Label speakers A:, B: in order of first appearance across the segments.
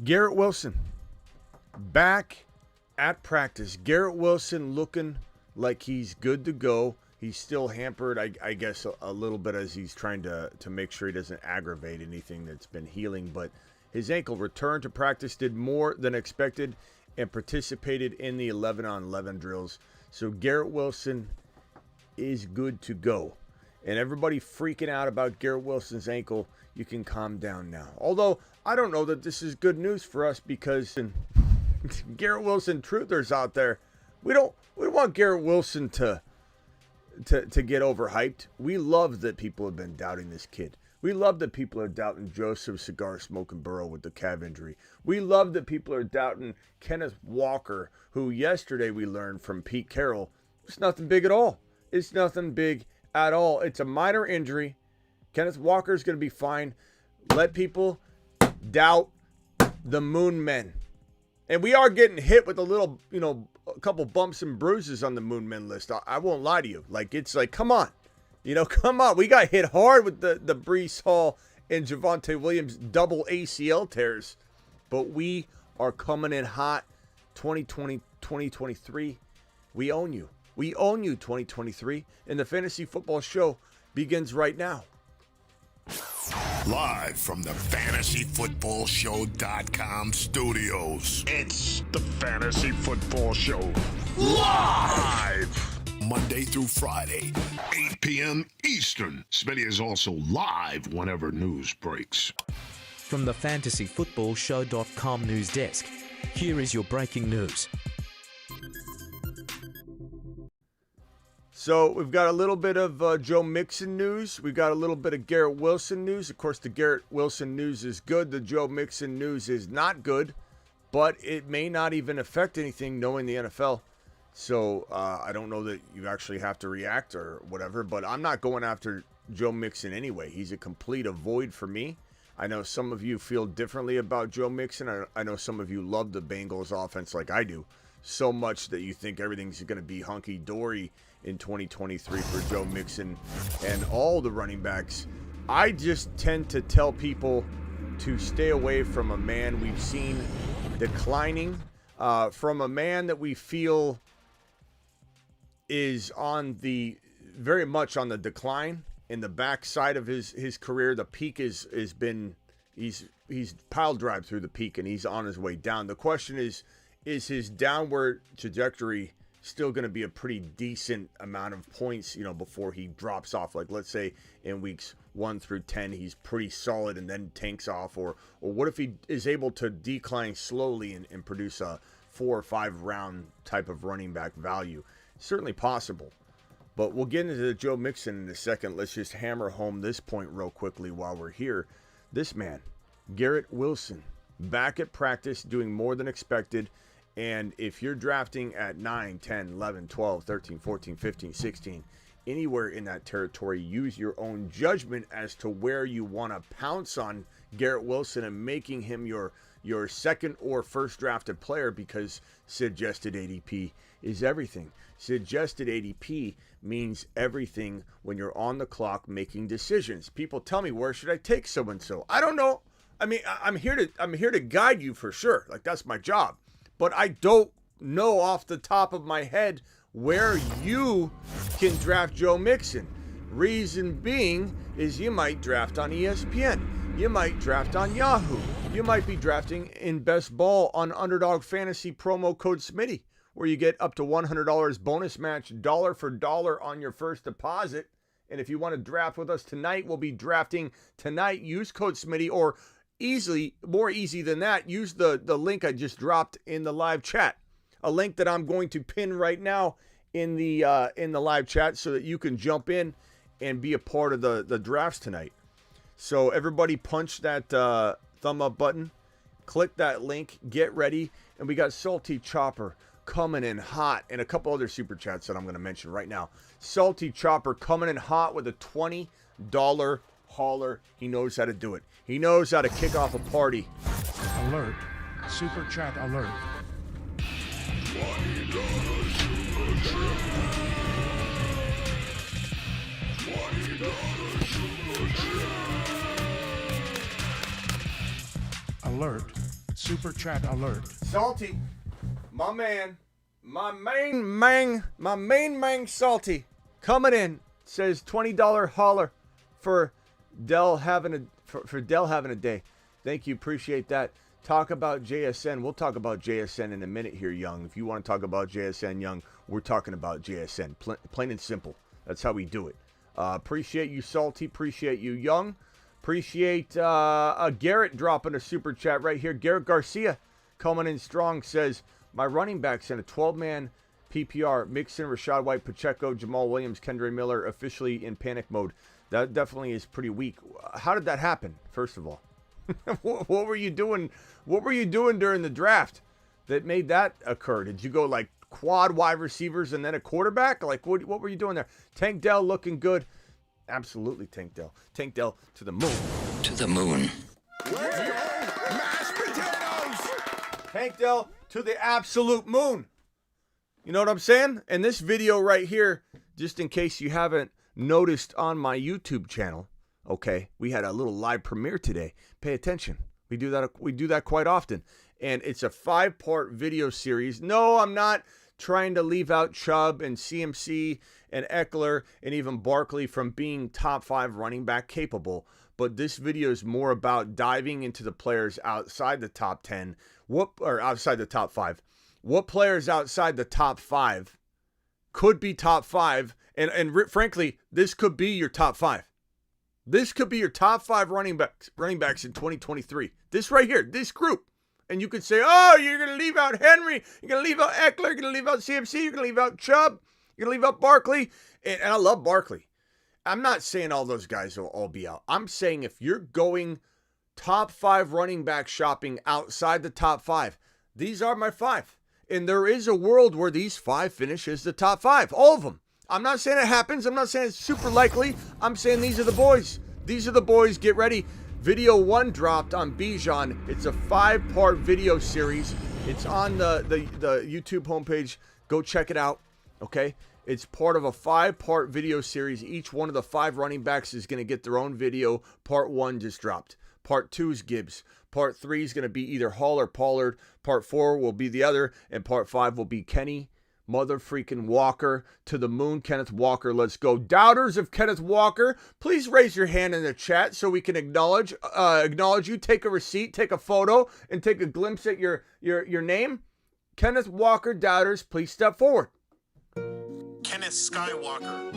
A: Garret Wilson back at practice. Garret Wilson looking like he's good to go. He's still hampered, I guess, a little bit as he's trying to make sure he doesn't aggravate anything that's been healing. But his ankle returned to practice, did more than expected, and participated in the 11-on-11 drills. So Garret Wilson is good to go. And everybody freaking out about Garret Wilson's ankle, you can calm down now. Although, I don't know that this is good news for us because Garret Wilson truthers out there, we don't want Garret Wilson to get overhyped. We love that people have been doubting this kid. We love that people are doubting Joseph Cigar Smoking Burrow with the calf injury. We love that people are doubting Kenneth Walker, who yesterday we learned from Pete Carroll, it's nothing big at all. It's nothing big at all. It's a minor injury. Kenneth Walker is going to be fine. Let people doubt the Moon Men. And we are getting hit with a little, a couple bumps and bruises on the Moon Men list. I won't lie to you. It's like, come on. Come on. We got hit hard with the Breece Hall and Javonte Williams double ACL tears. But we are coming in hot. 2020, 2023. We own you. We own you, 2023. And the Fantasy Football Show begins right now.
B: Live from the FantasyFootballShow.com studios. It's the Fantasy Football Show. Live! Monday through Friday, 8 p.m. Eastern. Smitty is also live whenever news breaks.
C: From the FantasyFootballShow.com news desk, here is your breaking news.
A: So we've got a little bit of Joe Mixon news. We've got a little bit of Garret Wilson news. Of course, the Garret Wilson news is good. The Joe Mixon news is not good, but it may not even affect anything knowing the NFL. So I don't know that you actually have to react or whatever, but I'm not going after Joe Mixon anyway. He's a complete avoid for me. I know some of you feel differently about Joe Mixon. I know some of you love the Bengals offense like I do, so much that you think everything's going to be hunky-dory in 2023 for Joe Mixon and all the running backs. I just tend to tell people to stay away from a man we've seen declining, from a man that we feel is on the very much on the decline in the backside of his career. The peak he's pile drive through the peak and he's on his way down. The question is his downward trajectory still going to be a pretty decent amount of points, before he drops off? Like, let's say in weeks 1 through 10, he's pretty solid and then tanks off. Or what if he is able to decline slowly and produce a 4 or 5 round type of running back value? Certainly possible. But we'll get into the Joe Mixon in a second. Let's just hammer home this point real quickly while we're here. This man, Garret Wilson, back at practice, doing more than expected. And if you're drafting at 9, 10, 11, 12, 13, 14, 15, 16, anywhere in that territory, use your own judgment as to where you want to pounce on Garret Wilson and making him your second or first drafted player, because suggested ADP is everything. Suggested ADP means everything when you're on the clock making decisions. People tell me, where should I take so-and-so? I don't know. I mean, I'm here to guide you for sure. Like, that's my job. But I don't know off the top of my head where you can draft Joe Mixon. Reason being is you might draft on ESPN. You might draft on Yahoo. You might be drafting in Best Ball on Underdog Fantasy promo code Smitty, where you get up to $100 bonus match dollar for dollar on your first deposit. And if you want to draft with us tonight, we'll be drafting tonight. Use code Smitty, or more easy than that, use the link I just dropped in the live chat. A link that I'm going to pin right now in the live chat so that you can jump in and be a part of the drafts tonight. So everybody punch that thumb up button, click that link, get ready. And we got Salty Chopper coming in hot, and a couple other super chats that I'm going to mention right now. Salty Chopper coming in hot with a $20 hauler. He knows how to do it. He knows how to kick off a party.
D: Alert. Super chat alert. Alert. Super chat alert.
A: Salty, my main man Salty, coming in, says $20 holler for Dell having a day. Thank you, appreciate that. Talk about JSN. We'll talk about JSN in a minute here, Young. If you want to talk about JSN, Young, we're talking about JSN. Plain and simple. That's how we do it. Appreciate you, Salty. Appreciate you, Young. Appreciate Garrett dropping a super chat right here. Garrett Garcia coming in strong, says, my running backs in a 12-man PPR, Mixon, Rashad White, Pacheco, Jamal Williams, Kendra Miller, officially in panic mode. That definitely is pretty weak. How did that happen, first of all? What were you doing? What were you doing during the draft that made that occur? Did you go like quad wide receivers and then a quarterback? Like what were you doing there? Tank Dell looking good. Absolutely, Tank Dell. Tank Dell to the moon.
E: To the moon.
B: Let's go, mashed potatoes!
A: Tank Dell to the absolute moon. You know what I'm saying? And this video right here, just in case you haven't noticed on my YouTube channel, okay, we had a little live premiere today. Pay attention. We do that quite often. And it's a 5-part video series. No, I'm not trying to leave out Chubb and CMC and Eckler and even Barkley from being top 5 running back capable. But this video is more about diving into the players outside the top 10, outside the top 5. What players outside the top 5 could be top 5, and frankly, this could be your top 5. This could be your top 5 running backs in 2023. This right here, this group. And you could say, oh, you're going to leave out Henry. You're going to leave out Eckler. You're going to leave out CMC. You're going to leave out Chubb. You're going to leave out Barkley. And I love Barkley. I'm not saying all those guys will all be out. I'm saying if you're going top 5 running back shopping outside the top 5, these are my 5. And there is a world where these 5 finish as the top 5. All of them. I'm not saying it happens. I'm not saying it's super likely. I'm saying these are the boys. These are the boys. Get ready. Video 1 dropped on Bijan. It's a 5-part video series. It's on the YouTube homepage. Go check it out. Okay? It's part of a 5-part video series. Each one of the 5 running backs is going to get their own video. Part 1 just dropped. Part 2 is Gibbs. Part 3 is going to be either Hall or Pollard. Part 4 will be the other. And Part 5 will be Kenny mother freaking Walker. To the moon, Kenneth Walker. Let's go. Doubters of Kenneth Walker, please raise your hand in the chat so we can acknowledge you. Take a receipt, take a photo, and take a glimpse at your name. Kenneth Walker doubters, please step forward.
F: Kenneth Skywalker.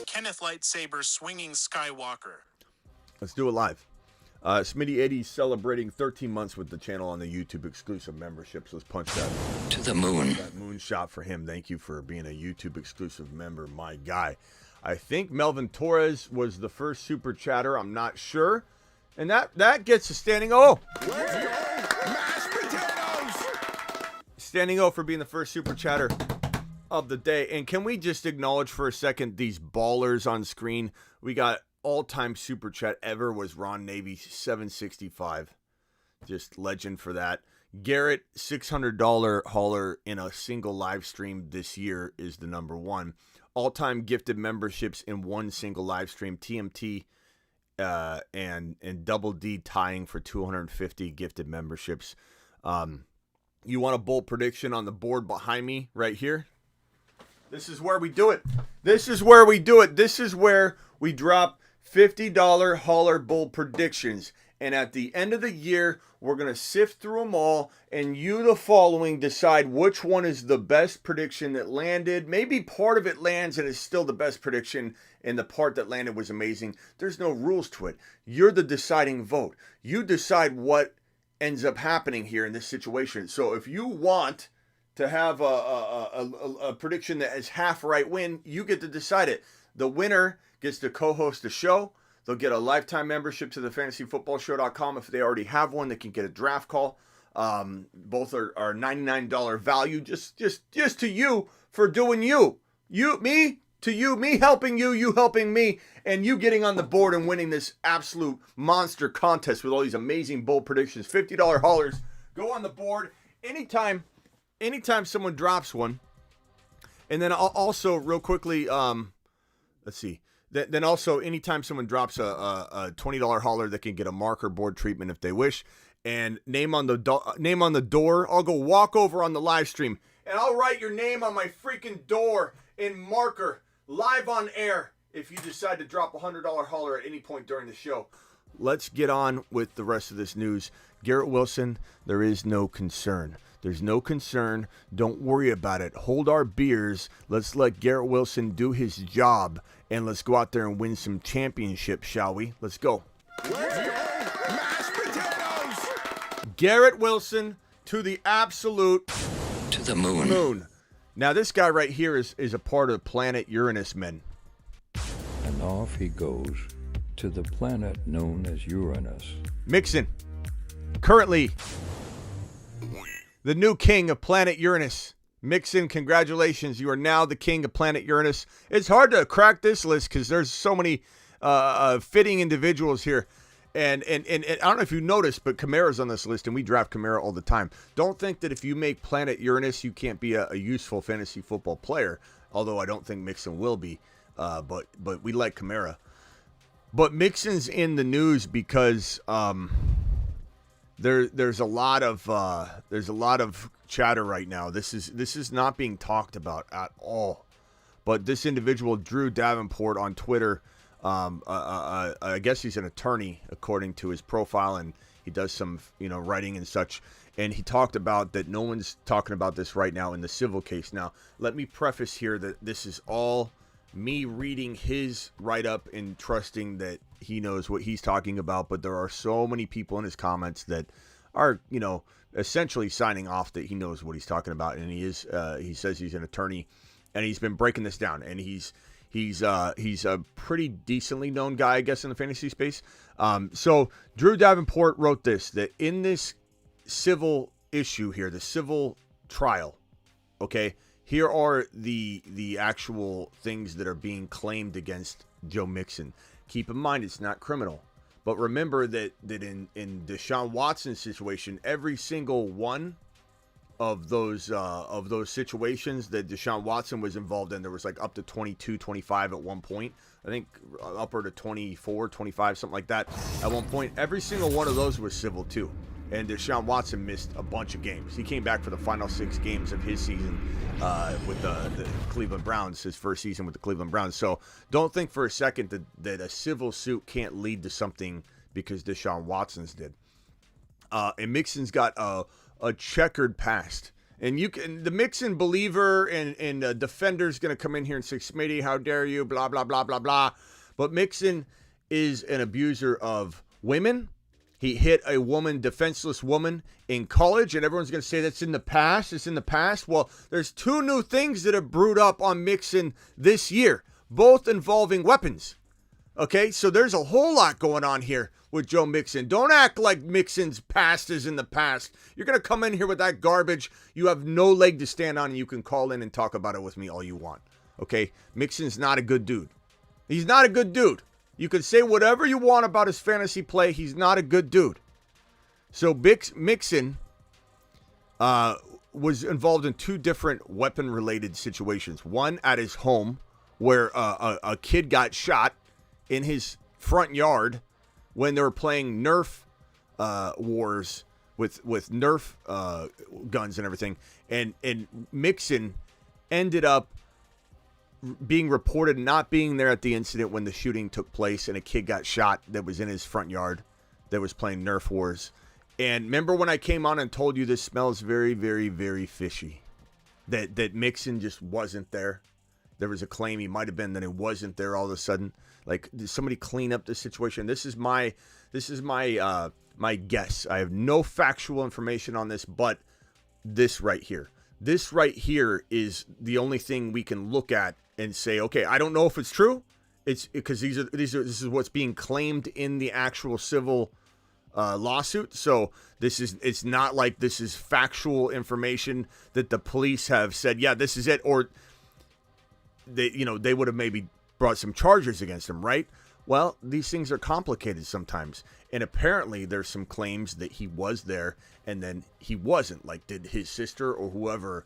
F: Kenneth Lightsaber Swinging Skywalker.
A: Let's do it live. Smitty80 celebrating 13 months with the channel on the YouTube exclusive memberships. Let's punch that.
E: To the moon.
A: That moonshot for him. Thank you for being a YouTube exclusive member, my guy. I think Melvin Torres was the first super chatter. I'm not sure. And that gets a standing O.
B: Let's go, mashed potatoes!
A: Standing O for being the first super chatter of the day. And can we just acknowledge for a second these ballers on screen? We got all-time super chat ever was Ron Navy 765. Just legend for that. Garrett $600 hauler in a single live stream this year is the number 1. All-time gifted memberships in one single live stream. TMT and Double D tying for 250 gifted memberships. You want a bold prediction on the board behind me right here? This is where we do it. This is where we do it. This is where we drop $50 hauler bold predictions. And at the end of the year, we're going to sift through them all, and you, the following, decide which one is the best prediction that landed. Maybe part of it lands and is still the best prediction, and the part that landed was amazing. There's no rules to it. You're the deciding vote. You decide what ends up happening here in this situation. So if you want to have a prediction that is half right win, you get to decide it. The winner gets to co-host the show. They'll get a lifetime membership to the fantasyfootballshow.com. If they already have one, they can get a draft call. Both are $99 value just to you for doing you. Me helping you, you helping me, and you getting on the board and winning this absolute monster contest with all these amazing bold predictions. $50 haulers. Go on the board anytime someone drops one. And then also, real quickly, let's see. Then also, anytime someone drops a $20 hauler, they can get a marker board treatment if they wish. And name on the door. I'll go walk over on the live stream, and I'll write your name on my freaking door in marker, live on air, if you decide to drop a $100 hauler at any point during the show. Let's get on with the rest of this news. Garret Wilson, there is no concern. There's no concern. Don't worry about it. Hold our beers. Let's let Garret Wilson do his job, and let's go out there and win some championships, shall we? Let's go.
B: Mashed potatoes!
A: Garret Wilson to the absolute
E: To the moon.
A: moon. Now, this guy right here is a part of planet Uranus, men.
G: And off he goes to the planet known as Uranus.
A: Mixon, currently the new king of planet Uranus. Mixon, congratulations. You are now the king of planet Uranus. It's hard to crack this list because there's so many fitting individuals here. And I don't know if you noticed, but Kamara's on this list, and we draft Kamara all the time. Don't think that if you make planet Uranus, you can't be a useful fantasy football player, although I don't think Mixon will be. But we like Kamara. But Mixon's in the news because there's a lot of chatter right now. This is not being talked about at all. But this individual, Drew Davenport, on Twitter, I guess he's an attorney according to his profile, and he does some writing and such. And he talked about that no one's talking about this right now in the civil case. Now, let me preface here that this is all me reading his write-up and trusting that he knows what he's talking about, but there are so many people in his comments that are, essentially signing off that he knows what he's talking about, and he says he's an attorney, and he's been breaking this down, and he's a pretty decently known guy, I guess, in the fantasy space. So Drew Davenport wrote this, that in this civil issue here, the civil trial, okay, here are the actual things that are being claimed against Joe Mixon. Keep in mind, it's not criminal. But remember that in Deshaun Watson's situation, every single one of those situations that Deshaun Watson was involved in, there was like up to 22, 25 at one point. I think upper to 24, 25, something like that at one point. Every single one of those was civil too. And Deshaun Watson missed a bunch of games. He came back for the final 6 games of his season with the Cleveland Browns, his first season with the Cleveland Browns. So don't think for a second that a civil suit can't lead to something because Deshaun Watson's did. And Mixon's got a checkered past. And the Mixon believer and defender's going to come in here and say, Smitty, how dare you, blah, blah, blah, blah, blah. But Mixon is an abuser of women. He hit a defenseless woman in college, and everyone's going to say that's in the past. It's in the past. Well, there's 2 new things that have brewed up on Mixon this year, both involving weapons. Okay, so there's a whole lot going on here with Joe Mixon. Don't act like Mixon's past is in the past. You're going to come in here with that garbage. You have no leg to stand on, and you can call in and talk about it with me all you want. Okay, Mixon's not a good dude. He's not a good dude. You can say whatever you want about his fantasy play. He's not a good dude. So Mixon was involved in 2 different weapon-related situations. One at his home where a kid got shot in his front yard when they were playing Nerf wars with Nerf guns and everything. And Mixon ended up being reported not being there at the incident when the shooting took place and a kid got shot that was in his front yard that was playing Nerf wars. And remember when I came on and told you this smells very, very, very fishy? That Mixon just wasn't there. There was a claim he might have been, then he wasn't there all of a sudden. Like, did somebody clean up the situation? This is my guess. I have no factual information on this, but this right here. This right here is the only thing we can look at and say, okay, I don't know if it's true. It's because this is what's being claimed in the actual civil lawsuit. So it's not like this is factual information that the police have said, yeah, this is it, or they would have maybe brought some charges against him, right? Well, these things are complicated sometimes. And apparently there's some claims that he was there and then he wasn't. Like, did his sister or whoever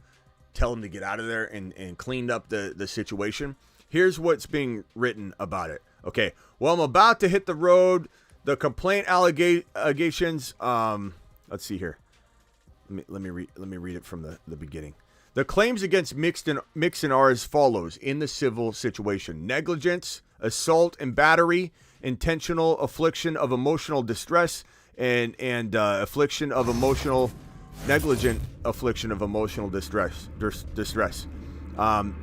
A: tell him to get out of there and cleaned up the situation. Here's what's being written about it. Okay, well, I'm about to hit the road. The complaint allegations. Let's see here. Let me read it from the beginning. The claims against Mixon are as follows in the civil situation: negligence, assault and battery, intentional affliction of emotional distress, and affliction of emotional negligent affliction of emotional distress.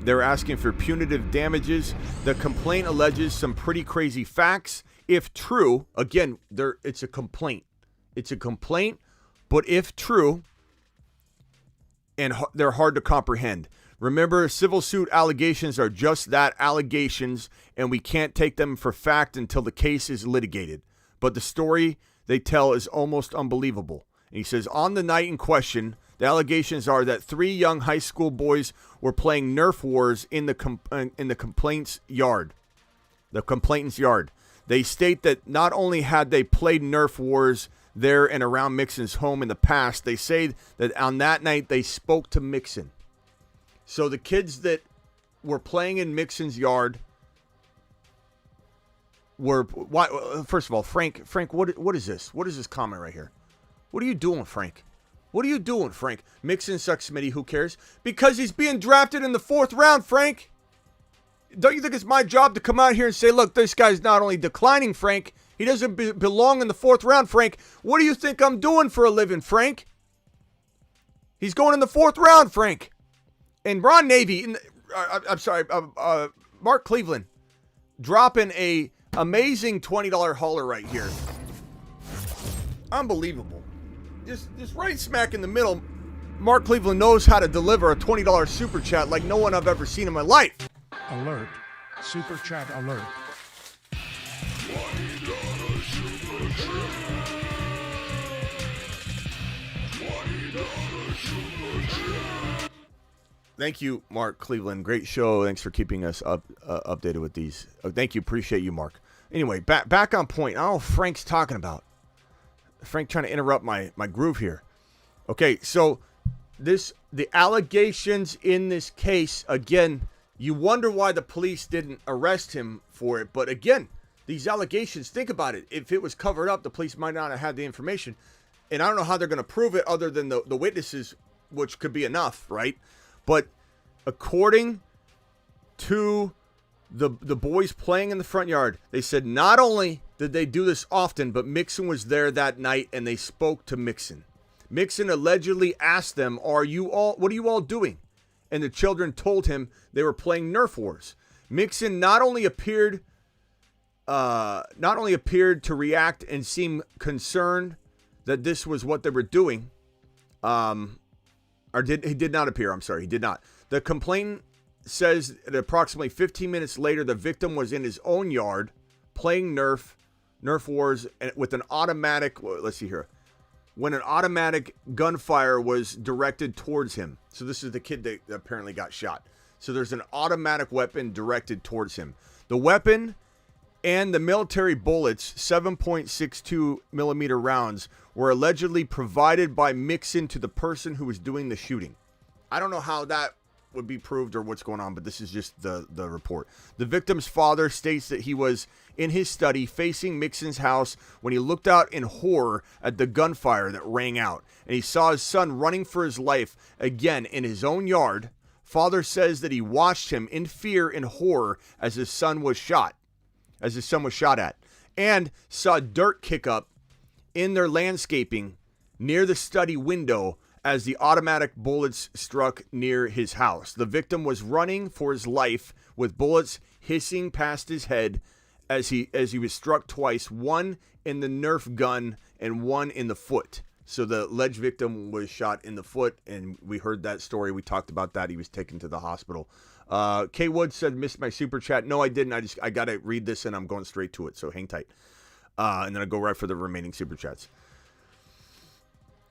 A: They're asking for punitive damages. The complaint alleges some pretty crazy facts. If true, again, it's a complaint. It's a complaint, but if true, and they're hard to comprehend. Remember, civil suit allegations are just that, allegations, and we can't take them for fact until the case is litigated. But the story they tell is almost unbelievable. And he says, on the night in question, the allegations are that 3 young high school boys were playing Nerf wars in the complainant's yard. The complainant's yard. They state that not only had they played Nerf wars there and around Mixon's home in the past, they say that on that night they spoke to Mixon. So the kids that were playing in Mixon's yard were, first of all, Frank, what is this? What is this comment right here? What are you doing, Frank? What are you doing, Frank? Mixon sucks, Smitty. Who cares? Because he's being drafted in the 4th round, Frank. Don't you think it's my job to come out here and say, look, this guy's not only declining, Frank, he doesn't belong in the 4th round, Frank. What do you think I'm doing for a living, Frank? He's going in the 4th round, Frank. And Ron Navy, Mark Cleveland, dropping a amazing $20 hauler right here. Unbelievable. Just right smack in the middle. Mark Cleveland knows how to deliver a $20 super chat like no one I've ever seen in my life.
D: Alert. Super chat alert.
A: Thank you, Mark Cleveland. Great show. Thanks for keeping us updated with these. Thank you. Appreciate you, Mark. Anyway, back on point. I don't know what Frank's talking about. Frank trying to interrupt my groove here. Okay, so the allegations in this case, again, you wonder why the police didn't arrest him for it. But again, these allegations, think about it. If it was covered up, the police might not have had the information. And I don't know how they're going to prove it other than the witnesses, which could be enough, right? But according to the boys playing in the front yard, they said not only did they do this often, but Mixon was there that night and they spoke to Mixon. Mixon allegedly asked them, what are you all doing? And the children told him they were playing Nerf wars. Mixon not only appeared to react and seem concerned that this was what they were doing. He did not appear. I'm sorry, he did not. The complainant says that approximately 15 minutes later, the victim was in his own yard playing Nerf wars with an automatic. Let's see here. When an automatic gunfire was directed towards him. So this is the kid that apparently got shot. So there's an automatic weapon directed towards him. The weapon and the military bullets, 7.62 millimeter rounds, were allegedly provided by Mixon to the person who was doing the shooting. I don't know how that would be proved or what's going on, but this is just the report. The victim's father states that he was in his study facing Mixon's house when he looked out in horror at the gunfire that rang out, and he saw his son running for his life again in his own yard. Father says that he watched him in fear and horror as his son was shot at, and saw dirt kick up in their landscaping near the study window as the automatic bullets struck near his house. The victim was running for his life with bullets hissing past his head as he was struck twice, one in the Nerf gun and one in the foot. So the alleged victim was shot in the foot, and we heard that story. We talked about that. He was taken to the hospital. K Wood said, missed my super chat. No, I didn't. I got to read this, and I'm going straight to it, so hang tight. And then I'll go right for the remaining super chats.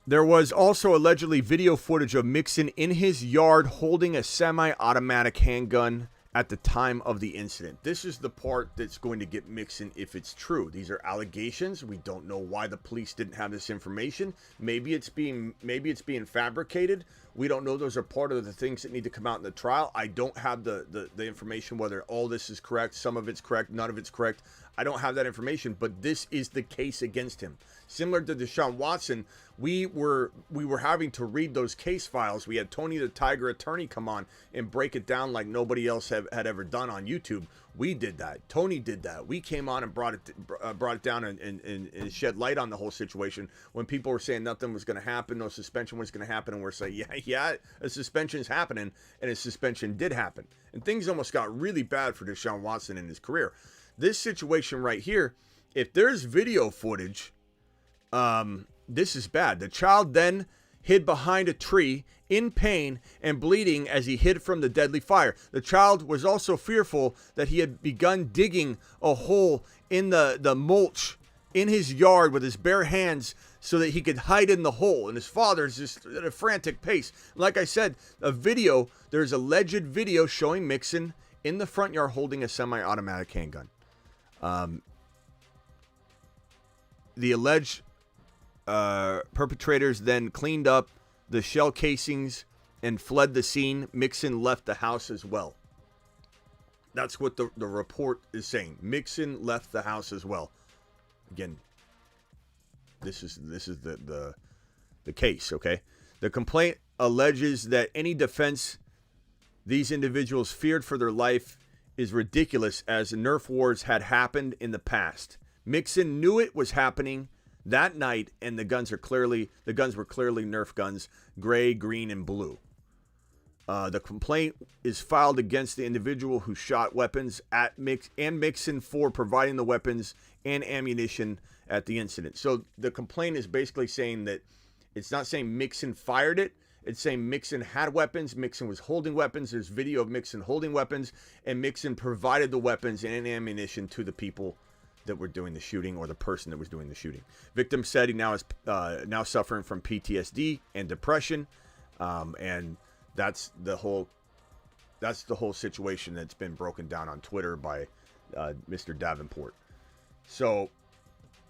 A: There was also allegedly video footage of Mixon in his yard holding a semi-automatic handgun at the time of the incident. This is the part that's going to get Mixon if it's true. These are allegations. We don't know why the police didn't have this information. Maybe it's being fabricated. We don't know. Those are part of the things that need to come out in the trial. I don't have the information whether all this is correct. Some of it's correct. None of it's correct. I don't have that information, but this is the case against him. Similar to Deshaun Watson, we were having to read those case files. We had Tony the Tiger attorney come on and break it down like nobody else had ever done on YouTube. We did that. Tony did that. We came on and brought it down and shed light on the whole situation when people were saying nothing was going to happen, no suspension was going to happen, and we're saying, yeah, a suspension is happening, and a suspension did happen. And things almost got really bad for Deshaun Watson in his career. This situation right here, if there's video footage, this is bad. The child then hid behind a tree in pain and bleeding as he hid from the deadly fire. The child was also fearful that he had begun digging a hole in the mulch in his yard with his bare hands so that he could hide in the hole. And his father's just at a frantic pace. Like I said, there's alleged video showing Mixon in the front yard holding a semi-automatic handgun. The alleged perpetrators then cleaned up the shell casings and fled the scene. Mixon left the house as well. That's what the report is saying. Mixon left the house as well. Again, this is the case, okay? The complaint alleges that any defense these individuals feared for their life is ridiculous, as Nerf wars had happened in the past. Mixon knew it was happening that night, and the guns were clearly Nerf guns, gray, green, and blue. The complaint is filed against the individual who shot weapons at Mixon for providing the weapons and ammunition at the incident. So the complaint is basically saying that it's not saying Mixon fired it. It's saying Mixon had weapons. Mixon was holding weapons. There's video of Mixon holding weapons, and Mixon provided the weapons and ammunition to the people that were doing the shooting, or the person that was doing the shooting. Victim said he now is suffering from PTSD and depression, and that's the whole situation that's been broken down on Twitter by Mr. Davenport. So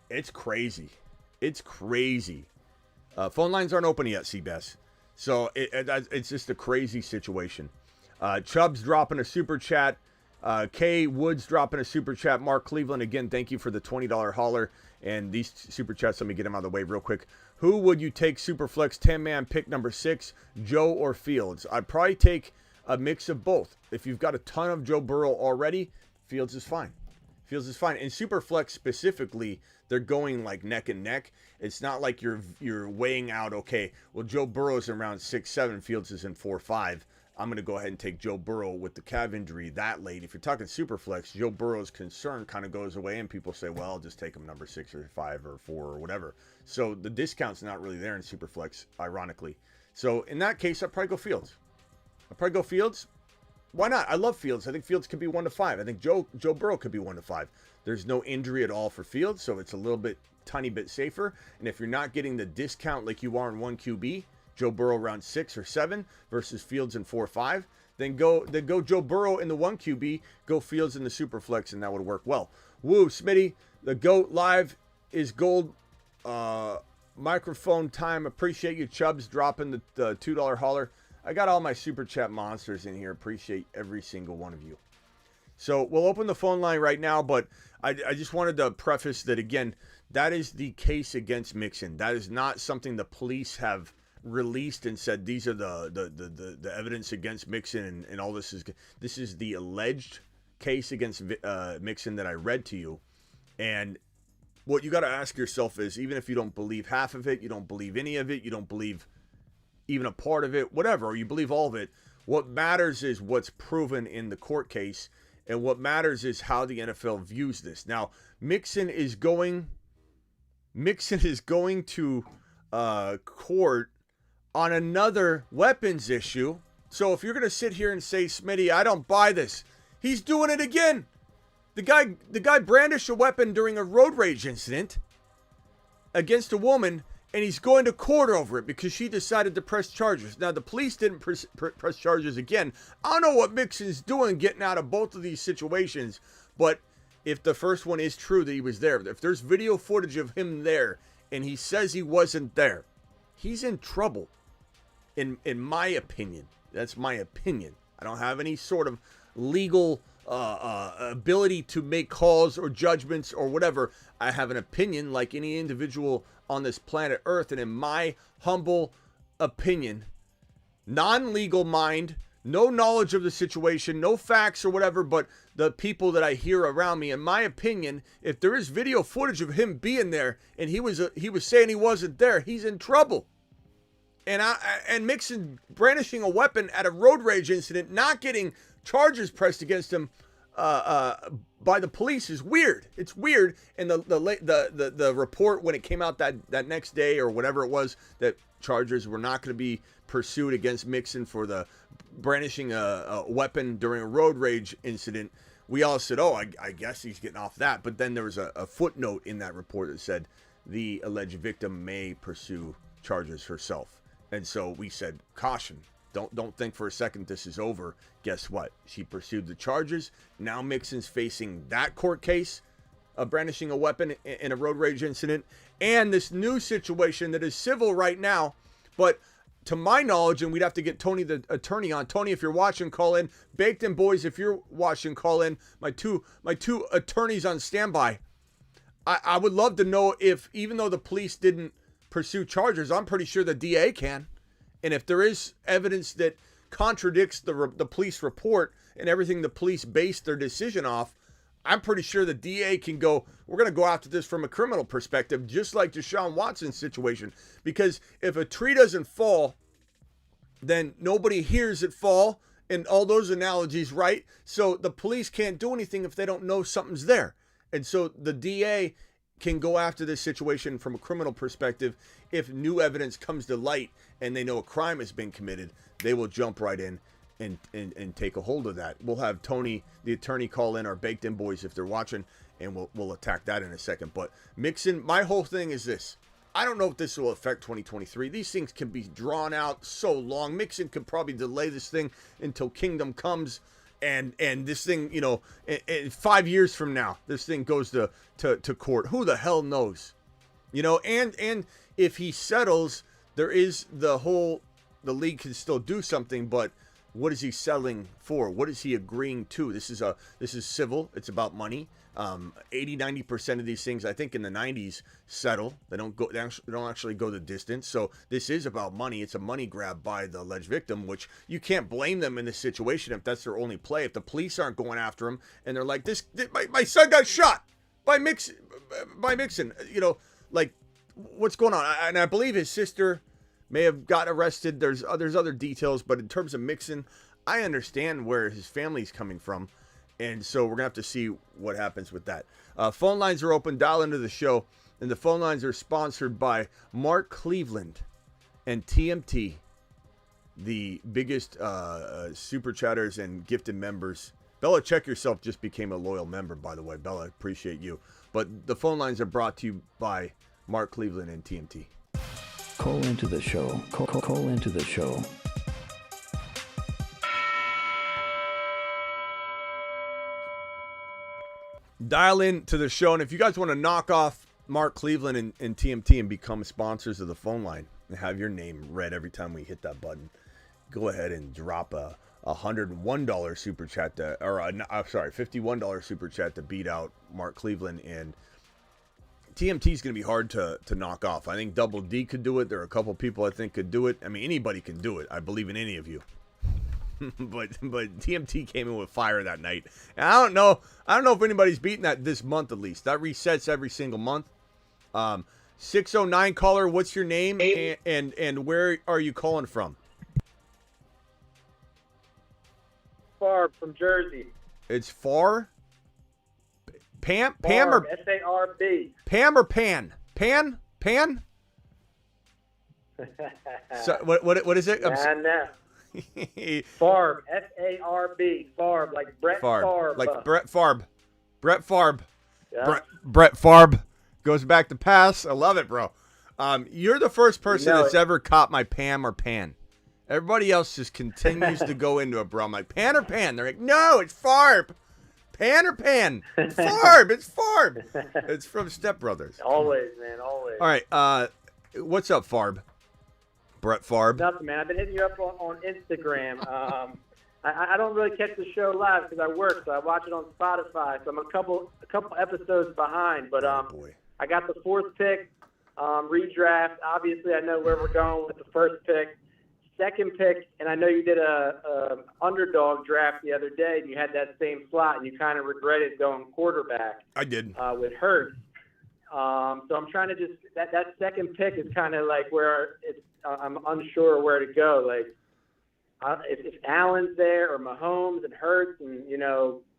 A: it's crazy. It's crazy. Phone lines aren't open yet, Seabass. So it's just a crazy situation. Chubb's dropping a super chat. Kay Woods dropping a super chat. Mark Cleveland, again, thank you for the $20 holler. And these super chats, let me get them out of the way real quick. Who would you take Superflex 10-man pick number 6, Joe or Fields? I'd probably take a mix of both. If you've got a ton of Joe Burrow already, Fields is fine. Fields is fine. In Superflex specifically, they're going like neck and neck. It's not like you're weighing out, okay, well, Joe Burrow's in round 6-7, Fields is in 4-5. I'm going to go ahead and take Joe Burrow with the calf injury that late. If you're talking Superflex, Joe Burrow's concern kind of goes away, and people say, well, I'll just take him number 6 or 5 or 4 or whatever. So the discount's not really there in Superflex, ironically. So in that case, I'd probably go Fields. Why not? I love Fields. I think Fields could be 1 to 5. I think Joe Burrow could be 1 to 5. There's no injury at all for Fields, so it's a little bit, tiny bit safer. And if you're not getting the discount like you are in 1 QB, Joe Burrow around 6 or 7 versus Fields in 4-5, then go Joe Burrow in the 1 QB, go Fields in the Superflex, and that would work well. Woo, Smitty, the GOAT live is gold. Microphone time. Appreciate you, Chubbs, dropping the $2 holler. I got all my super chat monsters in here. Appreciate every single one of you. So we'll open the phone line right now, but I just wanted to preface that, again, that is the case against Mixon. That is not something the police have released and said these are the evidence against Mixon and all this is the alleged case against Mixon that I read to you. And what you got to ask yourself is, even if you don't believe half of it, you don't believe any of it, you don't believe even a part of it, whatever, or you believe all of it, what matters is what's proven in the court case, and what matters is how the NFL views this. Now, Mixon is going to court on another weapons issue. So if you're going to sit here and say, Smitty, I don't buy this, he's doing it again. The guy brandished a weapon during a road rage incident against a woman, and he's going to court over it because she decided to press charges. Now, the police didn't press charges again. I don't know what Mixon's doing getting out of both of these situations, but if the first one is true that he was there, if there's video footage of him there and he says he wasn't there, he's in trouble. in my opinion, that's my opinion. I don't have any sort of legal ability to make calls or judgments or whatever. I have an opinion like any individual on this planet Earth, and in my humble opinion, non-legal mind, no knowledge of the situation, no facts or whatever, but the people that I hear around me, in my opinion, if there is video footage of him being there and he was saying he wasn't there, he's in trouble. And Mixon brandishing a weapon at a road rage incident, not getting charges pressed against him by the police is weird. It's weird. And the report when it came out that next day or whatever it was, that charges were not going to be pursued against Mixon for the brandishing a weapon during a road rage incident. We all said, oh, I guess he's getting off that. But then there was a footnote in that report that said the alleged victim may pursue charges herself. And so we said, caution, don't think for a second this is over. Guess what? She pursued the charges. Now Mixon's facing that court case of brandishing a weapon in a road rage incident, and this new situation that is civil right now. But to my knowledge, and we'd have to get Tony, the attorney, on. Tony, if you're watching, call in. Baked In Boys, if you're watching, call in. My two attorneys on standby. I would love to know if, even though the police didn't pursue charges, I'm pretty sure the DA can. And if there is evidence that contradicts the police report and everything the police based their decision off, I'm pretty sure the DA can go, we're going to go after this from a criminal perspective, just like Deshaun Watson's situation. Because if a tree doesn't fall, then nobody hears it fall, and all those analogies, right? So the police can't do anything if they don't know something's there. And so the DA can go after this situation from a criminal perspective. If new evidence comes to light and they know a crime has been committed, they will jump right in and take a hold of that. We'll have Tony, the attorney, call in, our Baked In Boys if they're watching, and we'll attack that in a second. But Mixon, my whole thing is this. I don't know if this will affect 2023. These things can be drawn out so long. Mixon could probably delay this thing until Kingdom Comes. And this thing, in 5 years from now, this thing goes to court. Who the hell knows? And if he settles, there is the league can still do something, but what is he settling for? What is he agreeing to? This is civil. It's about money. 80-90% of these things, I think in the 90s, settle. They don't actually go the distance. So this is about money. It's a money grab by the alleged victim, which you can't blame them in this situation if that's their only play. If the police aren't going after him and they're like, my son got shot by Mixon, like, what's going on? And I believe his sister may have got arrested. There's other details, but in terms of Mixon, I understand where his family's coming from. And so we're going to have to see what happens with that. Phone lines are open. Dial into the show. And the phone lines are sponsored by Mark Cleveland and TMT, the biggest super chatters and gifted members. Bella, check yourself, just became a loyal member, by the way. Bella, appreciate you. But the phone lines are brought to you by Mark Cleveland and TMT.
G: Call into the show. Call into the show.
A: Dial in to the show, and if you guys want to knock off Mark Cleveland and TMT and become sponsors of the phone line and have your name read every time we hit that button, go ahead and drop a $101 super chat $51 super chat to beat out Mark Cleveland. And TMT is going to be hard to knock off. I think Double D could do it. There are a couple people I think could do it. I mean, anybody can do it. I believe in any of you. but TMT came in with fire that night. And I don't know if anybody's beaten that this month, at least. That resets every single month. 609 caller, what's your name and where are you calling from?
H: Farb from Jersey.
A: It's Far? Pam
H: Farb,
A: or
H: Farb.
A: Pam or Pan? Pan? So, what is it?
H: Farb, Farb, Farb, like Brett Favre.
A: Like Brett Favre. Brett Favre.
H: Yeah.
A: Brett Favre goes back to pass. I love it, bro. You're the first person that's ever caught my Pam or Pan. Everybody else just continues to go into it, bro. I'm like, Pan or Pan? They're like, no, it's Favre. Pan or Pan? Favre. It's Favre. It's from Step Brothers.
H: Always, man, always.
A: All right. What's up, Favre? Brett Favre.
H: Nothing, man. I've been hitting you up on Instagram. I don't really catch the show live because I work, so I watch it on Spotify. So I'm a couple episodes behind. But I got the 4th pick, redraft. Obviously, I know where we're going with the 1st pick. 2nd pick, and I know you did a underdog draft the other day, and you had that same slot, and you kind of regretted going quarterback.
A: I did.
H: With Hurts. So I'm trying to just that 2nd pick is kind of like where I'm unsure where to go. Like if Allen's there or Mahomes and Hurts and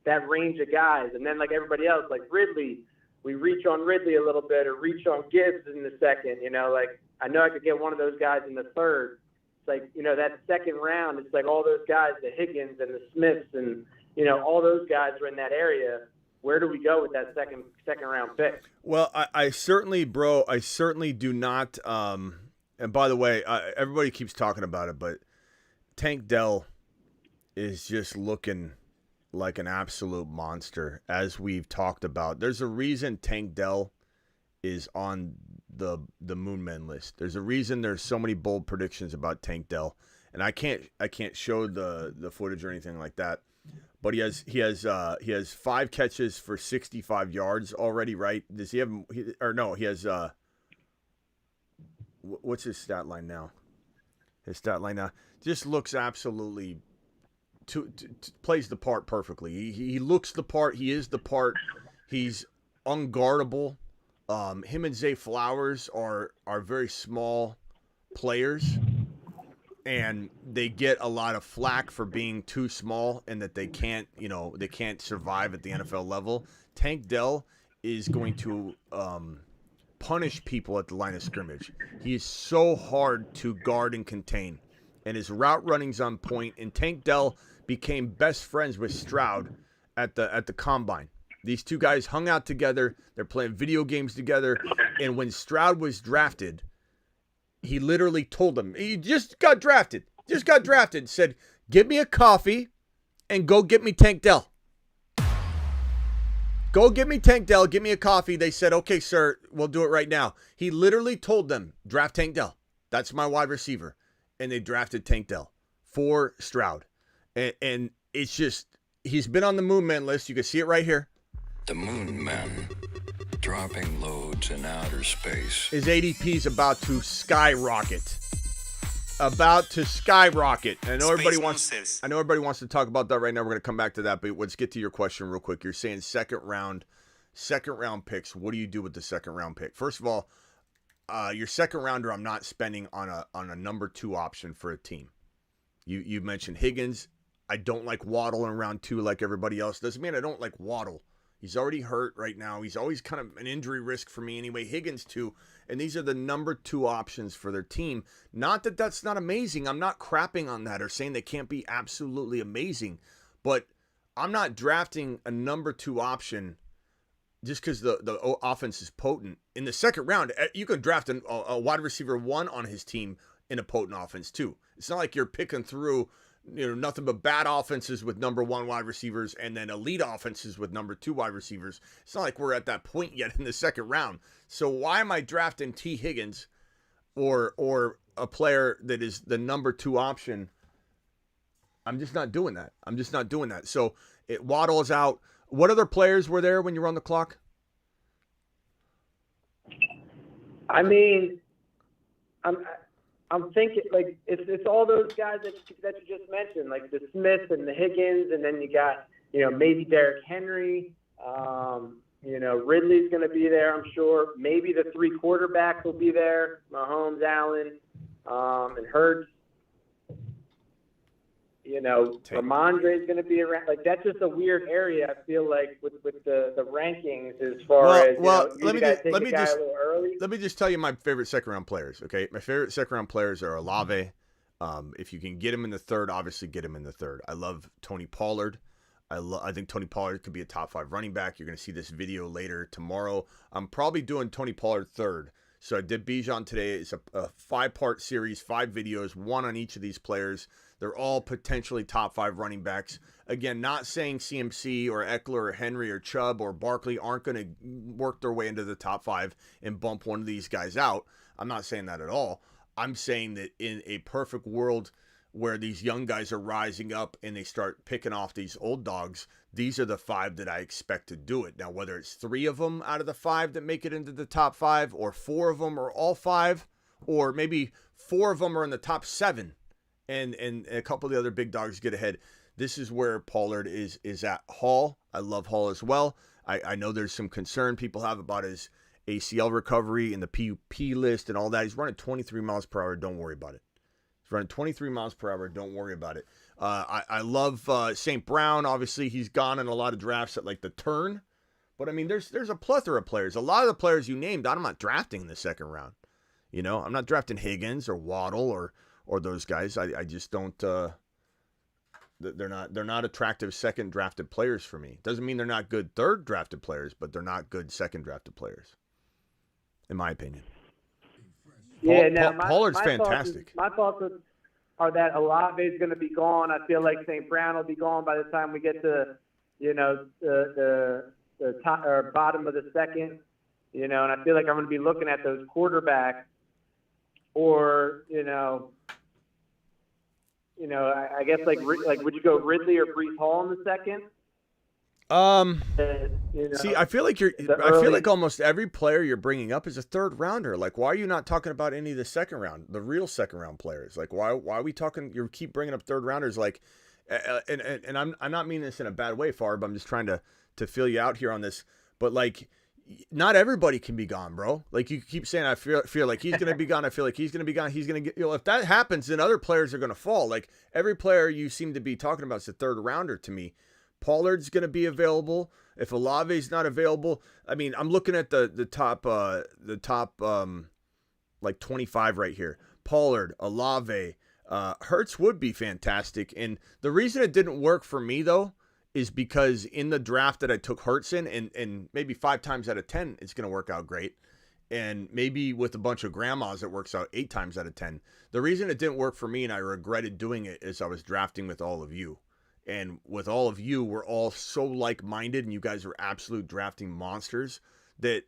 H: that range of guys, and then like everybody else, like Ridley, we reach on Ridley a little bit or reach on Gibbs in the 2nd. Like I know I could get one of those guys in the 3rd. It's like that 2nd round. It's like all those guys, the Higgins and the Smiths, and all those guys are in that area. Where do we go with that second round pick?
A: Well, I certainly do not. And by the way, everybody keeps talking about it, but Tank Dell is just looking like an absolute monster, as we've talked about. There's a reason Tank Dell is on the Moon Men list. There's a reason there's so many bold predictions about Tank Dell, and I can't show the footage or anything like that. But he has 5 catches for 65 yards already, right? Does he have he has what's his stat line now? His stat line now just looks absolutely plays the part perfectly. He looks the part. He is the part. He's unguardable. Him and Zay Flowers are very small players, and they get a lot of flack for being too small and that they can't survive at the NFL level. Tank Dell is going to punish people at the line of scrimmage. He is so hard to guard and contain, and his route running's on point. And Tank Dell became best friends with Stroud at the combine. These two guys hung out together. They're playing video games together. And when Stroud was drafted, he literally told him, he just got drafted, said, "Get me a coffee and go get me Tank Dell. Go get me Tank Dell, get me a coffee." They said, "Okay, sir, we'll do it right now." He literally told them, "Draft Tank Dell. That's my wide receiver." And they drafted Tank Dell for Stroud. And it's just, he's been on the Moon Man list. You can see it right here.
G: The Moon Men, dropping loads in outer space.
A: His ADP is about to skyrocket. I know everybody wants to talk about that right now. We're going to come back to that, but let's get to your question real quick. You're saying second round picks. What do you do with the second round pick? First of all, your second rounder, I'm not spending on a number 2 option for a team. You mentioned Higgins. I don't like Waddle in round 2 like everybody else. Doesn't mean I don't like Waddle. He's already hurt right now. He's always kind of an injury risk for me anyway. Higgins too. And these are the number 2 options for their team. Not that that's not amazing. I'm not crapping on that or saying they can't be absolutely amazing. But I'm not drafting a number 2 option just because the offense is potent. In the second round, you can draft a wide receiver 1 on his team in a potent offense too. It's not like you're picking through nothing but bad offenses with number 1 wide receivers and then elite offenses with number 2 wide receivers. It's not like we're at that point yet in the second round. So why am I drafting T. Higgins or a player that is the number 2 option? I'm just not doing that. So Waddle is out. What other players were there when you were on the clock?
H: I mean, I'm thinking, like, it's all those guys that you just mentioned, like the Smith and the Higgins, and then you got, maybe Derrick Henry. Ridley's going to be there, I'm sure. Maybe the 3 quarterbacks will be there, Mahomes, Allen, and Hurts. Ramondre's going to be around. Like, that's just a weird area, I feel like, with the rankings as far as, let
A: me just tell you my favorite second-round players, okay? My favorite second-round players are Olave. If you can get him in the 3rd, obviously get him in the 3rd. I love Tony Pollard. I think Tony Pollard could be a top 5 running back. You're going to see this video later tomorrow. I'm probably doing Tony Pollard 3rd. So I did Bijan today. It's a 5-part series, 5 videos, 1 on each of these players. They're all potentially top 5 running backs. Again, not saying CMC or Eckler or Henry or Chubb or Barkley aren't going to work their way into the top 5 and bump one of these guys out. I'm not saying that at all. I'm saying that in a perfect world where these young guys are rising up and they start picking off these old dogs, these are the 5 that I expect to do it. Now, whether it's 3 of them out of the 5 that make it into the top 5, or 4 of them, or all 5, or maybe 4 of them are in the top 7, and a couple of the other big dogs get ahead. This is where Pollard is at. Hall, I love Hall as well. I know there's some concern people have about his ACL recovery and the PUP list and all that. He's running 23 miles per hour. Don't worry about it. He's running 23 miles per hour. Don't worry about it. I love St. Brown. Obviously, he's gone in a lot of drafts at like the turn. But, I mean, there's a plethora of players. A lot of the players you named, I'm not drafting in the second round. You know, I'm not drafting Higgins or Waddle or those guys. I just don't they're not attractive second drafted players for me. Doesn't mean they're not good third drafted players, but they're not good second drafted players, in my opinion.
H: Yeah,
A: Pollard's fantastic.
H: My thoughts are that Olave is going to be gone. I feel like St. Brown will be gone by the time we get to, the top or bottom of the second. And I feel like I'm going to be looking at those quarterbacks, or I guess like would you go Ridley or Breece Hall in the second?
A: See, I feel like almost every player you're bringing up is a third rounder. Like, why are you not talking about any of the second round, the real second round players? Like, why are we talking? You keep bringing up third rounders, like, and I'm not meaning this in a bad way, Farb. I'm just trying to feel you out here on this, but like, not everybody can be gone, bro. Like, you keep saying, I feel like he's gonna be gone. I feel like he's gonna be gone. He's gonna get. If that happens, then other players are gonna fall. Like, every player you seem to be talking about is a third rounder to me. Pollard's going to be available. If Olave's not available, I mean, I'm looking at the top like 25 right here. Pollard, Olave, Hurts would be fantastic. And the reason it didn't work for me, though, is because in the draft that I took Hurts in, and maybe 5 times out of 10, it's going to work out great. And maybe with a bunch of grandmas, it works out 8 times out of 10. The reason it didn't work for me, and I regretted doing it, is I was drafting with all of you. And with all of you, we're all so like-minded, and you guys are absolute drafting monsters that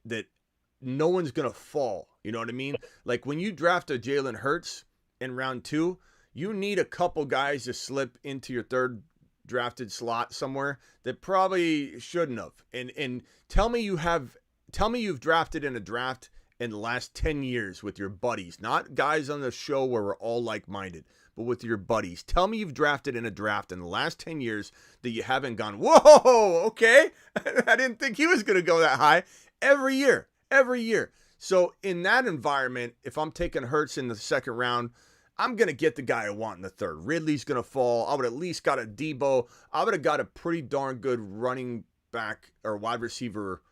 A: no one's going to fall. You know what I mean? Like, when you draft a Jalen Hurts in round 2, you need a couple guys to slip into your third drafted slot somewhere that probably shouldn't have. And tell me you've drafted in a draft in the last 10 years with your buddies, not guys on the show where we're all like-minded, but with your buddies. Tell me you've drafted in a draft in the last 10 years that you haven't gone, whoa, okay. I didn't think he was going to go that high. Every year. So in that environment, if I'm taking Hurts in the second round, I'm going to get the guy I want in the third. Ridley's going to fall. I would at least got a Debo. I would have got a pretty darn good running back or wide receiver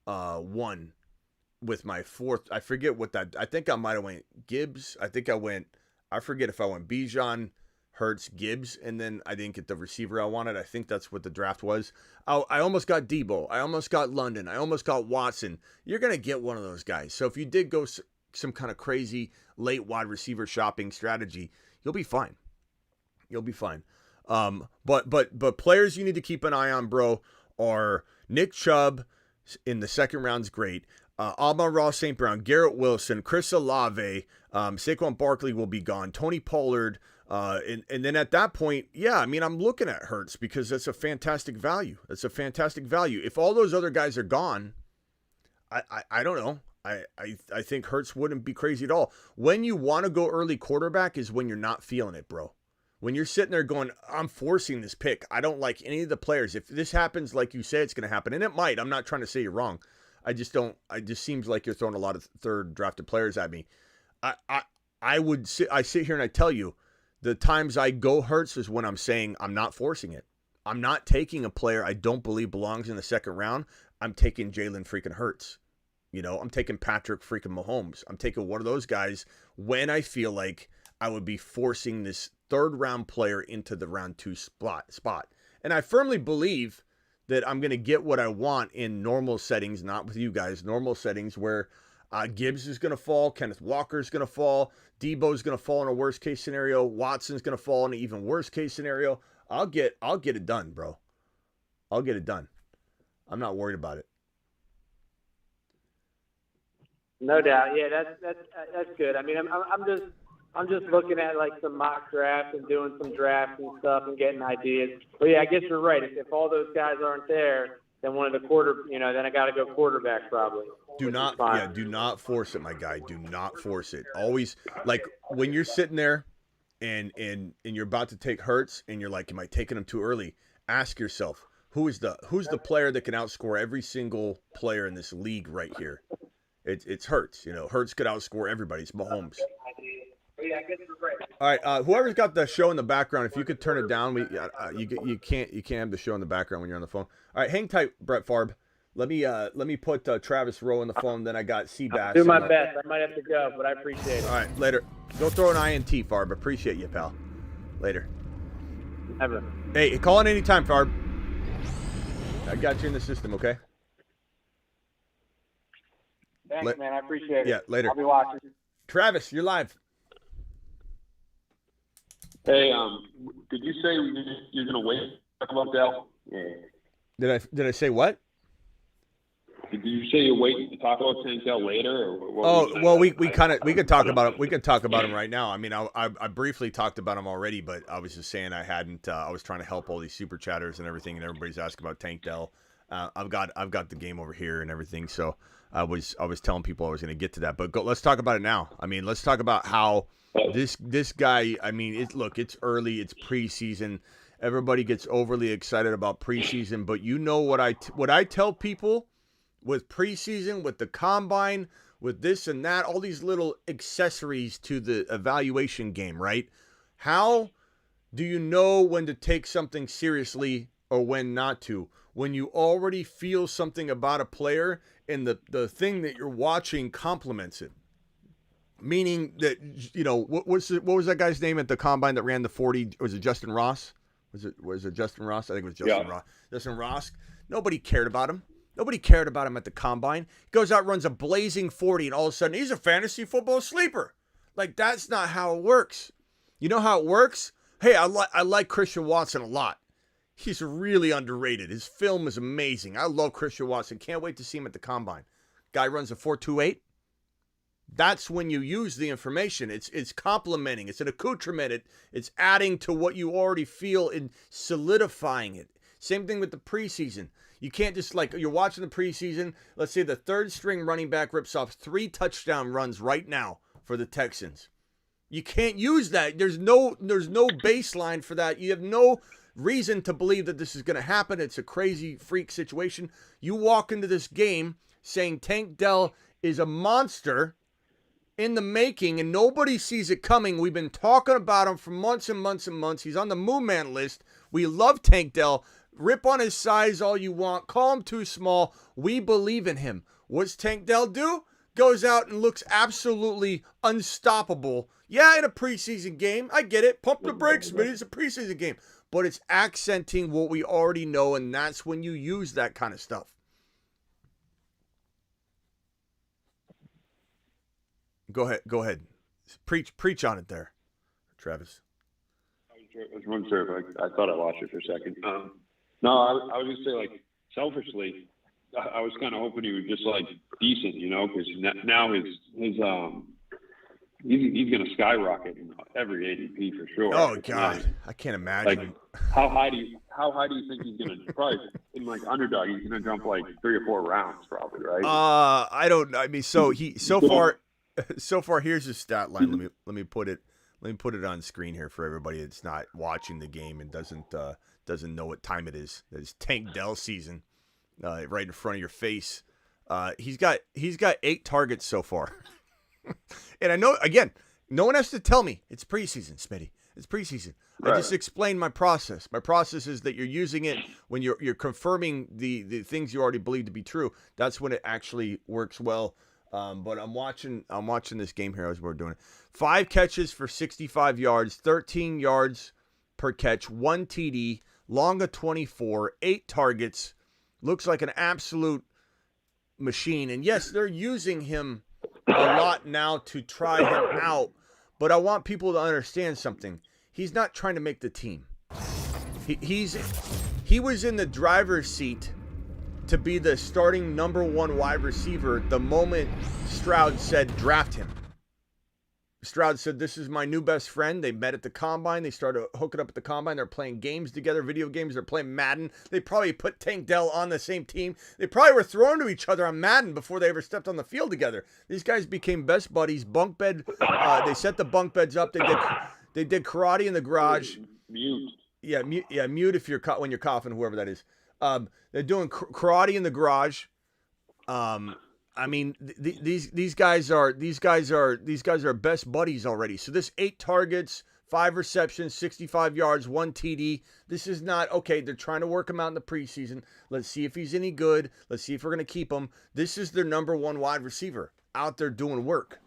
A: 1 with my 4th. I forget what that, I think I might have went Gibbs. I forget if I went Bijan, Hurts, Gibbs, and then I didn't get the receiver I wanted. I think that's what the draft was. I almost got Debo. I almost got London. I almost got Watson. You're going to get one of those guys. So if you did go some kind of crazy late wide receiver shopping strategy, you'll be fine. But players you need to keep an eye on, bro, are Nick Chubb in the second round's great. Amon-Ra St. Brown, Garret Wilson, Chris Olave, Saquon Barkley will be gone, Tony Pollard, and then at that point, yeah, I mean, I'm looking at Hurts because that's a fantastic value. If all those other guys are gone, I don't know. I think Hurts wouldn't be crazy at all. When you want to go early quarterback is when you're not feeling it, bro. When you're sitting there going, I'm forcing this pick. I don't like any of the players. If this happens like you say it's going to happen, and it might, I'm not trying to say you're wrong. It just seems like you're throwing a lot of third drafted players at me. I sit here and I tell you, the times I go Hurts is when I'm saying I'm not forcing it. I'm not taking a player I don't believe belongs in the second round. I'm taking Jalen freaking Hurts. I'm taking Patrick freaking Mahomes. I'm taking one of those guys when I feel like I would be forcing this third round player into the round 2 spot. And I firmly believe that I'm going to get what I want in normal settings, not with you guys, normal settings where Gibbs is going to fall, Kenneth Walker is going to fall, Debo is going to fall in a worst case scenario, Watson's going to fall in an even worse case scenario. I'll get it done, bro. I'll get it done. I'm not worried about it.
H: No doubt. Yeah, that's good. I mean, I'm just looking at like some mock drafts and doing some drafts and stuff and getting ideas. But yeah, I guess you're right. If all those guys aren't there, then one of the then I got to go quarterback probably.
A: Do not force it, my guy. Do not force it. Always, like, when you're sitting there and you're about to take Hurts and you're like, am I taking him too early? Ask yourself, who's the player that can outscore every single player in this league right here? It's Hurts. Hurts could outscore everybody. It's Mahomes. All right, whoever's got the show in the background, if you could turn it down, you can't have the show in the background when you're on the phone. All right, hang tight, Brett Favre. Let me put Travis Rowe on the phone. Then I got Seabass.
H: Do my best. I might have to go, but I appreciate it.
A: All right, later. Go throw an INT, Favre. Appreciate you, pal. Later.
H: Ever.
A: Hey, call in anytime, Favre. I got you in the system, okay?
H: Thanks, man. I appreciate it.
A: Yeah, later.
H: I'll be watching.
A: Travis, you're live.
I: Hey, did you say you're going to wait to talk about Dell? Yeah.
A: Did I say what?
I: Did you say you're waiting to talk about Tank Dell later?
A: We could talk about it. We could talk about him right now. I mean, I briefly talked about him already, but I was just saying I hadn't. I was trying to help all these super chatters and everything, and everybody's asking about Tank Dell. I've got the game over here and everything, so I was telling people I was going to get to that. But let's talk about it now. I mean, let's talk about how this guy. I mean, it's early. It's preseason. Everybody gets overly excited about preseason, but you know what I tell people with preseason, with the combine, with this and that, all these little accessories to the evaluation game, right? How do you know when to take something seriously or when not to? When you already feel something about a player and the thing that you're watching complements it. Meaning that, what was that guy's name at the combine that ran the 40? Was it Justin Ross? Was it Justin Ross? I think it was Justin Ross. Justin Ross. Nobody cared about him. Nobody cared about him at the combine. He goes out, runs a blazing 40, and all of a sudden he's a fantasy football sleeper. Like, that's not how it works. You know how it works? Hey, I like Christian Watson a lot. He's really underrated. His film is amazing. I love Christian Watson. Can't wait to see him at the combine. Guy runs a 4.28. That's when you use the information. It's complementing. It's an accoutrement. It's adding to what you already feel and solidifying it. Same thing with the preseason. You can't just, you're watching the preseason. Let's say the third string running back rips off 3 touchdown runs right now for the Texans. You can't use that. There's no baseline for that. You have no reason to believe that this is going to happen. It's a crazy freak situation. You walk into this game saying Tank Dell is a monster in the making, and nobody sees it coming. We've been talking about him for months and months and months. He's on the Moon Man list. We love Tank Dell. Rip on his size all you want. Call him too small. We believe in him. What's Tank Dell do? Goes out and looks absolutely unstoppable. Yeah, in a preseason game. I get it. Pump the brakes, man. It's a preseason game. But it's accenting what we already know, and that's when you use that kind of stuff. Go ahead. Preach on it there, Travis.
I: I was wrong, sir. I thought I lost you for a second. No, I was just say, selfishly, I was kind of hoping he was just decent, because now he's going to skyrocket every ADP for sure.
A: Oh God, I can't imagine.
I: How high do you think he's going to probably in underdog? He's going to jump 3 or 4 rounds, probably, right?
A: I don't. I mean, so far here's his stat line. Let me put it on screen here for everybody that's not watching the game and doesn't know what time it is. It's Tank Dell season, right in front of your face. He's got 8 targets so far, and I know, again, no one has to tell me it's preseason, Smitty. It's preseason. Right. I just explained my process. My process is that you're using it when you're confirming the things you already believe to be true. That's when it actually works well. But I'm watching this game here as we're doing it. 5 catches for 65 yards, 13 yards per catch, 1 TD, long of 24, 8 targets. Looks like an absolute machine. And yes, they're using him a lot now to try him out. But I want people to understand something. He's not trying to make the team. He was in the driver's seat to be the starting number 1 wide receiver the moment Stroud said draft him. Stroud said, this is my new best friend. They met at the combine. They started hooking up at the combine. They're playing games together, video games. They're playing Madden. They probably put Tank Dell on the same team. They probably were thrown to each other on Madden before they ever stepped on the field together. These guys became best buddies. Bunk bed. They set the bunk beds up. They did karate in the garage.
I: Mute.
A: Yeah, mute if you're when you're coughing, whoever that is. They're doing karate in the garage. I mean, these guys are best buddies already. So this 8 targets, 5 receptions, 65 yards, 1 TD. This is not okay. They're trying to work him out in the preseason. Let's see if he's any good. Let's see if we're gonna keep him. This is their number 1 wide receiver out there doing work.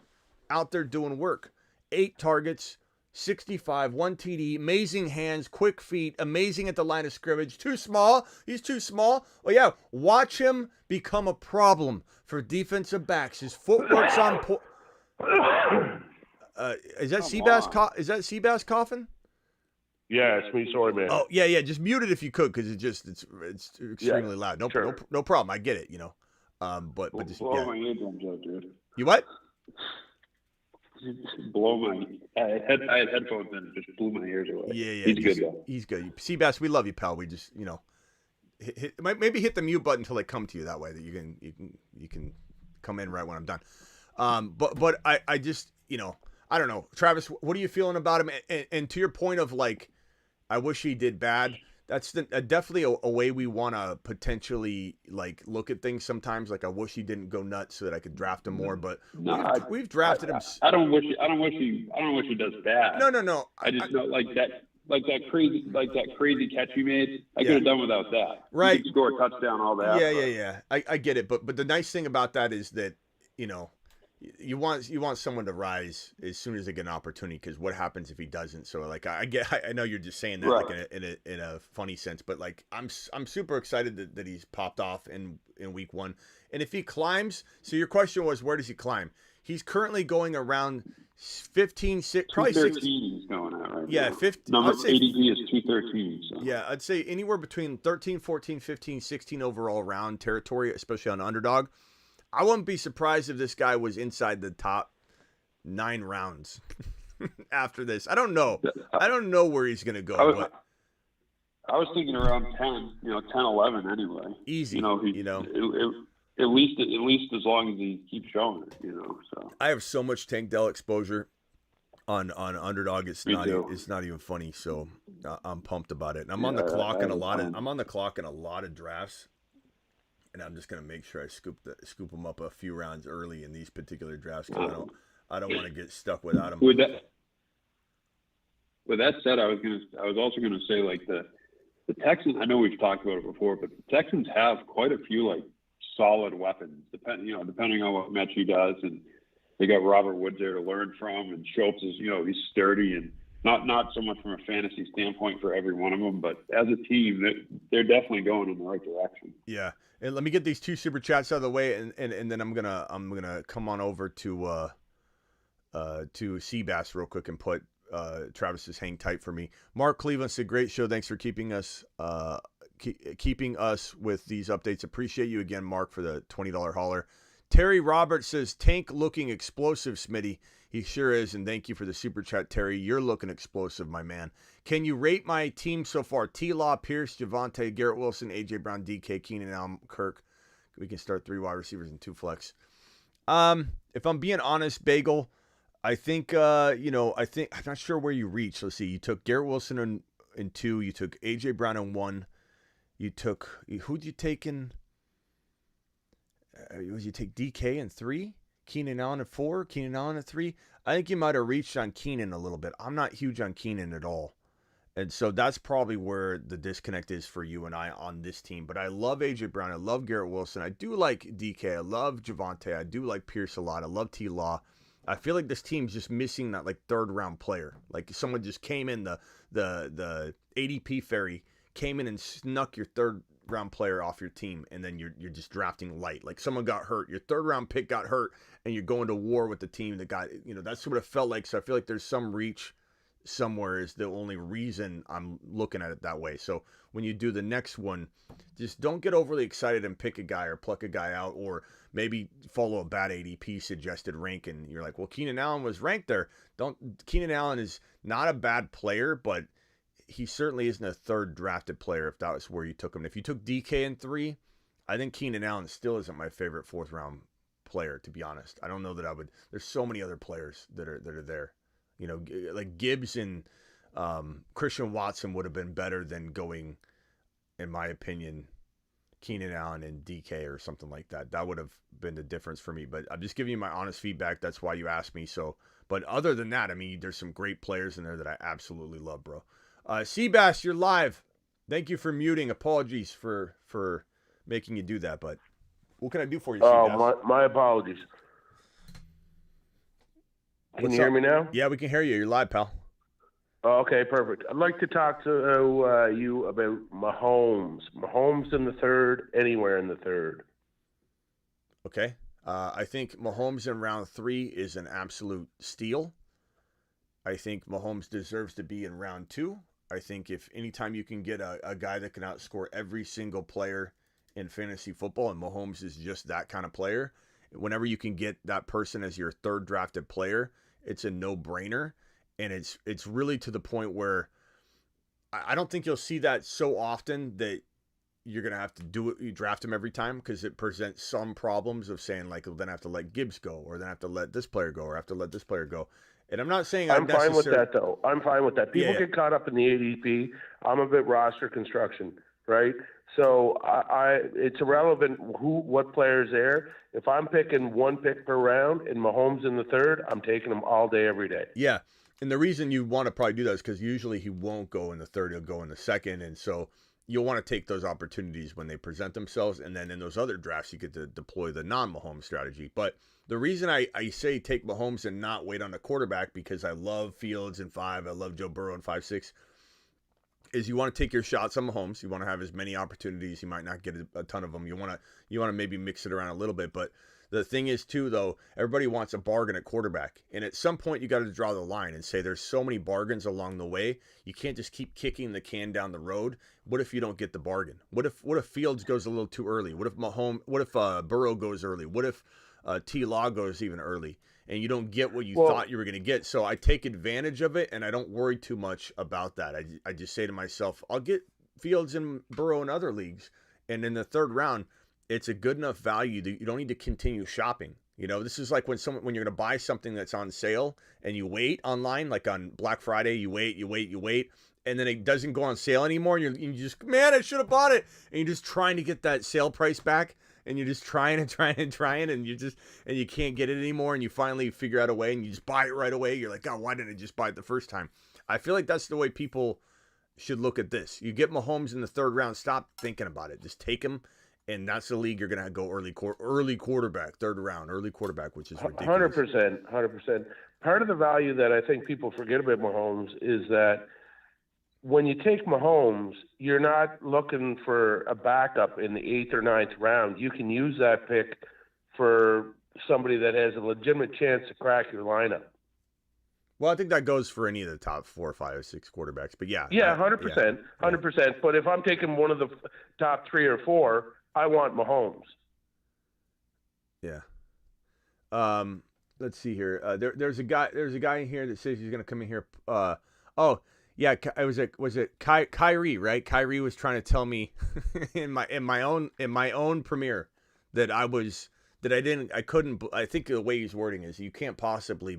A: 8 targets, 65, 1 TD, amazing hands, quick feet, amazing at the line of scrimmage. Too small. He's too small. Oh yeah, watch him become a problem for defensive backs. His footwork's on point. Is that Seabass? Is that Seabass coughing?
J: Yeah, it's me. Sorry, man.
A: Oh yeah. Just mute it if you could, because it's extremely loud. No problem. I get it. But just
I: blow my eardrums out, dude.
A: You what?
I: Blow my. I had headphones in, and just blew my ears away.
A: Yeah.
I: He's good though.
A: He's good. Seabass, we love you, pal. We just maybe hit the mute button until they come to you. That way that you can come in right when I'm done. But I just I don't know, Travis. What are you feeling about him? And to your point of like, I wish he did bad. That's definitely a way we want to potentially like look at things sometimes. Like I wish he didn't go nuts so that I could draft him more. But we've drafted him.
I: I don't wish he does bad.
A: No.
I: I just know like that crazy catch you made. I could have done without that.
A: Right.
I: You could score a touchdown, all that.
A: Yeah. I get it. But the nice thing about that is that you want someone to rise as soon as they get an opportunity, because what happens if he doesn't? So like I know you're just saying that
I: right.
A: like in a funny sense, but like I'm super excited that he's popped off in week 1. And if he climbs, so your question was, where does he climb? He's currently going around 15, probably 16.
I: He's going at right
A: yeah,
I: now.
A: 15.
I: Number ADP is 213. So.
A: Yeah, I'd say anywhere between 13, 14, 15, 16 overall round territory, especially on underdog. I wouldn't be surprised if this guy was inside the top 9 rounds after this. I don't know. I don't know where he's going to go.
I: I was thinking around 10, 10, 11 anyway.
A: Easy.
I: At least as long as he keeps showing it, So
A: I have so much Tank Dell exposure on underdog. It's not even funny. So I'm pumped about it. And I'm on the clock in a lot of drafts. And I'm just gonna make sure I scoop them up a few rounds early in these particular drafts, because I don't want to get stuck without them.
I: With that said, I was also gonna say like the Texans. I know we've talked about it before, but the Texans have quite a few like solid weapons. Depending on what Mechie does, and they got Robert Woods there to learn from, and Schultz is he's sturdy, and not so much from a fantasy standpoint for every one of them, but as a team, they're definitely going in the right direction.
A: Yeah. And let me get these 2 super chats out of the way, and then I'm gonna come on over to Seabass real quick and put Travis's hang tight for me. Mark Cleveland said, "Great show. Thanks for keeping us with these updates. Appreciate you again, Mark, for the $20 hauler." Terry Roberts says, "Tank looking explosive, Smitty." He sure is, and thank you for the super chat, Terry. You're looking explosive, my man. Can you rate my team so far? T-Law, Pierce, Javonte, Garrett Wilson, A.J. Brown, DK, Keenan Allen, Kirk. We can start 3 wide receivers and 2 flex. If I'm being honest, Bagel, I think, I'm not sure where you reach. Let's see. You took Garrett Wilson in 2. You took A.J. Brown in 1. Who'd you take in? You take DK in 3? Keenan Allen at 4, Keenan Allen at 3. I think you might have reached on Keenan a little bit. I'm not huge on Keenan at all. And so that's probably where the disconnect is for you and I on this team. But I love A.J. Brown. I love Garrett Wilson. I do like DK. I love Javonte. I do like Pierce a lot. I love T-Law. I feel like this team's just missing that like 3rd round player. Like someone just came in, the ADP fairy came in and snuck your 3rd round player off your team, and then you're just drafting light. Like someone got hurt, your 3rd round pick got hurt, and you're going to war with the team that got, that's what it felt like. So I feel like there's some reach somewhere is the only reason I'm looking at it that way. So when you do the next one, just don't get overly excited and pick a guy or pluck a guy out, or maybe follow a bad ADP suggested rank and you're like, well, Keenan Allen was ranked there. Keenan Allen is not a bad player, but he certainly isn't a third drafted player if that was where you took him. If you took DK in 3, I think Keenan Allen still isn't my favorite 4th round player, to be honest. I don't know that I would. There's so many other players that are there. You know, like Gibbs and Christian Watson would have been better than going, in my opinion, Keenan Allen and DK or something like that. That would have been the difference for me. But I'm just giving you my honest feedback. That's why you asked me. So, but other than that, I mean, there's some great players in there that I absolutely love, bro. Seabass, you're live. Thank you for muting. Apologies for making you do that, but what can I do for you, Seabass?
J: Oh, my apologies. Can you hear me now?
A: Yeah, we can hear you. You're live, pal.
J: Oh, okay, perfect. I'd like to talk to you about Mahomes. Mahomes in the 3rd, anywhere in the 3rd.
A: Okay. I think Mahomes in round 3 is an absolute steal. I think Mahomes deserves to be in round 2. I think if anytime you can get a guy that can outscore every single player in fantasy football, and Mahomes is just that kind of player, whenever you can get that person as your 3rd drafted player, it's a no-brainer. And it's really to the point where I don't think you'll see that so often that you're going to have to do it. You draft him every time, because it presents some problems of saying, like, well, then I have to let Gibbs go, or then I have to let this player go, or I have to let this player go. And I'm not saying
J: I'm fine with that, though. I'm fine with that. People get caught up in the ADP. I'm a bit roster construction, right? So it's irrelevant what player's there. If I'm picking 1 pick per round and Mahomes in the 3rd, I'm taking him all day, every day.
A: Yeah. And the reason you want to probably do that is because usually he won't go in the 3rd, he'll go in the 2nd. And so you'll want to take those opportunities when they present themselves. And then in those other drafts, you get to deploy the non-Mahomes strategy. But the reason I say take Mahomes and not wait on a quarterback, because I love Fields in 5, I love Joe Burrow in 5, 6, is you want to take your shots on Mahomes. You want to have as many opportunities. You might not get a ton of them. You want to maybe mix it around a little bit. But the thing is, too, though, everybody wants a bargain at quarterback. And at some point, you got to draw the line and say there's so many bargains along the way. You can't just keep kicking the can down the road. What if you don't get the bargain? What if Fields goes a little too early? What if Burrow goes early? What if T-Law goes even early? And you don't get what you thought you were going to get. So I take advantage of it, and I don't worry too much about that. I just say to myself, I'll get Fields and Burrow in other leagues. And in the 3rd round, it's a good enough value that you don't need to continue shopping. You know, this is like when you're going to buy something that's on sale and you wait online, like on Black Friday, you wait, and then it doesn't go on sale anymore. And you just, man, I should have bought it. And you're just trying to get that sale price back. And you're just trying, and you can't get it anymore. And you finally figure out a way, and you just buy it right away. You're like, oh, why didn't I just buy it the first time? I feel like that's the way people should look at this. You get Mahomes in the 3rd round, stop thinking about it. Just take him, and that's the league you're going to go early quarterback, 3rd round, early quarterback, which is ridiculous.
J: 100%. Part of the value that I think people forget about Mahomes is that when you take Mahomes, you're not looking for a backup in the 8th or 9th round. You can use that pick for somebody that has a legitimate chance to crack your lineup.
A: Well, I think that goes for any of the top 4, 5, or 6 quarterbacks. But yeah.
J: Yeah, 100%. 100%. But if I'm taking one of the top 3 or 4, I want Mahomes.
A: Yeah. Let's see here. There's a guy in here that says he's going to come in here. Yeah, it was Kyrie, right? Kyrie was trying to tell me in my own premiere that I couldn't. I think the way he's wording is you can't possibly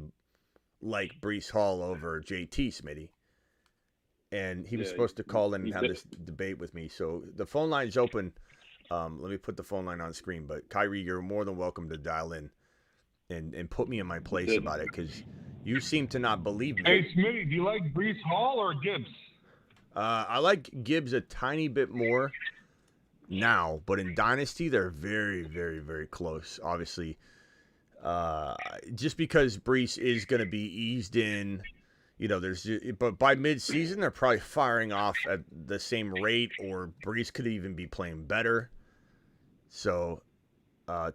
A: like Breece Hall over JT Smitty, and he was supposed to call in and have this debate with me. So the phone line's open. Let me put the phone line on screen. But Kyrie, you're more than welcome to dial in and put me in my place about it, because you seem to not believe me.
K: Hey, Smitty, do you like Breece Hall or Gibbs?
A: I like Gibbs a tiny bit more now, but in Dynasty, they're very, very, very close. Obviously, just because Breece is going to be eased in, but by mid-season, they're probably firing off at the same rate, or Breece could even be playing better. So,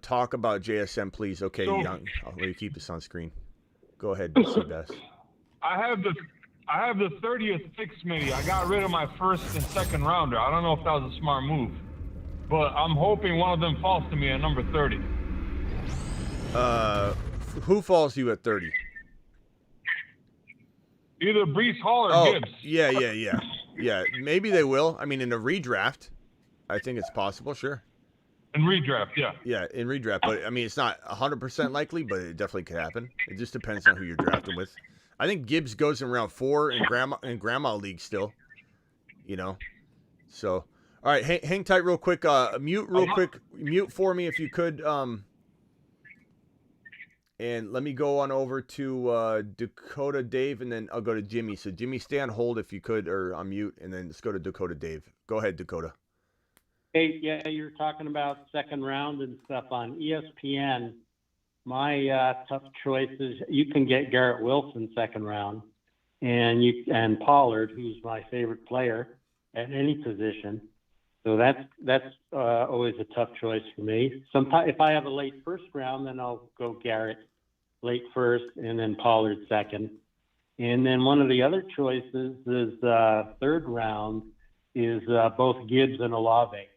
A: talk about JSM, please. Okay, Young, I'll let you keep this on screen. Go ahead, Seabass.
K: I have I have the 30th pick, Smitty. I got rid of my first and second rounder. I don't know if that was a smart move, but I'm hoping one of them falls to me at number 30.
A: Who falls to you at 30?
K: Either Brees Hall or Gibbs.
A: Yeah. Maybe they will. I mean, in a redraft, I think it's possible. Sure.
K: In redraft, yeah.
A: Yeah, in redraft, but I mean, it's not 100% likely, but it definitely could happen. It just depends on who you're drafting with. I think Gibbs goes in round 4 in grandma league still. You know, so all right, hang tight real quick. Mute for me if you could. And let me go on over to Dakota Dave, and then I'll go to Jimmy. So Jimmy, stay on hold if you could, or on mute, and then let's go to Dakota Dave. Go ahead, Dakota.
L: Hey, yeah, you're talking about second round and stuff on ESPN. My tough choices, you can get Garret Wilson second round, and Pollard, who's my favorite player at any position. So that's always a tough choice for me. Sometimes if I have a late first round, then I'll go Garrett late first, and then Pollard second. And then one of the other choices is third round is both Gibbs and Olave.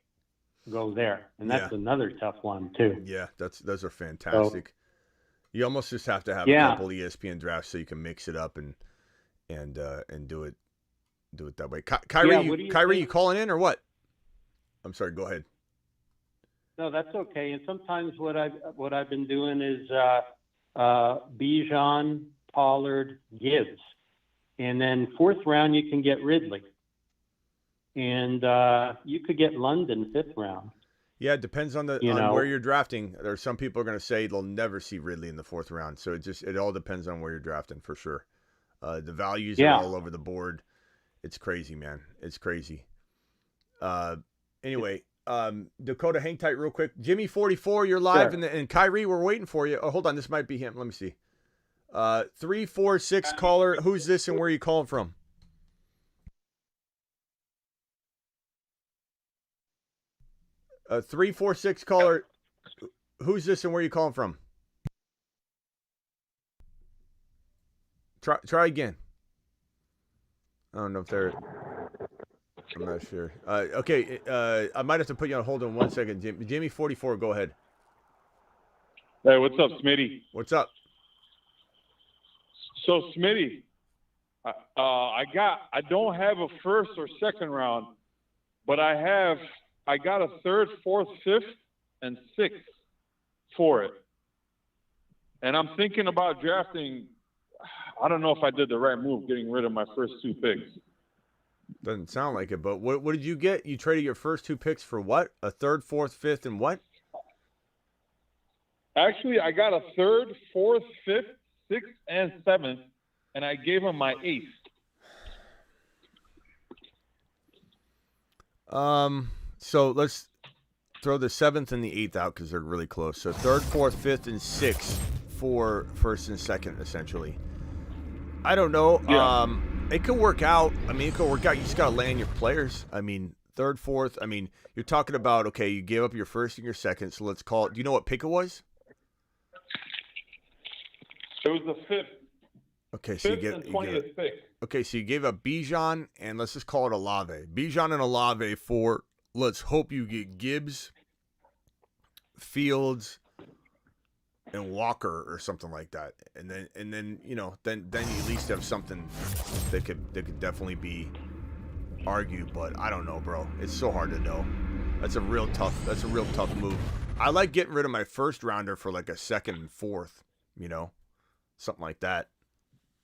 L: Go there, and that's another tough one too.
A: Yeah, those are fantastic. So, you almost just have to have a couple ESPN drafts so you can mix it up and do it that way. Kyrie, you calling in or what? I'm sorry. Go ahead.
L: No, that's okay. And sometimes what I've been doing is Bijan, Pollard, Gibbs, and then fourth round you can get Ridley. And you could get London fifth round.
A: Yeah, it depends on where you're drafting. There are some people are going to say they'll never see Ridley in the fourth round. So it all depends on where you're drafting for sure. The values are all over the board. It's crazy, man. It's crazy. Anyway, Dakota, hang tight real quick. Jimmy 44, you're live, and Kyrie, we're waiting for you. Oh, hold on, this might be him. Let me see. 346 caller. Who's this and where are you calling from? 346 caller. Who's this and where are you calling from? Try again. I don't know if they're. I'm not sure. Okay, I might have to put you on hold in 1 second. Jimmy 44, go ahead.
K: Hey, what's up, Smitty?
A: What's up?
K: So, Smitty, I don't have a first or second round, but I got a third, fourth, fifth, and sixth for it. And I'm thinking about drafting. I don't know if I did the right move getting rid of my first two picks.
A: Doesn't sound like it, but what did you get? You traded your first two picks for what? A third, fourth, fifth, and what?
K: Actually, I got a third, fourth, fifth, sixth, and seventh, and I gave him my eighth.
A: So let's throw the seventh and the eighth out because they're really close. So third, fourth, fifth, and sixth for first and second, essentially. I don't know. Yeah. It could work out. I mean, it could work out. You just got to land your players. I mean, third, fourth. I mean, you're talking about, okay, you gave up your first and your second, so let's call it. Do you know what pick it was?
K: It was the fifth.
A: Okay, so
K: fifth and 20th pick.
A: Okay, so you gave up Bijan, and let's just call it Olave. Bijan and Olave for, let's hope you get Gibbs, Fields, and Walker or something like that, and then then you at least have something that could definitely be argued. But I don't know, bro. It's so hard to know. That's a real tough move. I like getting rid of my first rounder for like a second and fourth, something like that.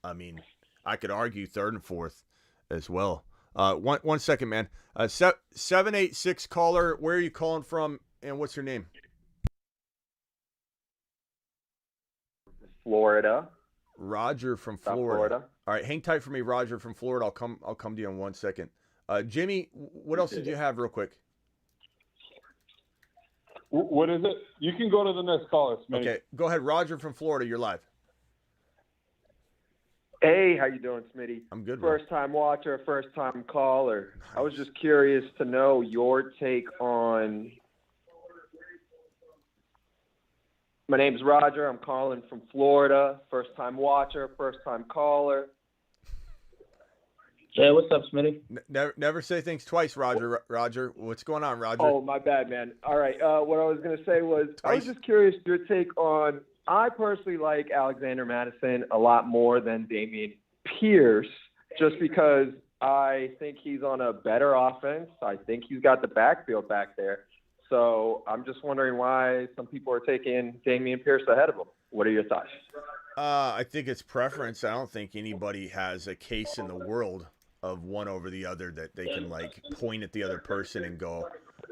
A: I mean, I could argue third and fourth as well. 1 second, man. 786 caller. Where are you calling from, and what's your name?
M: Florida.
A: Roger from Florida. All right, hang tight for me, Roger from Florida. I'll come to you in 1 second. Jimmy, what else did you have real quick?
K: What is it? You can go to the next caller, Smitty.
A: Okay, go ahead, Roger from Florida. You're live.
M: Hey, how you doing, Smitty?
A: I'm good, bro.
M: First-time watcher, first-time caller. Nice. I was just curious to know your take on. My name's Roger. I'm calling from Florida. First-time watcher, first-time caller.
N: Jay, what's up, Smitty?
A: Never say things twice, Roger. Roger, what's going on, Roger?
M: Oh, my bad, man. All right. What I was going to say was I was
A: Twice?
M: just curious your take on – I personally like Alexander Madison a lot more than Damian Pierce just because I think he's on a better offense. I think he's got the backfield back there. So I'm just wondering why some people are taking Damian Pierce ahead of him. What are your thoughts?
A: I think it's preference. I don't think anybody has a case in the world of one over the other that they can like point at the other person and go,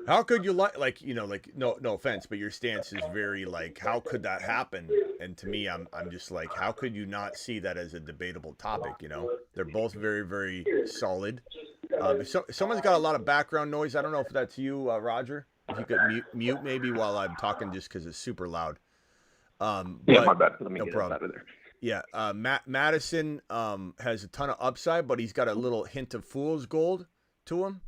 A: how could you no offense, but your stance is very like, how could that happen? And to me, I'm just like, how could you not see that as a debatable topic? They're both very, very solid. If someone's got a lot of background noise, I don't know if that's you, Roger. If you could mute maybe while I'm talking, just because it's super loud.
M: Yeah, my bad. Let me
A: no
M: get
A: problem.
M: out of there.
A: Yeah, Madison has a ton of upside, but he's got a little hint of fool's gold to him.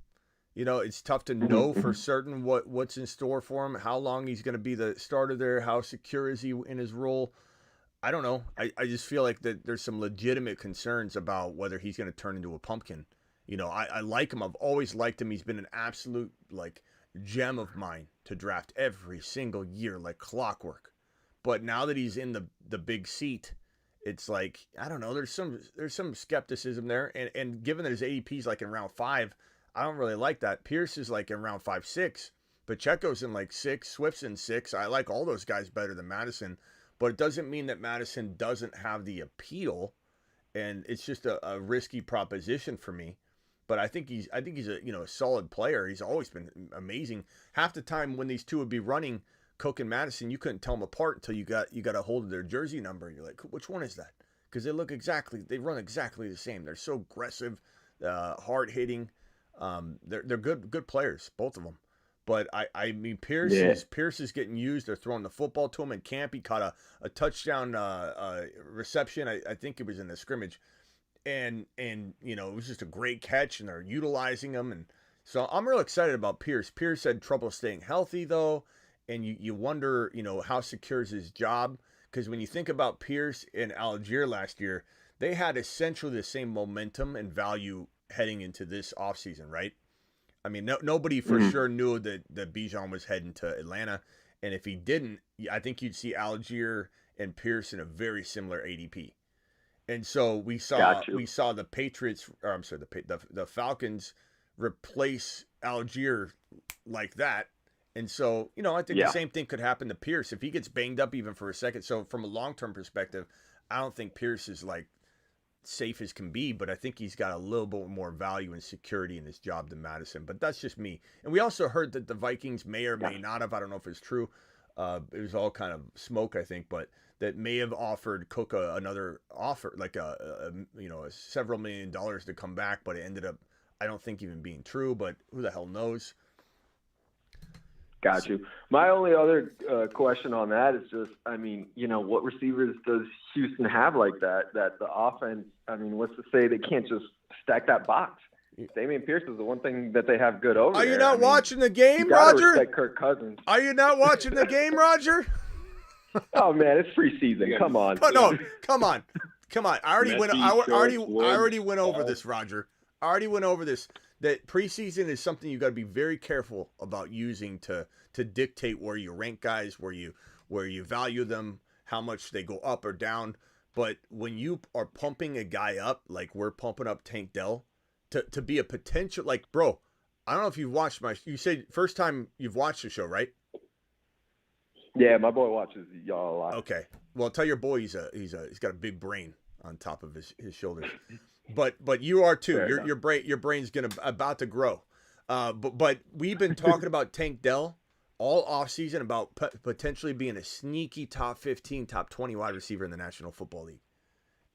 A: It's tough to know for certain what's in store for him, how long he's going to be the starter there, how secure is he in his role. I don't know. I just feel like that there's some legitimate concerns about whether he's going to turn into a pumpkin. I like him. I've always liked him. He's been an absolute gem of mine to draft every single year like clockwork. But now that he's in the big seat, it's like, I don't know, there's some skepticism there. And given that his ADP's like in round 5, I don't really like that. Pierce is like in round 5, 6. Pacheco's in like 6. Swift's in 6. I like all those guys better than Madison. But it doesn't mean that Madison doesn't have the appeal. And it's just a risky proposition for me. But I think he's a solid player. He's always been amazing. Half the time when these two would be running, Cook and Madison, you couldn't tell them apart until you got a hold of their jersey number. You're like, which one is that? Because they run exactly the same. They're so aggressive, hard hitting. They're good players, both of them. But I mean, Pierce is getting used. They're throwing the football to him in camp. He caught a touchdown reception. I think it was in the scrimmage, and it was just a great catch, and they're utilizing him. And so I'm real excited about Pierce. Pierce had trouble staying healthy though. And you wonder, how secure is his job? Because when you think about Pierce and Algier last year, they had essentially the same momentum and value heading into this offseason, right? I mean, nobody for sure knew that Bijan was heading to Atlanta. And if he didn't, I think you'd see Algier and Pierce in a very similar ADP. And so we saw the Patriots, or I'm sorry, the Falcons replace Algier like that. And so, I think the same thing could happen to Pierce if he gets banged up even for a second. So from a long-term perspective, I don't think Pierce is like safe as can be, but I think he's got a little bit more value and security in his job than Madison. But that's just me. And we also heard that the Vikings may or may not have, I don't know if it's true. It was all kind of smoke, I think, but that may have offered Cook another offer, like a several $1 million to come back, but it ended up, I don't think even being true, but who the hell knows?
M: Got you. My only other question on that is just, I mean, what receivers does Houston have like that the offense, I mean, what's to say they can't just stack that box? Damian Pierce is the one thing that they have good over
A: Are
M: there.
A: you not watching the game,
M: you gotta
A: Roger?
M: respect Kirk Cousins.
A: Are you not watching the game, Roger?
M: Oh, man, it's preseason. Come on.
A: Oh, no, come on. I already went over this, Roger. I already went over this. That preseason is something you got to be very careful about using to dictate where you rank guys, where you value them, how much they go up or down. But when you are pumping a guy up, like we're pumping up Tank Dell, to be a potential, like, bro, I don't know if you've watched you said first time you've watched the show, right?
M: Yeah, my boy watches y'all a lot.
A: Okay. Well, tell your boy he's got a big brain on top of his shoulders. But you are too. Your brain's about to grow. But we've been talking about Tank Dell all offseason about potentially being a sneaky top 15, top 20 wide receiver in the National Football League.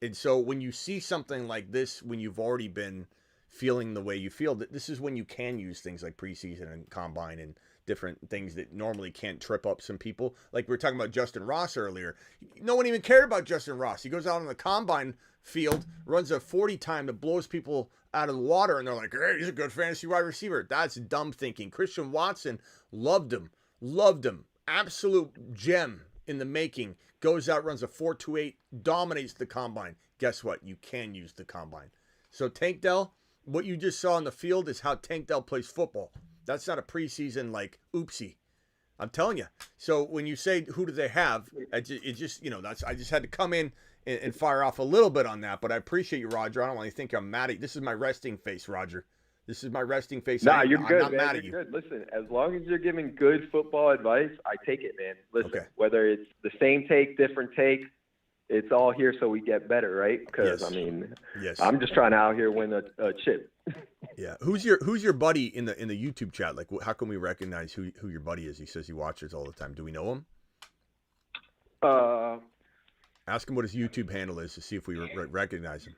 A: And so when you see something like this, when you've already been feeling the way you feel, that this is when you can use things like preseason and combine and different things that normally can't trip up some people. Like we were talking about Justin Ross earlier. No one even cared about Justin Ross. He goes out on the combine field, runs a 40 time that blows people out of the water, and they're like, hey, he's a good fantasy wide receiver. That's dumb thinking. Christian Watson loved him. Absolute gem in the making. Goes out, runs a 4.28, dominates the combine. Guess what? You can use the combine. So Tank Dell, what you just saw on the field is how Tank Dell plays football. That's not a preseason like oopsie. I'm telling you. So when you say who do they have, it just I just had to come in and fire off a little bit on that. But I appreciate you, Roger. I don't want you to think I'm mad at you. This is my resting face, Roger. This is my resting face.
M: Nah, you're good,
A: I'm not
M: man.
A: mad at you.
M: Good. Listen, as long as you're giving good football advice, I take it, man. Listen,
A: Okay.
M: Whether it's the same take, different take, it's all here so we get better, right? Because
A: Yes.
M: I mean,
A: Yes.
M: I'm just trying to out here win a chip.
A: Yeah. Who's your buddy in the YouTube chat? Like, how can we recognize who your buddy is? He says he watches all the time. Do we know him? Ask him what his YouTube handle is to see if we recognize him.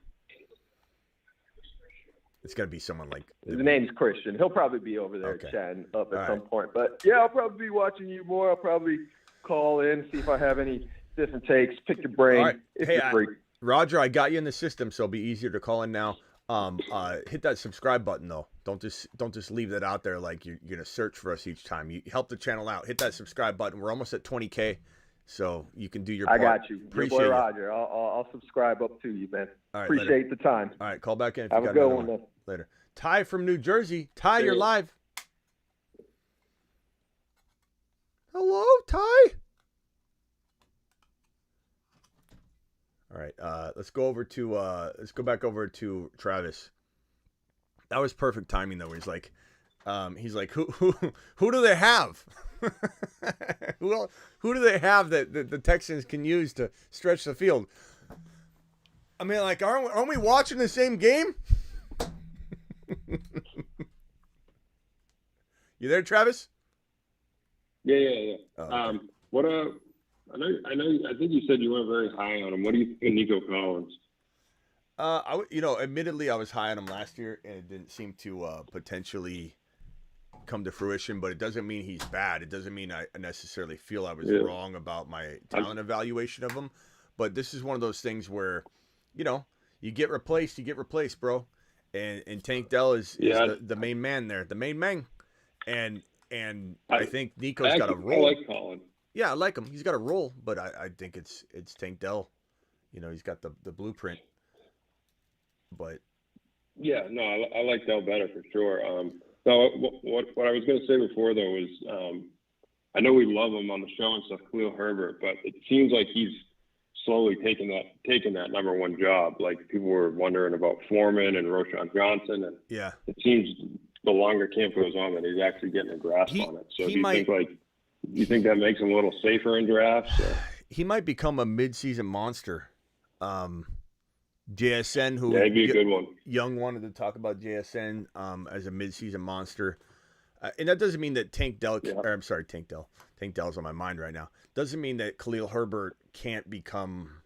A: It's got to be someone like...
M: His name's Christian. He'll probably be over there chatting up at some point. But, yeah, I'll probably be watching you more. I'll probably call in, see if I have any different takes, pick your brain.
A: All right.
M: If
A: Hey,
M: you're free.
A: Roger, I got you in the system, so it'll be easier to call in now. Hit that subscribe button, though. Don't just leave that out there like you're going to search for us each time. You help the channel out. Hit that subscribe button. We're almost at 20K, so you can do your part.
M: I got you.
A: Appreciate
M: Your boy
A: it.
M: Roger. I'll subscribe up to you, man.
A: All right,
M: Appreciate the time.
A: All right, call back in if
M: Have
A: you
M: a
A: got
M: good
A: another
M: one, man.
A: Later. Ty from New Jersey. Ty, you're live. Hello, Ty. All right, let's go back over to Travis. That was perfect timing though. He's like, who do they have? who do they have that the Texans can use to stretch the field? I mean, like, aren't we watching the same game? You there, Travis?
I: Yeah.
A: Oh, okay.
I: I think you said you weren't very high on him. What do you think of Nico Collins?
A: Admittedly, I was high on him last year, and it didn't seem to potentially come to fruition. But it doesn't mean he's bad. It doesn't mean I necessarily feel I was wrong about my talent evaluation of him. But this is one of those things where, you get replaced, bro. And Tank Dell is the main man there, the main man. And I think Nico's got a role.
I: I like Collins.
A: Yeah, I like him. He's got a role, but I think it's Tank Dell. He's got the blueprint. But
I: yeah, no, I like Dell better for sure. No, what I was going to say before though was, I know we love him on the show and stuff, Khalil Herbert, but it seems like he's slowly taking that number one job. Like people were wondering about Foreman and Roshan Johnson, and it seems the longer camp goes on that he's actually getting a grasp on it. So do you think that makes him a little safer in drafts? Or?
A: He might become a mid-season monster. JSN, who
I: he'd be a good one.
A: Young wanted to talk about JSN as a mid-season monster, and that doesn't mean that Tank Dell. Tank Dell's on my mind right now. Doesn't mean that Khalil Herbert can't become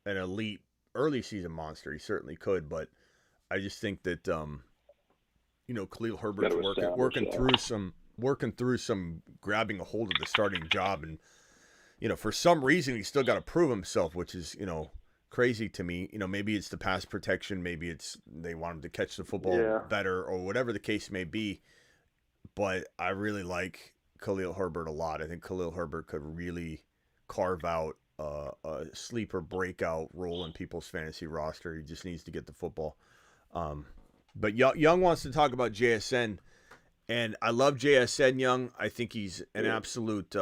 A: an elite early season monster. He certainly could, but I just think that Khalil Herbert's working through some grabbing a hold of the starting job, and for some reason he's still got to prove himself, which is crazy to me. Maybe it's the pass protection, maybe it's they want him to catch the football better, or whatever the case may be. But I really like Khalil Herbert a lot. I think Khalil Herbert could really carve out a sleeper breakout role in people's fantasy roster. He just needs to get the football. But Young wants to talk about JSN, and I love JSN Young. I think he's an absolute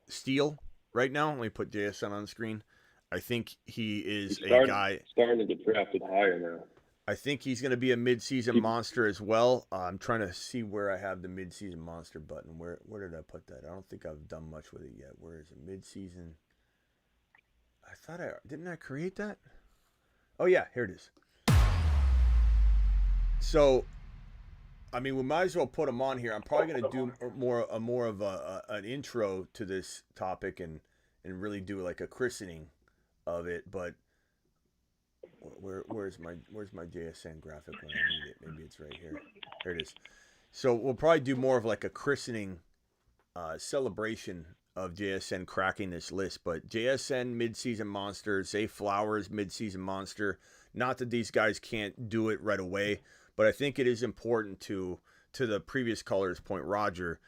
A: steal right now. Let me put JSN on the screen. I think he is a guy
I: starting to get drafted higher now.
A: I think he's going to be a mid-season monster as well. I'm trying to see where I have the mid-season monster button. Where did I put that? I don't think I've done much with it yet. Where is it? Mid-season. Didn't I create that? Oh yeah, here it is. So, I mean, we might as well put him on here. I'm probably going to do more of an intro to this topic and really do like a christening of it. But where's my JSN graphic when I need it? Maybe it's right here. Here it is. So we'll probably do more of like a christening celebration of JSN cracking this list. But JSN midseason monster, Zay Flowers midseason monster. Not that these guys can't do it right away, but I think it is important to the previous caller's point, Roger,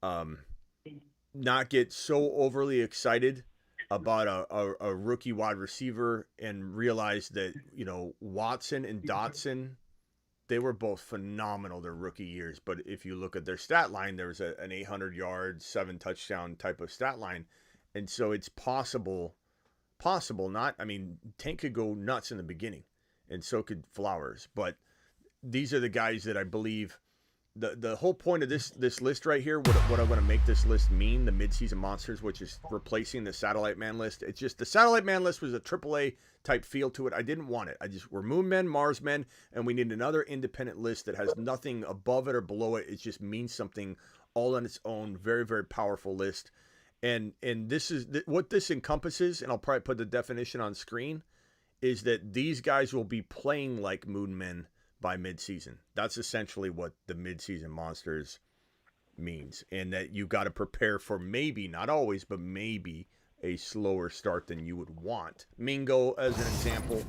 A: not get so overly excited about a rookie wide receiver and realized that, Watson and Dotson, they were both phenomenal their rookie years. But if you look at their stat line, there was an 800 yard, 7 touchdown type of stat line. And so it's possible, Tank could go nuts in the beginning, and so could Flowers. But these are the guys that I believe the whole point of this list right here, what I want to make this list mean, the midseason monsters, which is replacing the Satellite Man list. It's just the Satellite Man list was a AAA type feel to it. I didn't want it. We're Moon Men, Mars Men, and we need another independent list that has nothing above it or below it. It just means something all on its own. Very, very powerful list. And this is what this encompasses, and I'll probably put the definition on screen, is that these guys will be playing like Moon Men by midseason. That's essentially what the midseason monsters means, and that you got to prepare for maybe, not always, but maybe a slower start than you would want. Mingo as an example,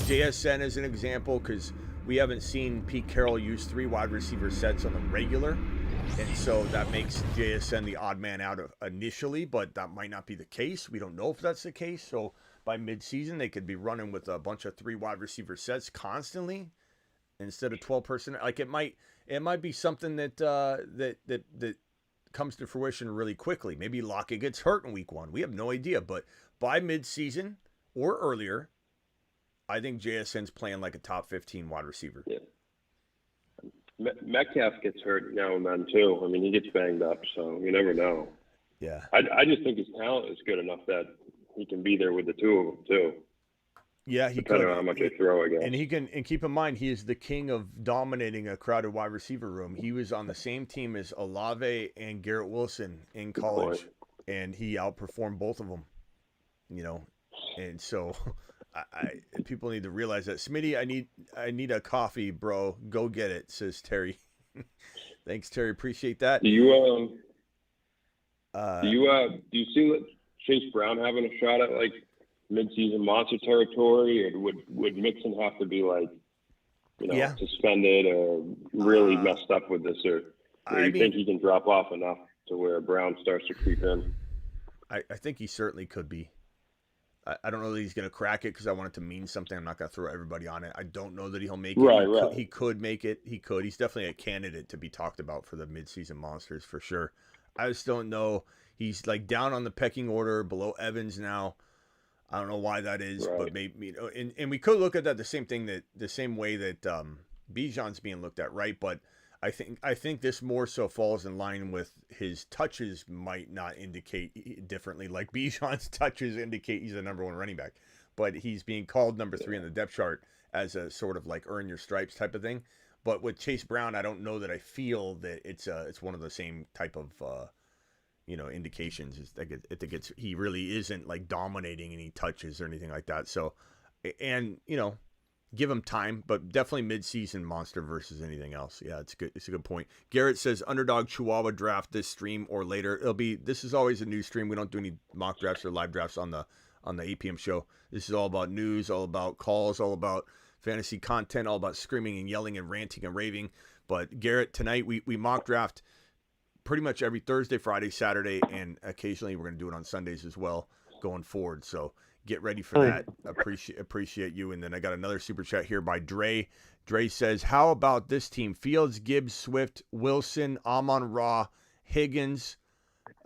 A: JSN as an example, because we haven't seen Pete Carroll use 3 wide receiver sets on the regular, and so that makes JSN the odd man out initially, but that might not be the case. We don't know if that's the case. So by midseason, they could be running with a bunch of 3 wide receiver sets constantly, instead of 12 person. Like it might be something that comes to fruition really quickly. Maybe Lockett gets hurt in week 1. We have no idea. But by midseason or earlier, I think JSN's playing like a top 15 wide receiver.
N: Yeah. Metcalf gets hurt now and then too. I mean, he gets banged up, so you never know.
A: Yeah.
N: I just think his talent is good enough that he can be there with the 2 of them too.
A: Yeah, he
N: depending
A: could.
N: on how much they throw, I guess.
A: And he can, and keep in mind, he is the king of dominating a crowded wide receiver room. He was on the same team as Olave and Garret Wilson in college, and he outperformed both of them. And so people need to realize that. Smitty, I need a coffee, bro. Go get it, says Terry. Thanks, Terry. Appreciate that.
N: Do you see Chase Brown having a shot at like midseason monster territory, or would Mixon have to be like, suspended or really messed up with this, or you think he can drop off enough to where Brown starts to creep in?
A: I think he certainly could be. I don't know that he's going to crack it because I want it to mean something. I'm not going to throw everybody on it. I don't know that he'll make it.
N: Right.
A: He could make it. He could. He's definitely a candidate to be talked about for the midseason monsters for sure. I just don't know. He's like down on the pecking order, below Evans now. I don't know why that is, but maybe, and we could look at that the same way that Bijan's being looked at, right? But I think this more so falls in line with his touches might not indicate differently. Like Bijan's touches indicate he's the number 1 running back, but he's being called number 3 on the depth chart as a sort of like earn your stripes type of thing. But with Chase Brown, I don't know that I feel that it's one of the same type of indications. He really isn't like dominating any touches or anything like that. So, and give him time, but definitely mid-season monster versus anything else. Yeah, it's good. It's a good point. Garrett says underdog Chihuahua draft this stream or later. This is always a new stream. We don't do any mock drafts or live drafts on the 8 p.m. show. This is all about news, all about calls, all about fantasy content, all about screaming and yelling and ranting and raving. But Garrett, tonight we mock draft pretty much every Thursday, Friday, Saturday, and occasionally we're going to do it on Sundays as well going forward. So get ready for that. Appreciate you. And then I got another super chat here by Dre. Dre says, how about this team? Fields, Gibbs, Swift, Wilson, Amon-Ra, Higgins,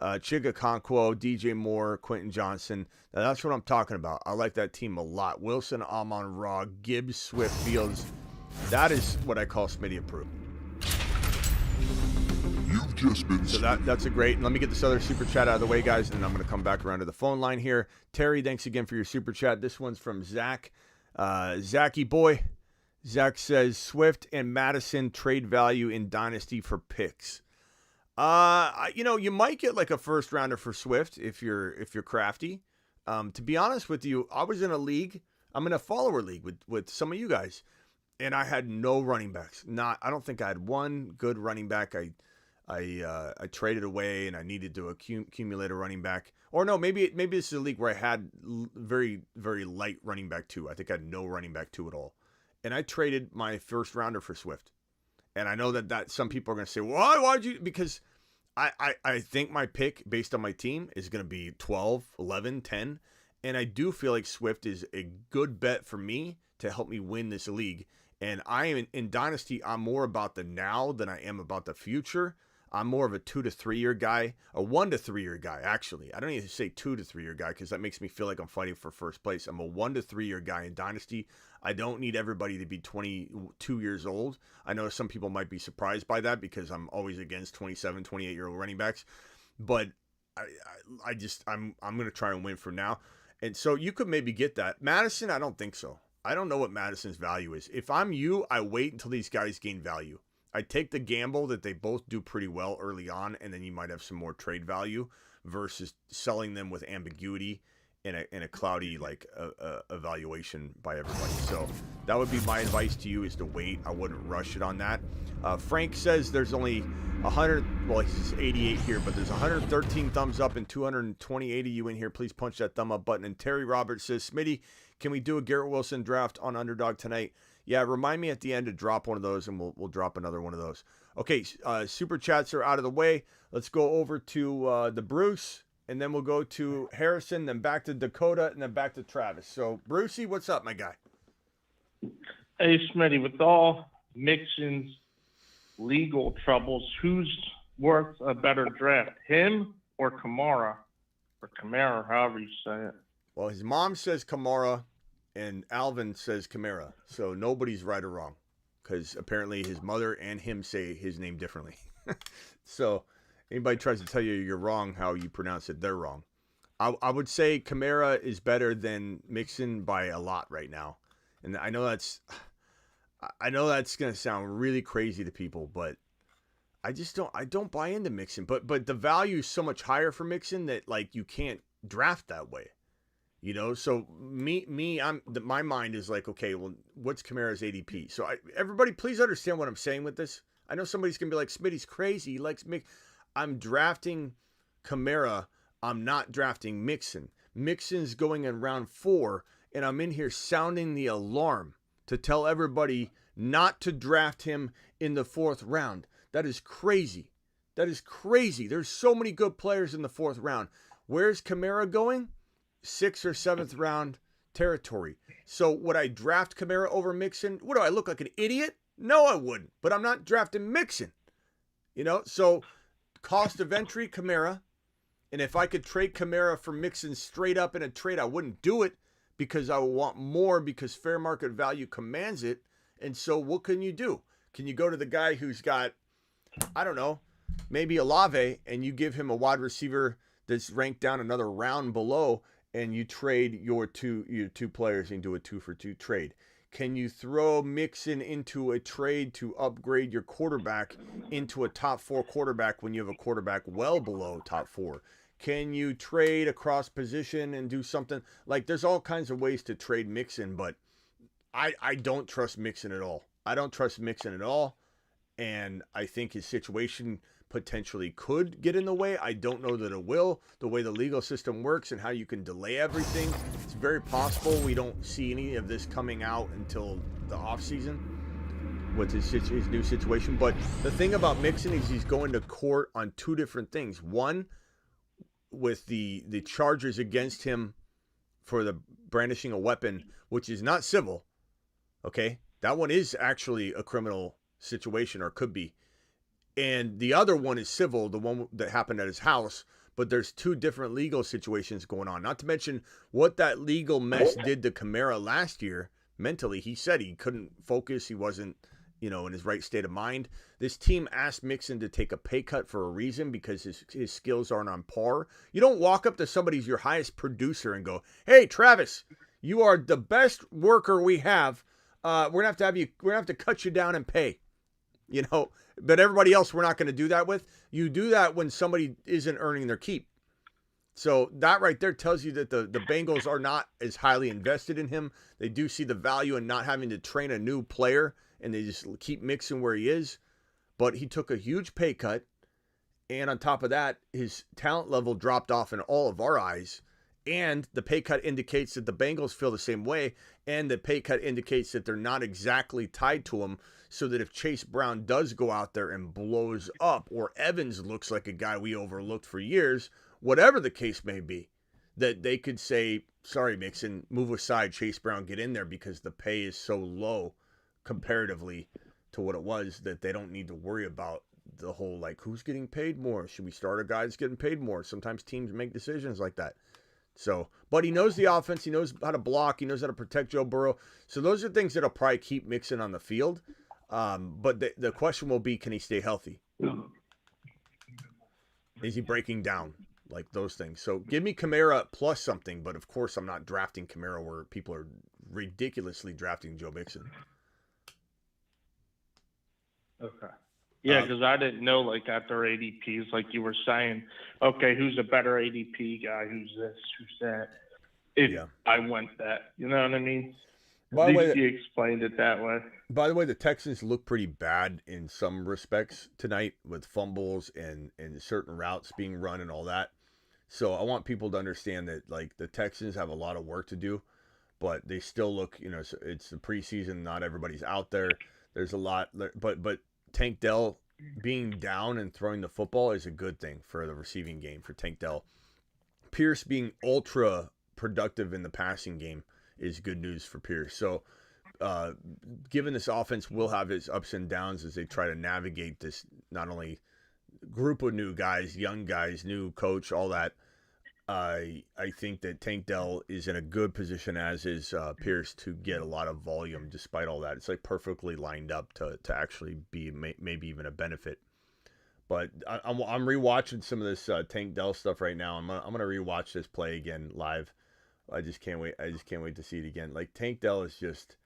A: Chigakonkwo, DJ Moore, Quentin Johnson. Now that's what I'm talking about. I like that team a lot. Wilson, Amon-Ra, Gibbs, Swift, Fields. That is what I call Smitty approved.
B: You've just been
A: so that's a great. Let me get this other super chat out of the way, guys, and I'm going to come back around to the phone line here. Terry, thanks again for your super chat. This one's from Zach. Zachy boy. Zach says Swift and Madison trade value in Dynasty for picks. You might get like a first rounder for Swift if you're crafty. To be honest with you, I was in a league. I'm in a follower league with some of you guys, and I had no running backs. I don't think I had one good running back. I traded away and I needed to accumulate a running back. Or no, maybe this is a league where I had very, very light running back 2. I think I had no running back 2 at all. And I traded my first rounder for Swift. And I know that some people are going to say, why'd you? Because I think my pick based on my team is going to be 12, 11, 10. And I do feel like Swift is a good bet for me to help me win this league. And I am in Dynasty, I'm more about the now than I am about the future. I'm more of a 2 to 3 year guy, a 1 to 3 year guy, actually. I don't even say 2 to 3 year guy because that makes me feel like I'm fighting for first place. I'm a 1 to 3 year guy in Dynasty. I don't need everybody to be 22 years old. I know some people might be surprised by that because I'm always against 27, 28-year-old running backs. But I'm going to try and win for now. And so you could maybe get that. Madison, I don't think so. I don't know what Madison's value is. If I'm you, I wait until these guys gain value. I take the gamble that they both do pretty well early on, and then you might have some more trade value versus selling them with ambiguity in a cloudy evaluation by everybody. So that would be my advice to you, is to wait. I wouldn't rush it on that. Frank says there's only 100, well, he's 88 here, but there's 113 thumbs up and 228 of you in here. Please punch that thumb up button. And Terry Roberts says, Smitty, can we do a Garret Wilson draft on Underdog tonight? Yeah, remind me at the end to drop one of those, and we'll drop another one of those. Okay, super chats are out of the way. Let's go over to the Bruce, and then we'll go to Harrison, then back to Dakota, and then back to Travis. So, Brucey, what's up, my guy?
O: Hey, Smitty, with all Mixon's legal troubles, who's worth a better draft, him or Kamara? Or Kamara, however you say it.
A: Well, his mom says Kamara, and Alvin says Kamara. So nobody's right or wrong, because apparently his mother and him say his name differently. So anybody tries to tell you you're wrong how you pronounce it, they're wrong. I would say Kamara is better than Mixon by a lot right now. And I know that's going to sound really crazy to people, but I don't buy into Mixon. But the value is so much higher for Mixon that, like, you can't draft that way. You know, so my mind is like, okay, well, what's Kamara's ADP? So everybody, please understand what I'm saying with this. I know somebody's going to be like, Smitty's crazy. He likes Mixon. I'm drafting Kamara. I'm not drafting Mixon. Mixon's going in round 4, and I'm in here sounding the alarm to tell everybody not to draft him in the 4th round. That is crazy. That is crazy. There's so many good players in the 4th round. Where's Kamara going? 6th or 7th round territory. So would I draft Kamara over Mixon? What do I look like, an idiot? No, I wouldn't. But I'm not drafting Mixon. You know, so cost of entry, Kamara. And if I could trade Kamara for Mixon straight up in a trade, I wouldn't do it because I would want more because fair market value commands it. And so what can you do? Can you go to the guy who's got, I don't know, maybe Olave, and you give him a wide receiver that's ranked down another round below, and you trade your two players and do a 2-for-2 trade? Can you throw Mixon into a trade to upgrade your quarterback into a top 4 quarterback when you have a quarterback well below top 4? Can you trade across position and do something? Like, there's all kinds of ways to trade Mixon, but I don't trust Mixon at all. I don't trust Mixon at all, and I think his situation potentially could get in the way. I don't know that it will. The way the legal system works and how you can delay everything, it's very possible we don't see any of this coming out until the offseason with his new situation. But the thing about Mixon is he's going to court on 2 different things. One, with the charges against him for the brandishing a weapon, which is not civil. Okay, that one is actually a criminal situation, or could be. And the other one is civil, the one that happened at his house. But there's 2 different legal situations going on. Not to mention what that legal mess did to Kamara last year mentally. He said he couldn't focus. He wasn't, in his right state of mind. This team asked Mixon to take a pay cut for a reason, because his skills aren't on par. You don't walk up to somebody who's your highest producer and go, "Hey, Travis, you are the best worker we have. We're gonna have to cut you down and pay." But everybody else we're not going to do that with. You do that when somebody isn't earning their keep. So that right there tells you that the Bengals are not as highly invested in him. They do see the value in not having to train a new player, and they just keep Mixon where he is. But he took a huge pay cut, and on top of that, his talent level dropped off in all of our eyes. And the pay cut indicates that the Bengals feel the same way, and the pay cut indicates that they're not exactly tied to him. so that if Chase Brown does go out there and blows up, or Evans looks like a guy we overlooked for years, whatever the case may be, that they could say, sorry, Mixon, move aside, Chase Brown, get in there, because the pay is so low comparatively to what it was that they don't need to worry about the whole, like, who's getting paid more? Should we start a guy that's getting paid more? Sometimes teams make decisions like that. So, but he knows the offense. He knows how to block. He knows how to protect Joe Burrow. So those are things that'll probably keep Mixon on the field. But the question will be, can he stay healthy? Is he breaking down? Like those things. So give me Kamara plus something, but of course I'm not drafting Kamara where people are ridiculously drafting Joe Mixon.
O: Okay. Yeah, because I didn't know, like, at their ADPs, like you were saying, okay, who's a better ADP guy? Who's this? Who's that? If I went that, you know what I mean?
A: By the way,
O: you explained it that way.
A: By the way, the Texans look pretty bad in some respects tonight with fumbles and certain routes being run and all that. So I want people to understand that, like, the Texans have a lot of work to do, but they still look, you know, it's the preseason. Not everybody's out there. There's a lot, but Tank Dell being down and throwing the football is a good thing for the receiving game for Tank Dell. Pierce being ultra productive in the passing game is good news for Pierce. So, given this offense will have its ups and downs as they try to navigate this, not only group of new guys, young guys, new coach, all that, I think that Tank Dell is in a good position, as is Pierce, to get a lot of volume despite all that. It's like perfectly lined up to actually be maybe even a benefit. But I'm rewatching some of this Tank Dell stuff right now. I'm gonna rewatch this play again live. I just can't wait. I just can't wait to see it again. Like, Tank Dell is just,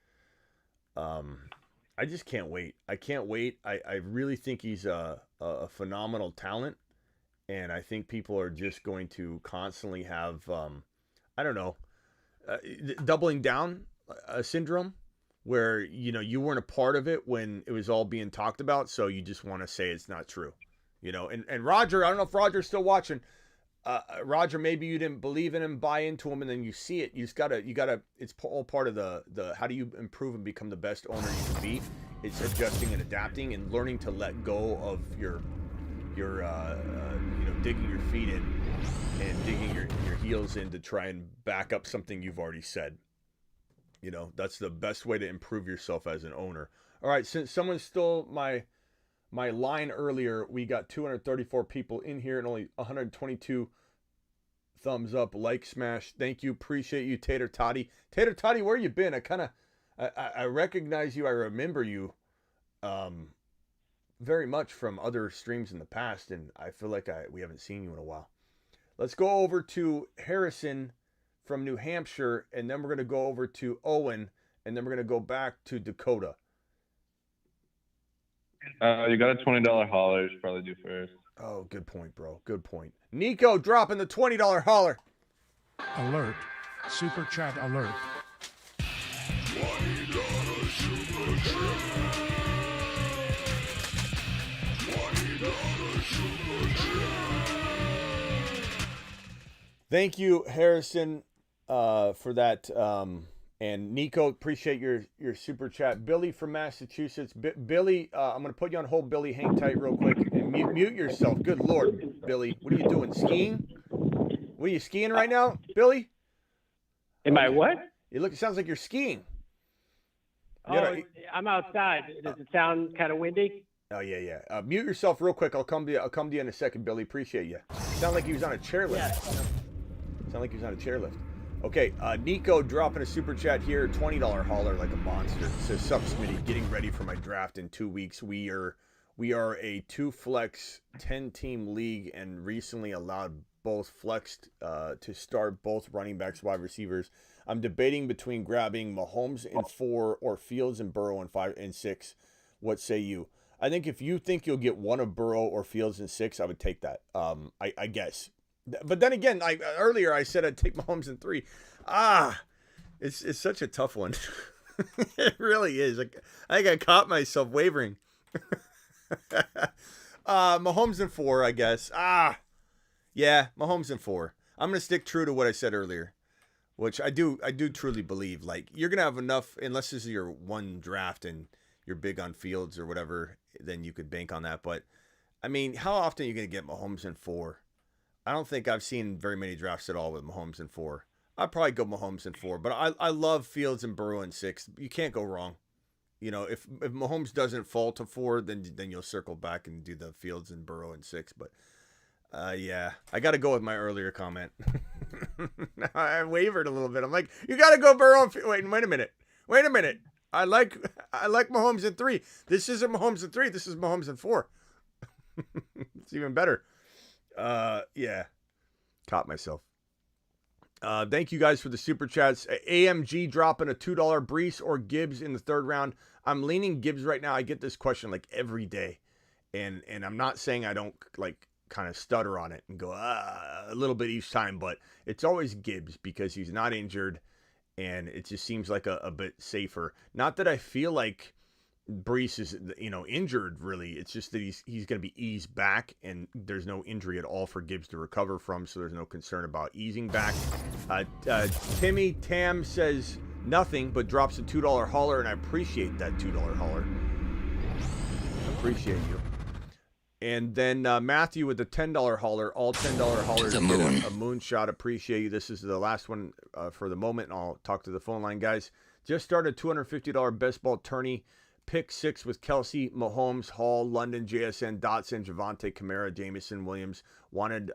A: I just can't wait. I can't wait. I really think he's a phenomenal talent. And I think people are just going to constantly have, I don't know, doubling down syndrome, where, you know, you weren't a part of it when it was all being talked about, so you just want to say it's not true, you know. And Roger, I don't know if Roger's still watching. Roger, maybe you didn't believe in him, buy into him, and then you see it. You gotta. It's all part of the how do you improve and become the best owner you can be. It's adjusting and adapting and learning to let go of your digging your feet in and digging your heels in to try and back up something you've already said. You know, that's the best way to improve yourself as an owner. All right, since someone stole my line earlier, we got 234 people in here and only 122 thumbs up, like, smash. Thank you, appreciate you, Tater Toddy. Tater Toddy, where you been? I recognize you. I remember you very much from other streams in the past, and I feel like we haven't seen you in a while. Let's go over to Harrison from New Hampshire, and then we're going to go over to Owen, and then we're going to go back to Dakota.
P: You got a $20 holler. You should probably do first.
A: Oh, good point, bro. Good point. Nico dropping the $20 holler.
D: Alert. Super chat alert.
B: $20 super chat. $20 super chat.
A: Thank you, Harrison, for that. And Nico, appreciate your super chat. Billy from Massachusetts. Billy, I'm going to put you on hold, Billy. Hang tight real quick and mute yourself. Good Lord, Billy. What are you doing, skiing? What are you skiing right now, Billy?
L: Am I what?
A: It sounds like you're skiing.
L: I'm outside. Does it sound kind of windy?
A: Oh, yeah. Mute yourself real quick. I'll come to you in a second, Billy. Appreciate you. Sound like he was on a chairlift. Yeah. Sound like he was on a chairlift. Okay, Nico dropping a super chat here, $20 holler like a monster. Says, sup, Smitty, getting ready for my draft in 2 weeks. We are a 2-flex 10-team league and recently allowed both flexed to start both running backs, wide receivers. I'm debating between grabbing Mahomes in 4 or Fields and Burrow in 5 and 6. What say you? I think if you think you'll get one of Burrow or Fields in 6, I would take that. I guess. But then again, earlier I said I'd take Mahomes in 3. It's such a tough one. It really is. I think I caught myself wavering. Mahomes in 4, I guess. Yeah, Mahomes in 4. I'm gonna stick true to what I said earlier, which I do truly believe. Like, you're gonna have enough, unless this is your one draft and you're big on Fields or whatever, then you could bank on that. But I mean, how often are you going to get Mahomes in 4? I don't think I've seen very many drafts at all with Mahomes in 4. I'd probably go Mahomes in 4, but I love Fields and Burrow in 6. You can't go wrong. You know, if Mahomes doesn't fall to 4, then you'll circle back and do the Fields and Burrow in 6. But yeah, I got to go with my earlier comment. I wavered a little bit. I'm like, you got to go Burrow. Wait a minute. I like Mahomes in 3. This isn't Mahomes in 3. This is Mahomes in 4. It's even better. Yeah, caught myself. Thank you guys for the super chats. AMG dropping a $2 Brees or Gibbs in the 3rd round. I'm leaning Gibbs right now. I get this question like every day, and I'm not saying I don't like kind of stutter on it and go a little bit each time, but it's always Gibbs because he's not injured, and it just seems like a bit safer. Not that I feel like Brees is, injured really. It's just that he's going to be eased back, and there's no injury at all for Gibbs to recover from, so there's no concern about easing back. Timmy Tam says nothing, but drops a $2 hauler, and I appreciate that $2 hauler. Appreciate you. And then Matthew with the $10 hauler. All $10 haulers get a moonshot. Appreciate you. This is the last one for the moment, and I'll talk to the phone line guys. Just started $250 best ball tourney. Pick 6 with Kelsey, Mahomes, Hall, London, JSN, Dotson, Javonte, Kamara, Jamison, Williams. Wanted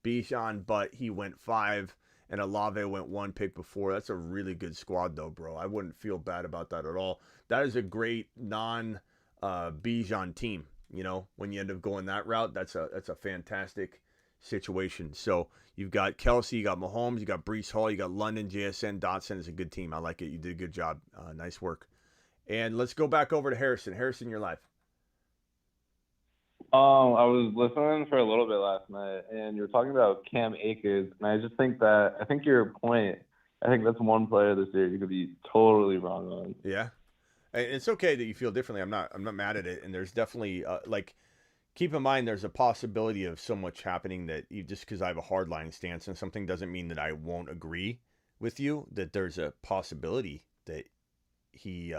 A: Bijan, but he went 5, and Olave went 1 pick before. That's a really good squad, though, bro. I wouldn't feel bad about that at all. That is a great non-Bijan team. You know, when you end up going that route, that's a fantastic situation. So you've got Kelsey, you got Mahomes, you got Brees Hall, you got London, JSN, Dotson is a good team. I like it. You did a good job. Nice work. And let's go back over to Harrison. Harrison, you're live.
P: I was listening for a little bit last night, and you were talking about Cam Akers, and I think your point, I think that's one player this year you could be totally wrong on.
A: Yeah. And it's okay that you feel differently. I'm not mad at it. And there's definitely keep in mind there's a possibility of so much happening that just because I have a hardline stance and something doesn't mean that I won't agree with you, that there's a possibility that he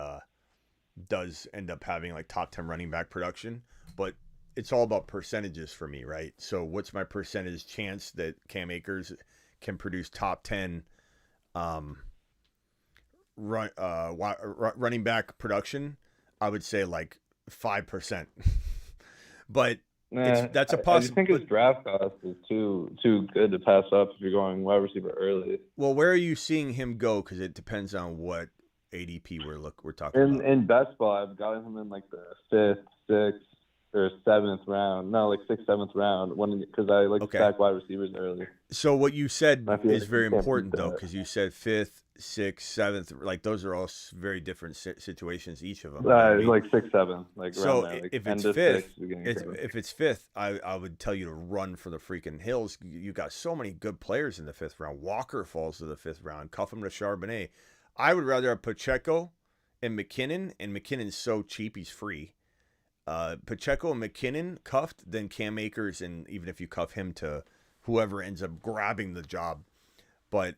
A: does end up having like top 10 running back production, but it's all about percentages for me, right? So what's my percentage chance that Cam Akers can produce top 10 running back production? I would say like 5%, but that's a possibility.
P: I just think his draft cost is too good to pass up if you're going wide receiver early.
A: Well, where are you seeing him go? Because it depends on what ADP we're talking about.
P: In best ball, I've gotten him in like the 5th, 6th, or 7th round. No, like 6th, 7th round. Because I like to stack wide receivers early.
A: So what you said is very important though, because you said 5th, 6th, 7th. Like those are all very different situations, each of them.
P: Like 6th, 7th. Like
A: so
P: around there. Like
A: if it's 5th, if it's 5th, I would tell you to run for the freaking hills. You got so many good players in the 5th round. Walker falls to the 5th round. Cuff him to Charbonnet. I would rather have Pacheco and McKinnon's so cheap, he's free. Pacheco and McKinnon cuffed than Cam Akers, and even if you cuff him to whoever ends up grabbing the job. But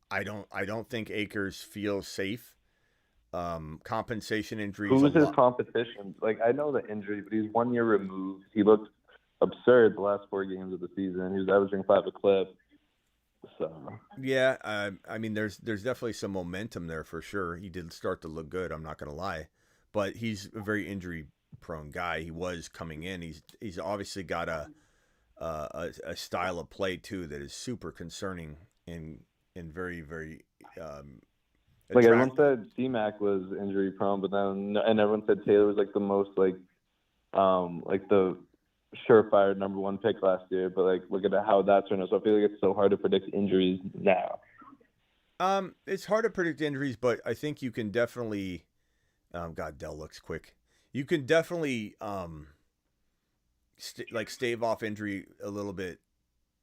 A: I don't think Akers feels safe. Compensation injuries.
P: Who was his competition? Like, I know the injury, but he's 1 year removed. He looked absurd the last 4 games of the season. He was averaging 5 a clip. So
A: yeah, I mean, there's definitely some momentum there for sure. He did start to look good. I'm not gonna lie, but he's a very injury-prone guy. He was coming in. He's obviously got a style of play too that is super concerning and very very.
P: Like everyone said, C-Mac was injury-prone, but then everyone said Taylor was like the most like the surefire number 1 pick last year, but like look at how that turned out. So I feel like it's so hard to predict injuries now.
A: It's hard to predict injuries, but I think you can definitely God, Dell looks quick. You can definitely stave off injury a little bit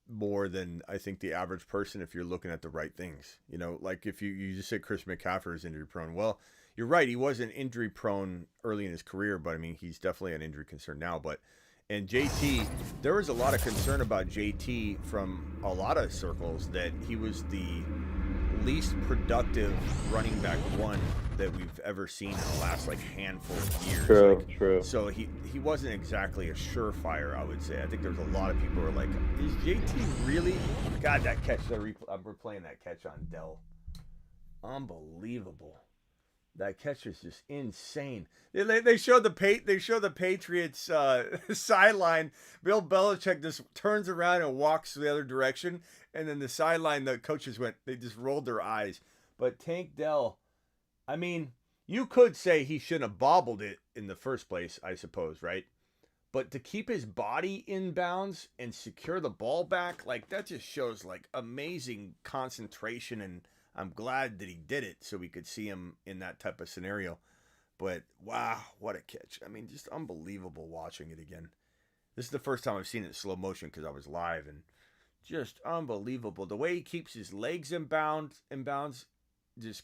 A: more than I think the average person if you're looking at the right things. You know, like if you just said Chris McCaffrey is injury prone. Well, you're right, he wasn't injury prone early in his career, but I mean he's definitely an injury concern now. And JT, there was a lot of concern about JT from a lot of circles that he was the least productive running back 1 that we've ever seen in the last like handful of years.
P: True,
A: like,
P: true.
A: So he wasn't exactly a surefire, I would say. I think there's a lot of people who are like, is JT really? God, that catch! I'm replaying that catch on Dell. Unbelievable. That catch is just insane. They show the Patriots sideline. Bill Belichick just turns around and walks the other direction, and then the sideline, the coaches they just rolled their eyes. But Tank Dell, I mean, you could say he shouldn't have bobbled it in the first place, I suppose, right? But to keep his body in bounds and secure the ball back, like that just shows like amazing concentration, and I'm glad that he did it so we could see him in that type of scenario. But wow, what a catch. I mean, just unbelievable watching it again. This is the first time I've seen it in slow motion because I was live, and just unbelievable. The way he keeps his legs in bounds, just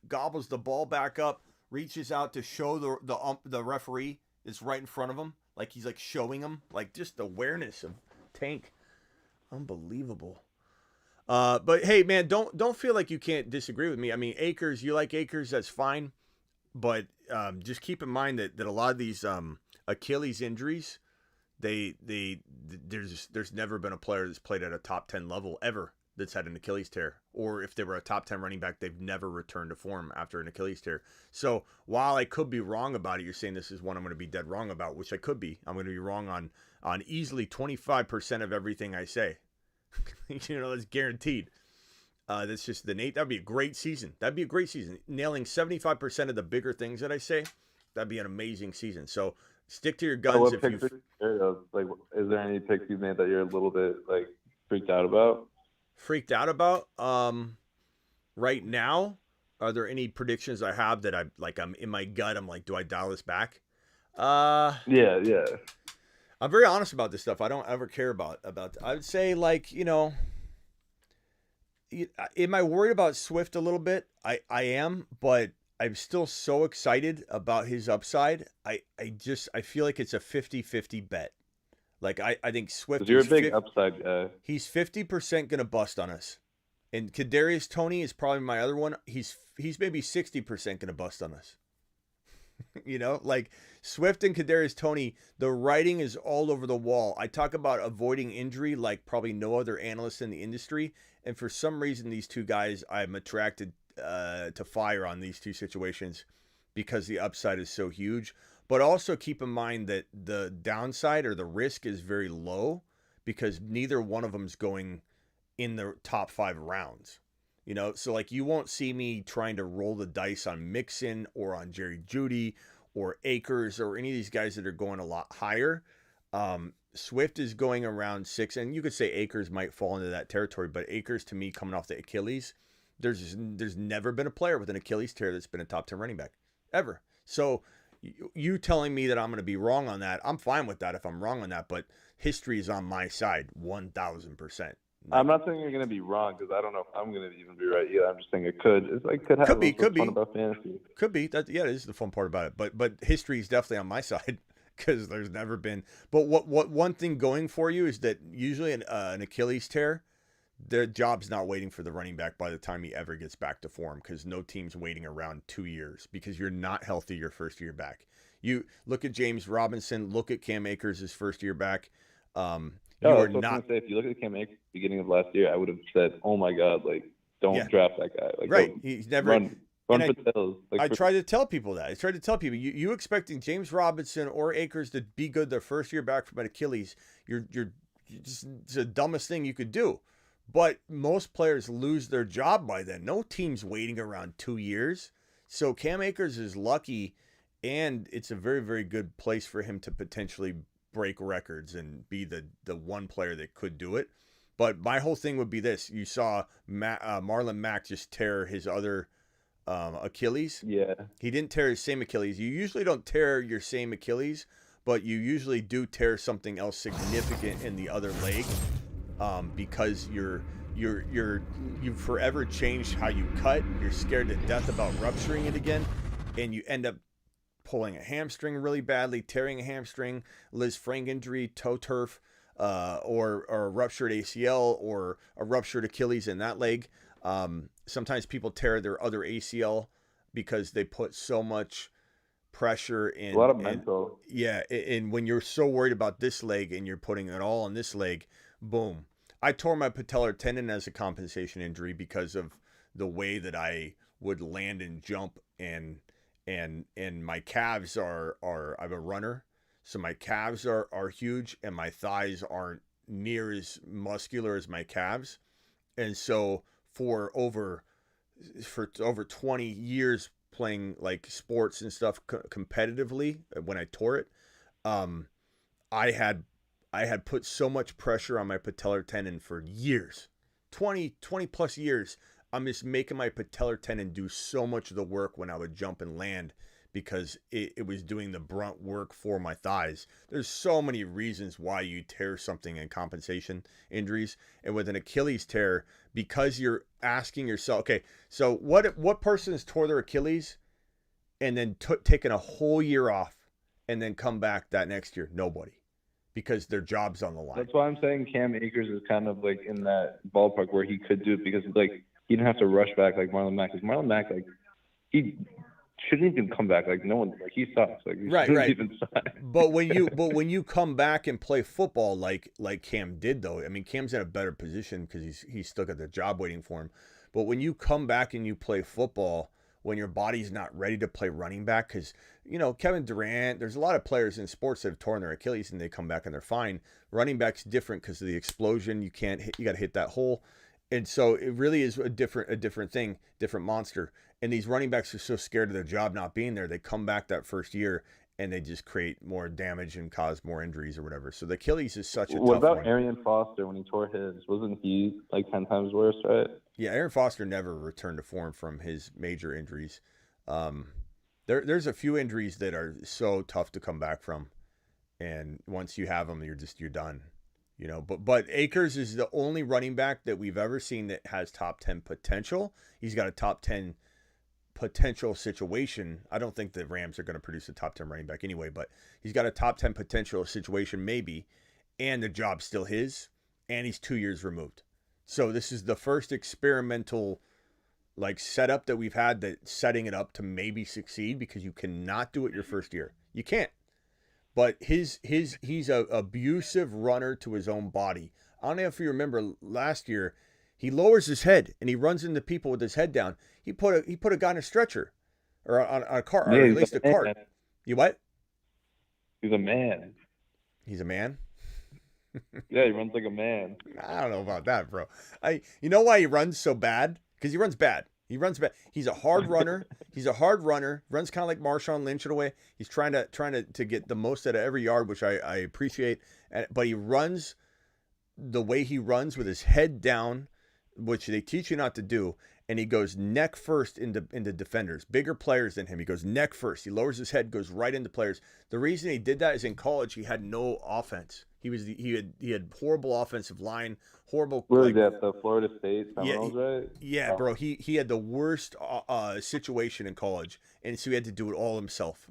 A: gobbles the ball back up, reaches out to show the referee is right in front of him, like he's like showing him, like just the awareness of Tank. Unbelievable. But hey, man, don't feel like you can't disagree with me. I mean, Akers, you like Akers, that's fine. But just keep in mind that a lot of these Achilles injuries, there's never been a player that's played at a top 10 level ever that's had an Achilles tear. Or if they were a top 10 running back, they've never returned to form after an Achilles tear. So while I could be wrong about it, you're saying this is one I'm going to be dead wrong about, which I could be. I'm going to be wrong on easily 25% of everything I say. That's guaranteed. That's just the Nate. That'd be a great season. Nailing 75% of the bigger things that I say, that'd be an amazing season. So stick to your guns.
P: What picks are you scared of? Like, is there any picks you've made that you're a little bit like freaked out about?
A: Right now, are there any predictions I have that I'm in my gut? I'm like, do I dial this back?
P: Yeah.
A: I'm very honest about this stuff. I don't ever care about. I would say, like, am I worried about Swift a little bit? I am, but I'm still so excited about his upside. I feel like it's a 50-50 bet. Like I think Swift.
P: You're a big upside guy. He's
A: 50% gonna bust on us, and Kadarius Toney is probably my other one. He's maybe 60% gonna bust on us. Like Swift and Kadarius Toney, the writing is all over the wall. I talk about avoiding injury like probably no other analyst in the industry, and for some reason these two guys, I'm attracted to fire on these two situations because the upside is so huge. But also keep in mind that the downside or the risk is very low because neither one of them is going in the top 5 rounds. So like you won't see me trying to roll the dice on Mixon or on Jerry Jeudy or Akers or any of these guys that are going a lot higher. Swift is going around 6, and you could say Akers might fall into that territory, but Akers to me coming off the Achilles, there's never been a player with an Achilles tear that's been a top 10 running back ever. So you telling me that I'm going to be wrong on that, I'm fine with that if I'm wrong on that, but history is on my side 1,000%.
P: I'm not saying you're going to be wrong because I don't know if I'm going to even be right either. I'm just saying it could. It's like could be fun about fantasy.
A: Could be that. Yeah, this is the fun part about it. But history is definitely on my side because there's never been. But what one thing going for you is that usually an Achilles tear, their job's not waiting for the running back by the time he ever gets back to form because no team's waiting around 2 years because you're not healthy your first year back. You look at James Robinson, look at Cam Akers his first year back. You are not.
P: Say, if you look at Cam Akers beginning of last year, I would have said, "Oh my God, like don't draft that guy." Like,
A: right, he's never
P: run for the hills. Like,
A: I try to tell people that. I try to tell people you expecting James Robinson or Akers to be good their first year back from an Achilles. You're just it's the dumbest thing you could do. But most players lose their job by then. No team's waiting around 2 years. So Cam Akers is lucky, and it's a very, very good place for him to potentially break records and be the one player that could do it. But my whole thing would be this. You saw Marlon Mack just tear his other Achilles.
P: Yeah.
A: He didn't tear his same Achilles. You usually don't tear your same Achilles, but you usually do tear something else significant in the other leg because you've forever changed how you cut. You're scared to death about rupturing it again, and you end up pulling a hamstring really badly, tearing a hamstring, Liz Frank injury, toe turf, or a ruptured ACL or a ruptured Achilles in that leg. Sometimes people tear their other ACL because they put so much pressure in.
P: A lot of mental.
A: Yeah, and when you're so worried about this leg and you're putting it all on this leg, boom. I tore my patellar tendon as a compensation injury because of the way that I would land and jump, and my calves are I'm a runner, so my calves are huge and my thighs aren't near as muscular as my calves. And so for over 20 years playing like sports and stuff competitively, when I tore it, I had put so much pressure on my patellar tendon for years, 20 plus years. I'm just making my patellar tendon do so much of the work when I would jump and land, because it was doing the brunt work for my thighs. There's so many reasons why you tear something in compensation injuries. And with an Achilles tear, because you're asking yourself, okay, so what person has tore their Achilles and then taken a whole year off and then come back that next year? Nobody. Because their job's on the line.
P: That's why I'm saying Cam Akers is kind of like in that ballpark where he could do it, because like he didn't have to rush back like Marlon Mack. Because Marlon Mack, like, he shouldn't even come back. Like, no one, like, he sucks. Like, he
A: right.
P: Even
A: but when you come back and play football like Cam did, though, I mean, Cam's in a better position because he's still got the job waiting for him. But when you come back and you play football, when your body's not ready to play running back, because, you know, Kevin Durant, there's a lot of players in sports that have torn their Achilles and they come back and they're fine. Running back's different because of the explosion. You got to hit that hole. And so it really is a different thing, different monster. And these running backs are so scared of their job not being there, they come back that first year and they just create more damage and cause more injuries or whatever. So the Achilles is such a tough one.
P: What about Arian Foster when he tore his? Wasn't he like 10 times worse, right?
A: Yeah, Arian Foster never returned to form from his major injuries. There's a few injuries that are so tough to come back from, and once you have them, you're done. You know, but Akers is the only running back that we've ever seen that has top 10 potential. He's got a top 10 potential situation. I don't think the Rams are going to produce a top 10 running back anyway, but he's got a top 10 potential situation maybe, and the job's still his, and he's 2 years removed. So this is the first experimental like setup that we've had, that setting it up to maybe succeed, because you cannot do it your first year. You can't. But he's a abusive runner to his own body. I don't know if you remember last year, he lowers his head and he runs into people with his head down. He put a guy on a stretcher or on a car, or at least a cart. You what?
P: He's a man.
A: He's a man?
P: Yeah, he runs like a man.
A: I don't know about that, bro. You know why he runs so bad? Because he runs bad. He runs bad. He's a hard runner. He's a hard runner. Runs kind of like Marshawn Lynch in a way. He's trying to get the most out of every yard, which I appreciate. But he runs the way he runs with his head down, which they teach you not to do. And he goes neck first into defenders, bigger players than him. He goes neck first. He lowers his head, goes right into players. The reason he did that is in college he had no offense. He had horrible offensive line, horrible.
P: Where was that? The Florida State Seminoles, right?
A: Yeah, bro. He had the worst situation in college, and so he had to do it all himself,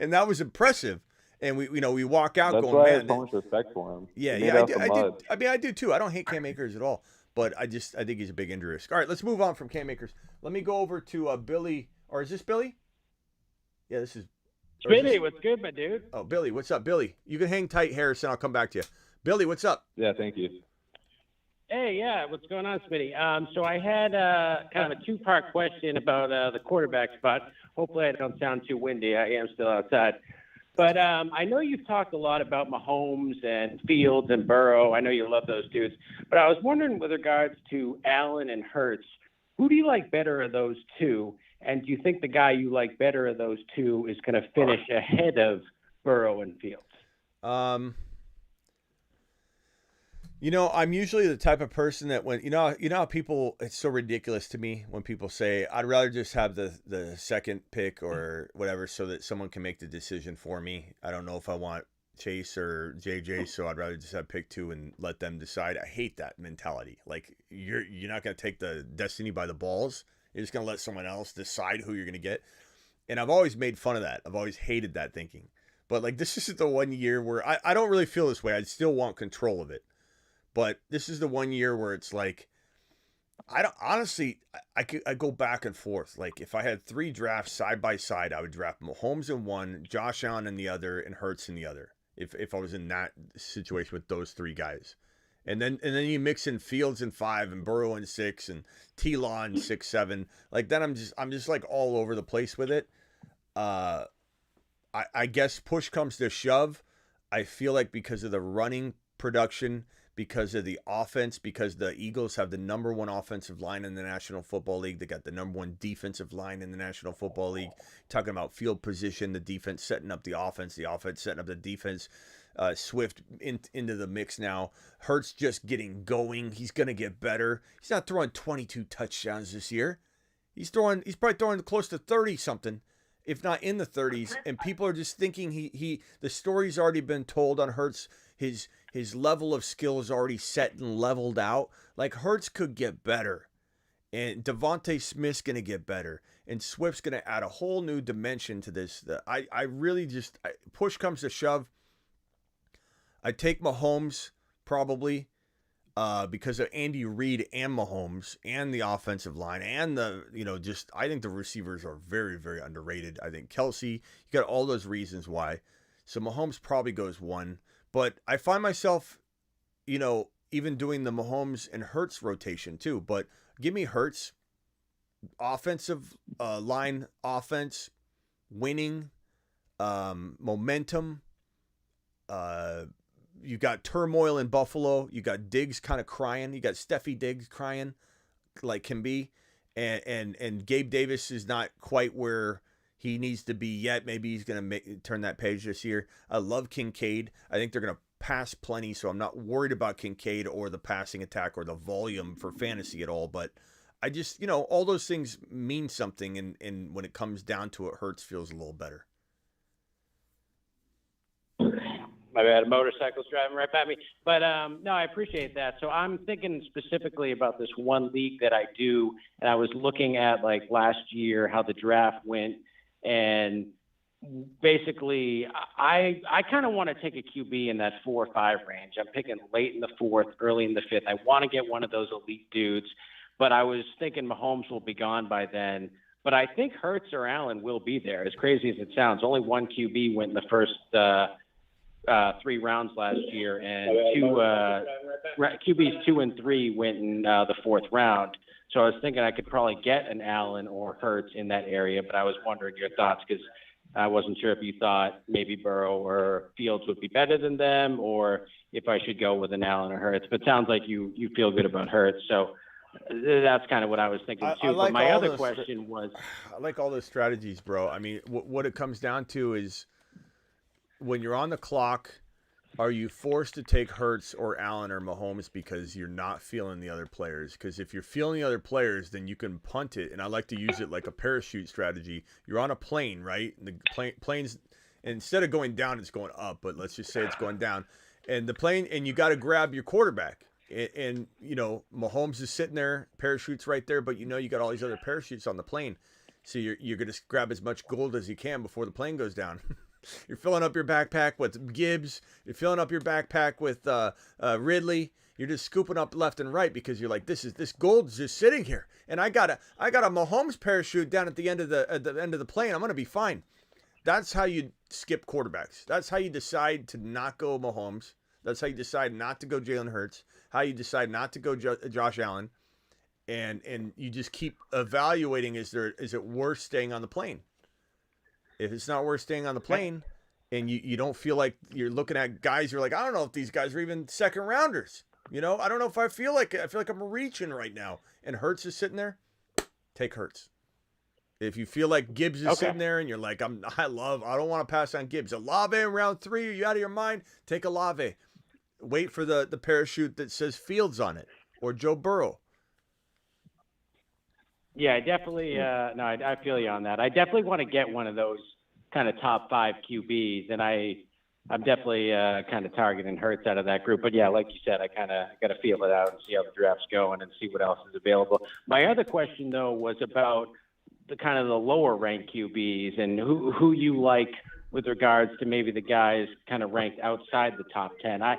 A: and that was impressive. And we walk out
P: That's
A: going,
P: why
A: man.
P: I have so much respect for him.
A: Yeah, I do. I mean, I do too. I don't hate Cam Akers at all, but I think he's a big injury risk. All right, let's move on from Cam Akers. Let me go over to Billy, or is this Billy? Yeah, this is.
Q: Smitty, what's good, my dude?
A: Oh, Billy, what's up, Billy? You can hang tight, Harrison. I'll come back to you. Billy, what's up?
P: Yeah, thank you.
Q: Hey, yeah, what's going on, Smitty? So I had kind of a two-part question about the quarterback spot. Hopefully I don't sound too windy. I am still outside. But I know you've talked a lot about Mahomes and Fields and Burrow. I know you love those dudes. But I was wondering with regards to Allen and Hurts, who do you like better of those two? And do you think the guy you like better of those two is going to finish ahead of Burrow and Fields?
A: I'm usually the type of person that when, how people, it's so ridiculous to me when people say, I'd rather just have the second pick or whatever so that someone can make the decision for me. I don't know if I want Chase or JJ, so I'd rather just have pick 2 and let them decide. I hate that mentality. Like, you're not going to take the destiny by the balls. You're just going to let someone else decide who you're going to get. And I've always made fun of that. I've always hated that thinking. But, like, this is the one year where I don't really feel this way. I still want control of it. But this is the one year where it's like, I don't honestly. I go back and forth. Like if I had 3 drafts side by side, I would draft Mahomes in one, Josh Allen in the other, and Hurts in the other. If I was in that situation with those 3 guys, and then you mix in Fields in 5 and Burrow in 6 and T-Law in 6, 7. Like then I'm just like all over the place with it. I guess push comes to shove. I feel like because of the running production, because of the offense, because the Eagles have the number 1 offensive line in the National Football League. They got the number 1 defensive line in the National Football League. Talking about field position, the defense setting up the offense setting up the defense. Swift into the mix now. Hurts just getting going. He's going to get better. He's not throwing 22 touchdowns this year. He's probably throwing close to 30 something, if not in the 30s. And people are just thinking the story's already been told on Hurts. His level of skill is already set and leveled out. Like Hurts could get better, and Devontae Smith's gonna get better, and Swift's gonna add a whole new dimension to this. I really just push comes to shove. I take Mahomes probably because of Andy Reid and Mahomes and the offensive line and I think the receivers are very, very underrated. I think Kelsey, you got all those reasons why. So Mahomes probably goes 1. But I find myself, even doing the Mahomes and Hurts rotation too. But give me Hurts, offensive line offense, winning, momentum. You got turmoil in Buffalo. You got Diggs kind of crying. You got Steffi Diggs crying like can be. And Gabe Davis is not quite where he needs to be yet. Maybe he's going to turn that page this year. I love Kincaid. I think they're going to pass plenty, so I'm not worried about Kincaid or the passing attack or the volume for fantasy at all. But I just, all those things mean something, and when it comes down to it, Hurts feels a little better.
Q: My bad, a motorcycle's driving right by me. But no, I appreciate that. So I'm thinking specifically about this one league that I do, and I was looking at like last year how the draft went. And basically, I kind of want to take a QB in that 4 or 5 range. I'm picking late in the 4th, early in the 5th. I want to get one of those elite dudes, but I was thinking Mahomes will be gone by then. But I think Hurts or Allen will be there. As crazy as it sounds, only 1 QB went in the first 3 rounds last year, and QBs 2 and 3 went in the 4th round. So I was thinking I could probably get an Allen or Hurts in that area, but I was wondering your thoughts because I wasn't sure if you thought maybe Burrow or Fields would be better than them, or if I should go with an Allen or Hurts. But it sounds like you feel good about Hurts, so that's kind of what I was thinking too. But my other question was,
A: I like all those strategies, bro. I mean, what it comes down to is when you're on the clock, are you forced to take Hurts or Allen or Mahomes because you're not feeling the other players? Because if you're feeling the other players, then you can punt it. And I like to use it like a parachute strategy. You're on a plane, right? And the plane's, instead of going down, it's going up. But let's just say it's going down. And the plane, and you got to grab your quarterback. And Mahomes is sitting there, parachutes right there. But you got all these other parachutes on the plane. So you're going to grab as much gold as you can before the plane goes down. You're filling up your backpack with Gibbs. You're filling up your backpack with Ridley. You're just scooping up left and right because you're like, this gold's just sitting here, and I got a Mahomes parachute down at the end of the plane. I'm gonna be fine. That's how you skip quarterbacks. That's how you decide to not go Mahomes. That's how you decide not to go Jalen Hurts. How you decide not to go Josh Allen, and you just keep evaluating: is it worth staying on the plane? If it's not worth staying on the plane and you don't feel like you're looking at guys, you're like, I don't know if these guys are even second rounders. I don't know if I feel like I'm reaching right now. And Hurts is sitting there, take Hurts. If you feel like Gibbs is sitting there and you're like, I don't want to pass on Gibbs. Olave in round 3, are you out of your mind? Take Olave. Wait for the parachute that says Fields on it or Joe Burrow.
Q: Yeah, I definitely. I feel you on that. I definitely want to get one of those kind of top 5 QBs, and I'm definitely kind of targeting Hurts out of that group. But yeah, like you said, I kind of got to feel it out and see how the draft's going and see what else is available. My other question though was about the kind of the lower ranked QBs and who you like with regards to maybe the guys kind of ranked outside the top 10. I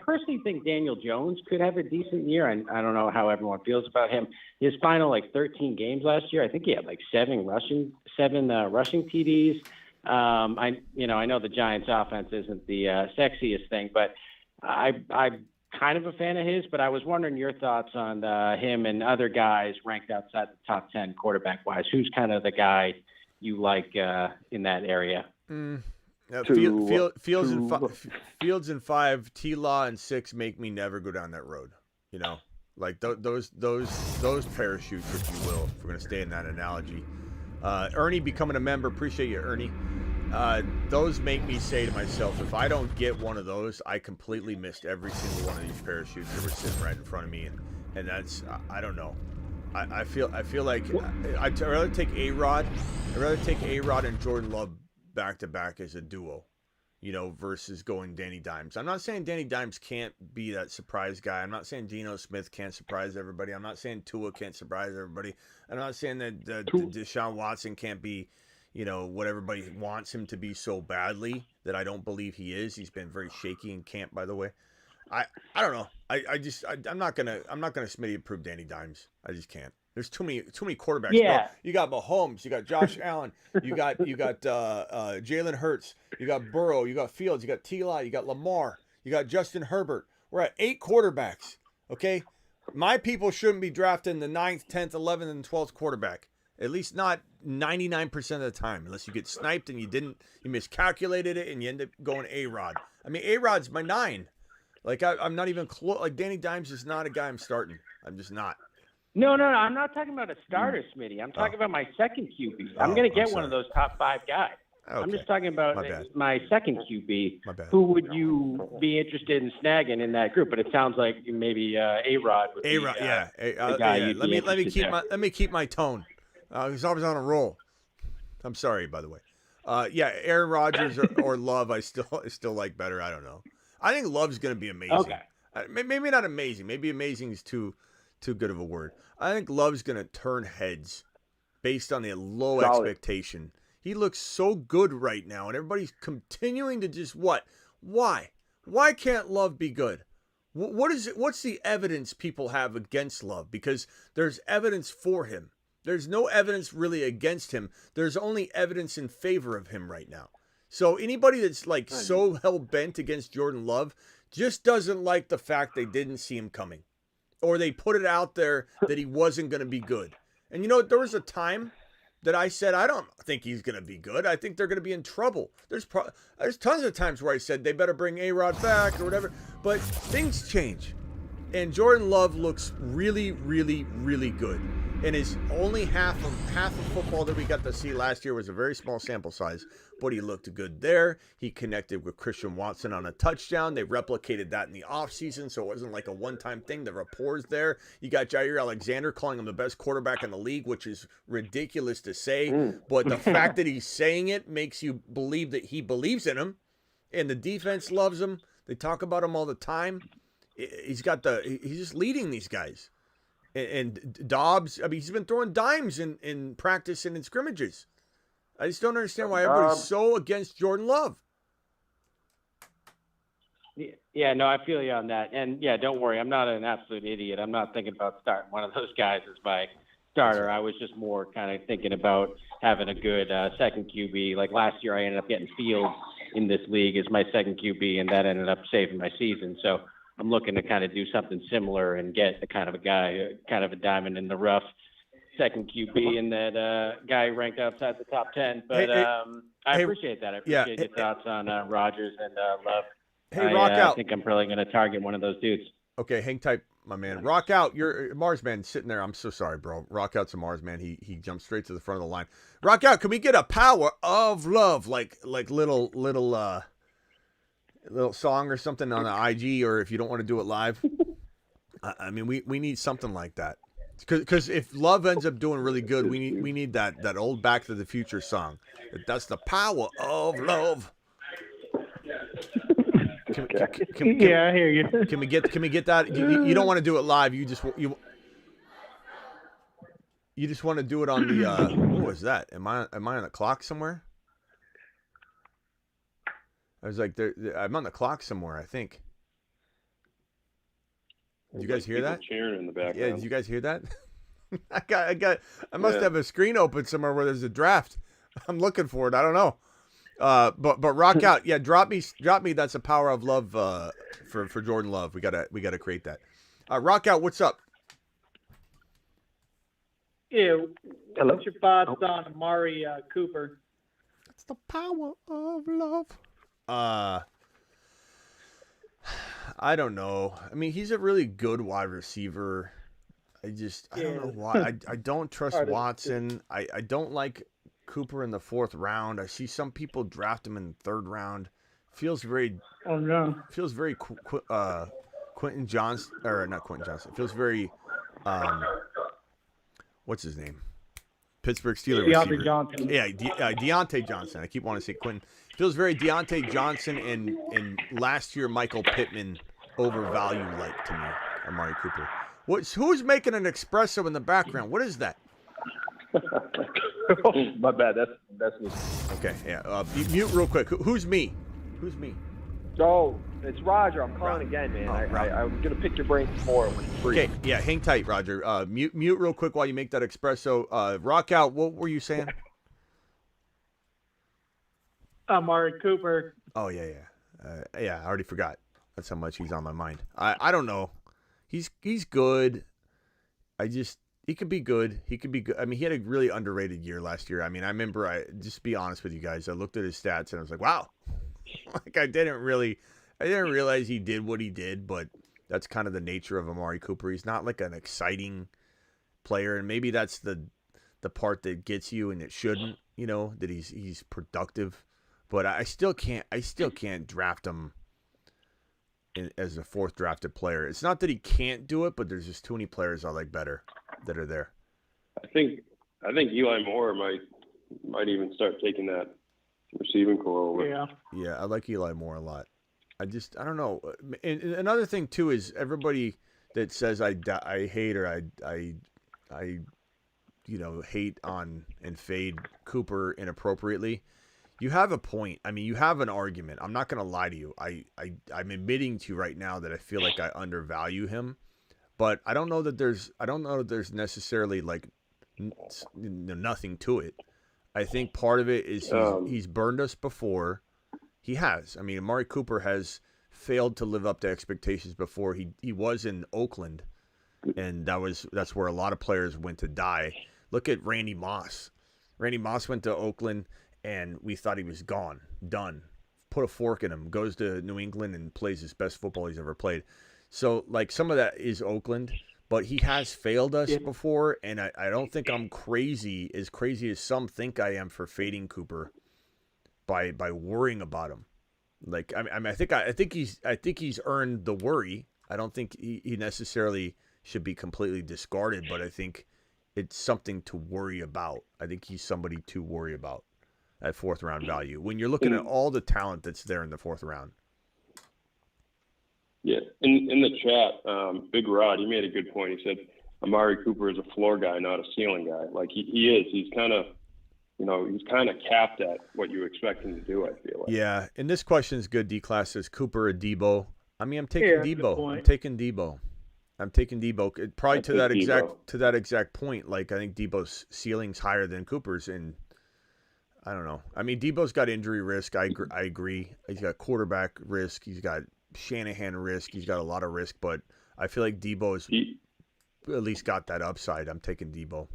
Q: personally think Daniel Jones could have a decent year. I don't know how everyone feels about him. His final 13 games last year, I think he had 7 rushing TDs. I know the Giants' offense isn't the sexiest thing, but I'm kind of a fan of his. But I was wondering your thoughts on him and other guys ranked outside the top 10 quarterback-wise. Who's kind of the guy you like in that area?
A: Fields in 5, T-Law in 6 make me never go down that road. Those parachutes, if you will, if we're going to stay in that analogy. Ernie becoming a member, appreciate you, Ernie. Those make me say to myself, if I don't get one of those, I completely missed every single one of these parachutes that were sitting right in front of me, and that's I don't know. I feel like I'd rather take A-Rod. I'd rather take A-Rod and Jordan Love back to back as a duo, versus going Danny Dimes. I'm not saying Danny Dimes can't be that surprise guy. I'm not saying Geno Smith can't surprise everybody. I'm not saying Tua can't surprise everybody. I'm not saying that Deshaun Watson can't be, what everybody wants him to be so badly that I don't believe he is. He's been very shaky in camp, by the way. I don't know. I'm not gonna Smitty approve Danny Dimes. I just can't. There's too many quarterbacks.
Q: Yeah.
A: You got Mahomes, you got Josh Allen, you got Jalen Hurts, you got Burrow, you got Fields, you got T-Law, you got Lamar, you got Justin Herbert. We're at 8 quarterbacks. Okay, my people shouldn't be drafting the 9th, 10th, 11th, and 12th quarterback. At least not 99% of the time, unless you get sniped and you miscalculated it and you end up going A-Rod. I mean, A-Rod's my 9. I'm not even close. Danny Dimes is not a guy I'm starting. I'm just not.
Q: No. I'm not talking about a starter, Smitty. I'm talking about my second QB. I'm going to get one of those top 5 guys.
A: Okay.
Q: I'm just talking about my second QB.
A: My bad.
Q: Who would you be interested in snagging in that group? But it sounds like maybe A-Rod would be
A: A-Rod,
Q: the guy you'd be interested in.
A: Let me keep my tone. Because I was on a roll. I'm sorry, by the way. Aaron Rodgers or Love, I still like better. I don't know. I think Love's going to be amazing.
Q: Okay.
A: Maybe not amazing. Maybe amazing is too good of a word. I think Love's going to turn heads based on the low expectation. He looks so good right now, and everybody's continuing to just what? Why? Why can't Love be good? What is it? What's the evidence people have against Love? Because there's evidence for him. There's no evidence really against him. There's only evidence in favor of him right now. So anybody that's so hell-bent against Jordan Love just doesn't like the fact they didn't see him coming. Or they put it out there that he wasn't going to be good. And there was a time that I said, I don't think he's going to be good. I think they're going to be in trouble. There's tons of times where I said they better bring A-Rod back or whatever. But things change. And Jordan Love looks really, really, really good. And is only half of football that we got to see last year was a very small sample size, but he looked good there. He connected with Christian Watson on a touchdown. They replicated that in the offseason, so it wasn't like a one-time thing. The rapport's there. You got Jair Alexander calling him the best quarterback in the league, which is ridiculous to say, but the fact that he's saying it makes you believe that he believes in him, and the defense loves him. They talk about him all the time. He's just leading these guys. And Dobbs, he's been throwing dimes in practice and in scrimmages. I just don't understand why everybody's so against Jordan Love.
Q: Yeah, no, I feel you on that. And, don't worry, I'm not an absolute idiot. I'm not thinking about starting one of those guys as my starter. I was just more kind of thinking about having a good second QB. Like last year, I ended up getting Fields in this league as my second QB, and that ended up saving my season. So I'm looking to kind of do something similar and get the kind of a guy, kind of a diamond in the rough second QB and that guy ranked outside the top 10. But I appreciate that. I appreciate your thoughts on Rodgers and Love. I think I'm probably going to target one of those dudes.
A: Okay, hang tight, my man. Rock out. You're Mars Man sitting there. I'm so sorry, bro. Rock out's a Mars Man. He jumped straight to the front of the line. Rock out. Can we get a power of love, like little song or something on the IG, or if you don't want to do it live? I mean, we need something like that. Because if Love ends up doing really good, we need that old Back to the Future song. That's the power of love. I
O: hear you.
A: Can we get that? You don't want to do it live. You just want to do it on the. What was that? Am I on a clock somewhere? I was like, I'm on the clock somewhere, I think. Did you guys hear that?
N: Cheering in the background.
A: Yeah, did you guys hear that? I must have a screen open somewhere where there's a draft. I'm looking for it. I don't know. But rock out. Yeah, drop me. That's a power of love for Jordan Love. We gotta create that. Rock out. What's up?
R: Yeah.
M: Hello?
R: What's your thoughts on Amari Cooper?
A: It's the power of love. I don't know. I mean, he's a really good wide receiver. I don't know why. I don't trust Watson. I don't like Cooper in the 4th round. I see some people draft him in the 3rd round. Feels very.
R: Oh no.
A: Feels very Quentin Johnson, or not Quentin Johnson. It feels very. What's his name? Pittsburgh Steelers receiver.
R: Johnson.
A: Yeah, Deontay Johnson. I keep wanting to say Quentin. Feels very Deontay Johnson and last year Michael Pittman overvalued like to me. Amari Cooper. Who's making an espresso in the background? What is that?
M: My bad. That's me.
A: Okay, yeah. Mute real quick. Who's me? Who's me?
M: Oh, it's Roger. I'm calling again, man. I'm gonna pick your brain some more when it's free.
A: Okay, yeah. Hang tight, Roger. Mute real quick while you make that espresso. Rock out. What were you saying?
R: Amari Cooper.
A: Oh yeah. Yeah, I already forgot. That's how much he's on my mind. I don't know. He's good. He could be good. He could be good. I mean, he had a really underrated year last year. I mean, I remember, just be honest with you guys, I looked at his stats and I was like, wow. Like I didn't realize he did what he did, but that's kind of the nature of Amari Cooper. He's not like an exciting player, and maybe that's the part that gets you, and it shouldn't, that he's productive. But I still can't draft him as a 4th drafted player. It's not that he can't do it, but there's just too many players I like better that are there.
N: I think Eli Moore might even start taking that receiving core over.
A: Yeah, I like Eli Moore a lot. I don't know. And another thing too is everybody that says I hate or I hate on and fade Cooper inappropriately. You have a point. I mean, you have an argument. I'm not going to lie to you. I'm admitting to you right now that I feel like I undervalue him, but I don't know that there's necessarily like nothing to it. I think part of it is he's burned us before. He has. I mean, Amari Cooper has failed to live up to expectations before. He was in Oakland, and that's where a lot of players went to die. Look at Randy Moss. Randy Moss went to Oakland, and we thought he was gone, done. Put a fork in him, goes to New England and plays his best football he's ever played. So, like, some of that is Oakland, but he has failed us before, and I don't think I'm crazy as some think I am for fading Cooper by worrying about him. Like, I think he's earned the worry. I don't think he necessarily should be completely discarded, but I think it's something to worry about. I think he's somebody to worry about at 4th round value when you're looking at all the talent that's there in the 4th round.
N: Yeah, in the chat, Big Rod, he made a good point. He said Amari Cooper is a floor guy, not a ceiling guy. Like he is. He's kind of, he's kind of capped at what you expect him to do, I feel like.
A: Yeah, and this question is good. D-Class says Cooper or Debo. I mean, I'm taking Debo. I'm taking Debo. Probably to that exact point. Like, I think Debo's ceiling's higher than Cooper's, and I don't know. I mean, Debo's got injury risk. I agree. He's got quarterback risk. He's got Shanahan risk. He's got a lot of risk, but I feel like Debo's at least got that upside. I'm taking Debo.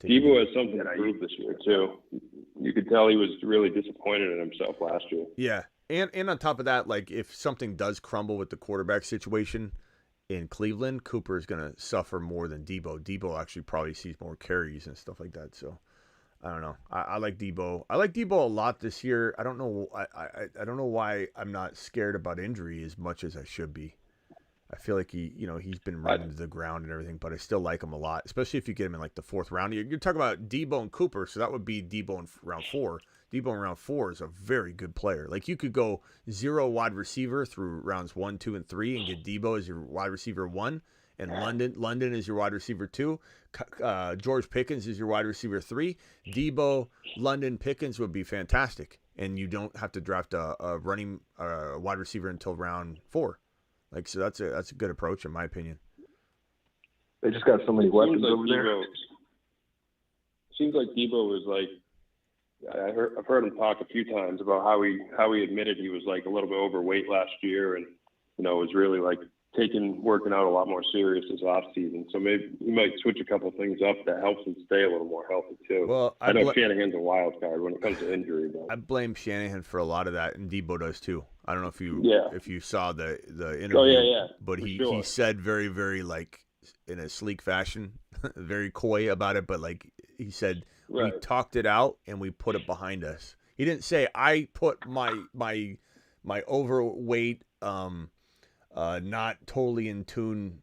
N: Debo has something to prove this year too. You could tell he was really disappointed in himself last year.
A: Yeah, and on top of that, like if something does crumble with the quarterback situation in Cleveland, Cooper is going to suffer more than Debo. Debo actually probably sees more carries and stuff like that. So I don't know. I like Debo. I like Debo a lot this year. I don't know. I don't know why I'm not scared about injury as much as I should be. I feel like he's been run into the ground and everything, but I still like him a lot, especially if you get him in like the 4th round. You're talking about Debo and Cooper, so that would be Debo in round 4. Debo in round 4 is a very good player. Like you could go 0 wide receiver through rounds 1, 2, and 3 and get Debo as your wide receiver 1, and London is your wide receiver 2. George Pickens is your wide receiver 3. Debo, London, Pickens would be fantastic and you don't have to draft a wide receiver until round 4. Like, so that's a good approach in my opinion.
P: They just got so many weapons over there.
N: Seems like Debo was like, I've heard him talk a few times about how he admitted he was like a little bit overweight last year, and was really like working out a lot more serious this off season. So maybe he might switch a couple things up that helps him stay a little more healthy too.
A: Well,
N: I know Shanahan's a wild card when it comes to injury. But
A: I blame Shanahan for a lot of that, and Debo does too. I don't know if you saw the interview.
N: Oh yeah.
A: But he said very, very like in a sleek fashion, very coy about it. But like he said, we talked it out and we put it behind us. He didn't say I put my overweight, not totally in tune,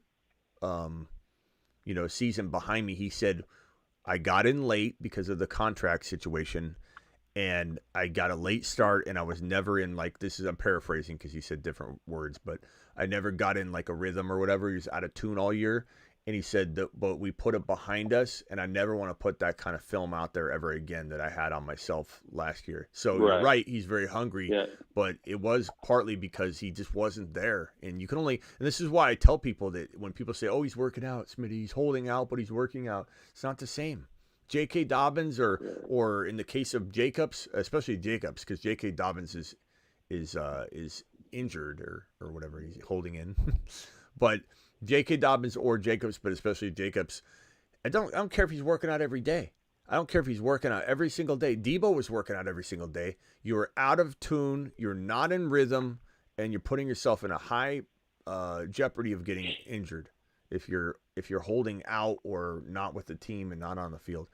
A: season behind me. He said I got in late because of the contract situation. And I got a late start, and I was never in I'm paraphrasing because he said different words, but I never got in like a rhythm or whatever. He was out of tune all year. And he said but we put it behind us, and I never want to put that kind of film out there ever again that I had on myself last year. So you're right, he's very hungry, but it was partly because he just wasn't there. And you can only, and this is why I tell people that when people say, oh, he's working out, Smitty, he's holding out, but he's working out. It's not the same. J.K. Dobbins or in the case of Jacobs, especially Jacobs, because J.K. Dobbins is injured or whatever he's holding in. But J.K. Dobbins or Jacobs, but especially Jacobs, I don't care if he's working out every day. I don't care if he's working out every single day. Debo was working out every single day. You're out of tune. You're not in rhythm, and you're putting yourself in a high jeopardy of getting injured if you're holding out or not with the team and not on the field.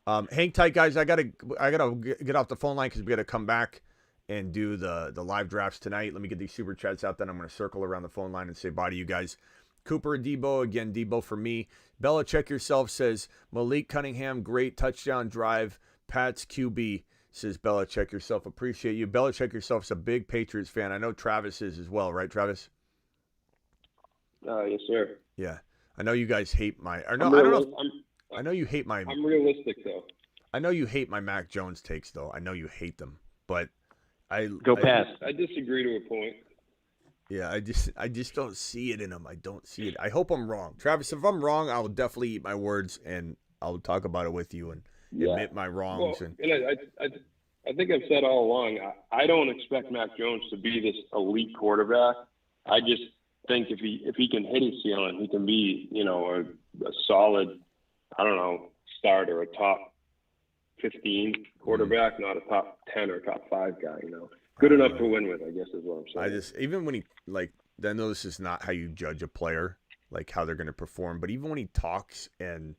A: Hang tight, guys. I gotta get off the phone line because we got to come back and do the live drafts tonight. Let me get these super chats out. Then I'm going to circle around the phone line and say bye to you guys. Cooper and Debo, again, Debo for me. Belichick yourself says Malik Cunningham, great touchdown drive. Pat's QB, says Belichick yourself. Appreciate you. Belichick yourself is a big Patriots fan. I know Travis is as well, right, Travis?
N: Yes, sir.
A: Yeah. I know you guys hate my. Or no, I know you hate my.
N: I'm realistic though.
A: I know you hate my Mac Jones takes though. I know you hate them, but I
N: disagree to a point.
A: Yeah, I just don't see it in him. I don't see it. I hope I'm wrong, Travis. If I'm wrong, I will definitely eat my words and I'll talk about it with you and admit my wrongs.
N: Well, and I think I've said all along. I don't expect Mac Jones to be this elite quarterback. I just think if he can hit his ceiling, he can be, a solid, starter, a top 15 quarterback, not a top 10 or top 5 guy, Good enough to win with, I guess is what I'm saying.
A: Even when he, I know this is not how you judge a player, like how they're going to perform, but even when he talks and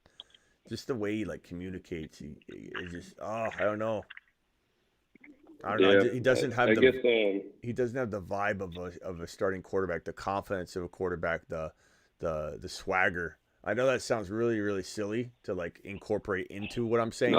A: just the way he communicates, he just, I don't know. He doesn't have he doesn't have the vibe of a starting quarterback, the confidence of a quarterback, the swagger. I know that sounds really, really silly to incorporate into what I'm saying,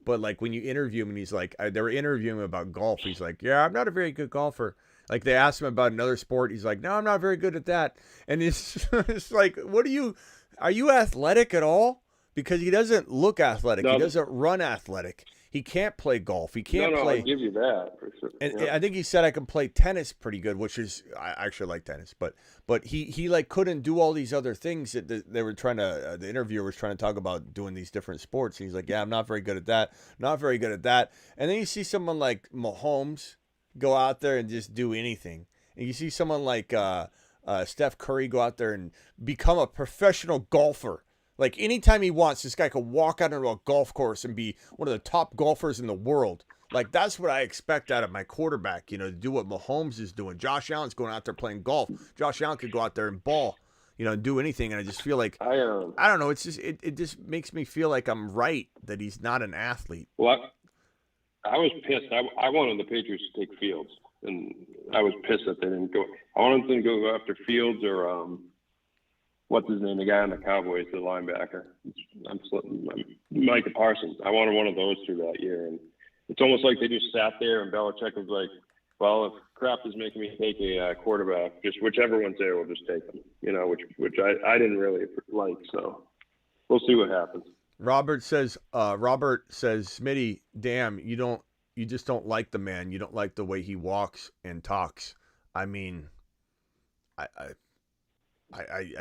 A: but when you interview him and he's like, they were interviewing him about golf. He's like, yeah, I'm not a very good golfer. Like they asked him about another sport. He's like, no, I'm not very good at that. And it's like, are you athletic at all? Because he doesn't look athletic. No. He doesn't run athletic. He can't play golf. He can't play.
N: I'll give you that for sure.
A: And I think he said I can play tennis pretty good, which is I actually like tennis. But he couldn't do all these other things that they were trying to. The interviewer was trying to talk about doing these different sports. And he's like, yeah, I'm not very good at that. Not very good at that. And then you see someone like Mahomes go out there and just do anything. And you see someone like Steph Curry go out there and become a professional golfer. Like, anytime he wants, this guy could walk out into a golf course and be one of the top golfers in the world. Like, that's what I expect out of my quarterback, to do what Mahomes is doing. Josh Allen's going out there playing golf. Josh Allen could go out there and ball, and do anything. And I just feel like, I don't know, it's just, it just makes me feel like I'm right that he's not an athlete.
N: Well, I was pissed. I wanted the Patriots to take Fields, and I was pissed that they didn't go. I wanted them to go after Fields or, what's his name? The guy on the Cowboys, the linebacker. I'm Micah Parsons. I wanted one of those two that year, and it's almost like they just sat there, and Belichick was like, "Well, if Kraft is making me take a quarterback, just whichever one's there, we'll just take him." Which I didn't really like. So we'll see what happens.
A: Robert says, Smitty, damn, you don't you just don't like the man. You don't like the way he walks and talks. I mean, I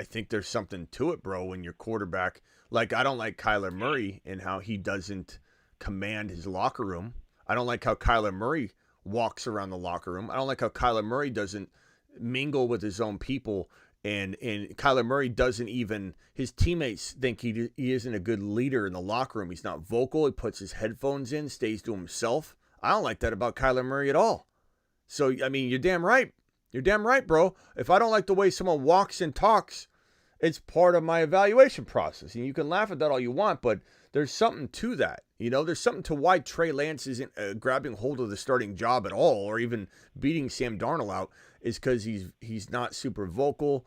A: think there's something to it, bro, when your quarterback, like, I don't like Kyler Murray and how he doesn't command his locker room. I don't like how Kyler Murray walks around the locker room. I don't like how Kyler Murray doesn't mingle with his own people. And Kyler Murray doesn't even, his teammates think he isn't a good leader in the locker room. He's not vocal. He puts his headphones in, stays to himself. I don't like that about Kyler Murray at all. So, I mean, you're damn right. You're damn right, bro. If I don't like the way someone walks and talks, it's part of my evaluation process. And you can laugh at that all you want, but there's something to that. You know, there's something to why Trey Lance isn't grabbing hold of the starting job at all, or even beating Sam Darnold out, is because he's not super vocal.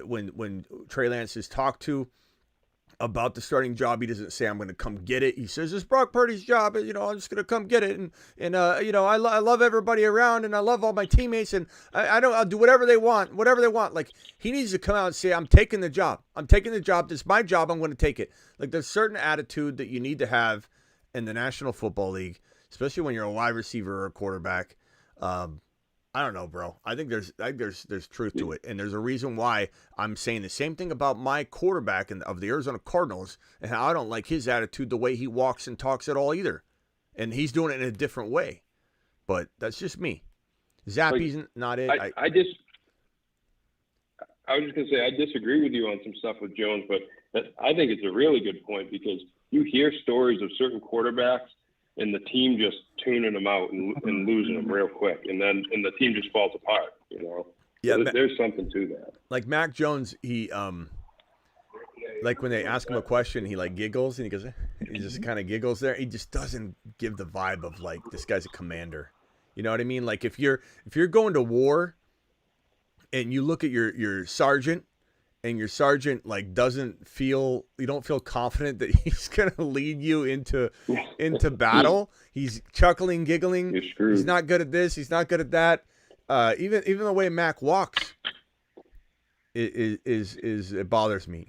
A: When Trey Lance is talked to about the starting job, he doesn't say, I'm going to come get it. He says, it's Brock Purdy's job. You know, I'm just going to come get it. And you know, I love everybody around, and I love all my teammates, and I'll do whatever they want. Like, he needs to come out and say, I'm taking the job. I'm taking the job. This is my job. I'm going to take it. Like, there's certain attitude that you need to have in the National Football League, especially when you're a wide receiver or a quarterback. I don't know, bro. I think there's truth to it, and there's a reason why I'm saying the same thing about my quarterback of the Arizona Cardinals, and how I don't like his attitude, the way he walks and talks at all either, and he's doing it in a different way. But that's just me. Zappy's not it.
N: I was just gonna say I disagree with you on some stuff with Jones, but I think it's a really good point, because you hear stories of certain quarterbacks and the team just tuning them out and losing them real quick, and the team just falls apart. You know,
A: yeah,
N: so there's something to that.
A: Like Mac Jones, he like when they ask him a question, he like giggles, and he just kind of giggles there. He just doesn't give the vibe of like, this guy's a commander. You know what I mean? Like, if you're going to war and you look at your sergeant, and your sergeant like you don't feel confident that he's gonna lead you into battle. He's chuckling, giggling.
N: You're screwed.
A: He's not good at this. He's not good at that. Even the way Mac walks it bothers me.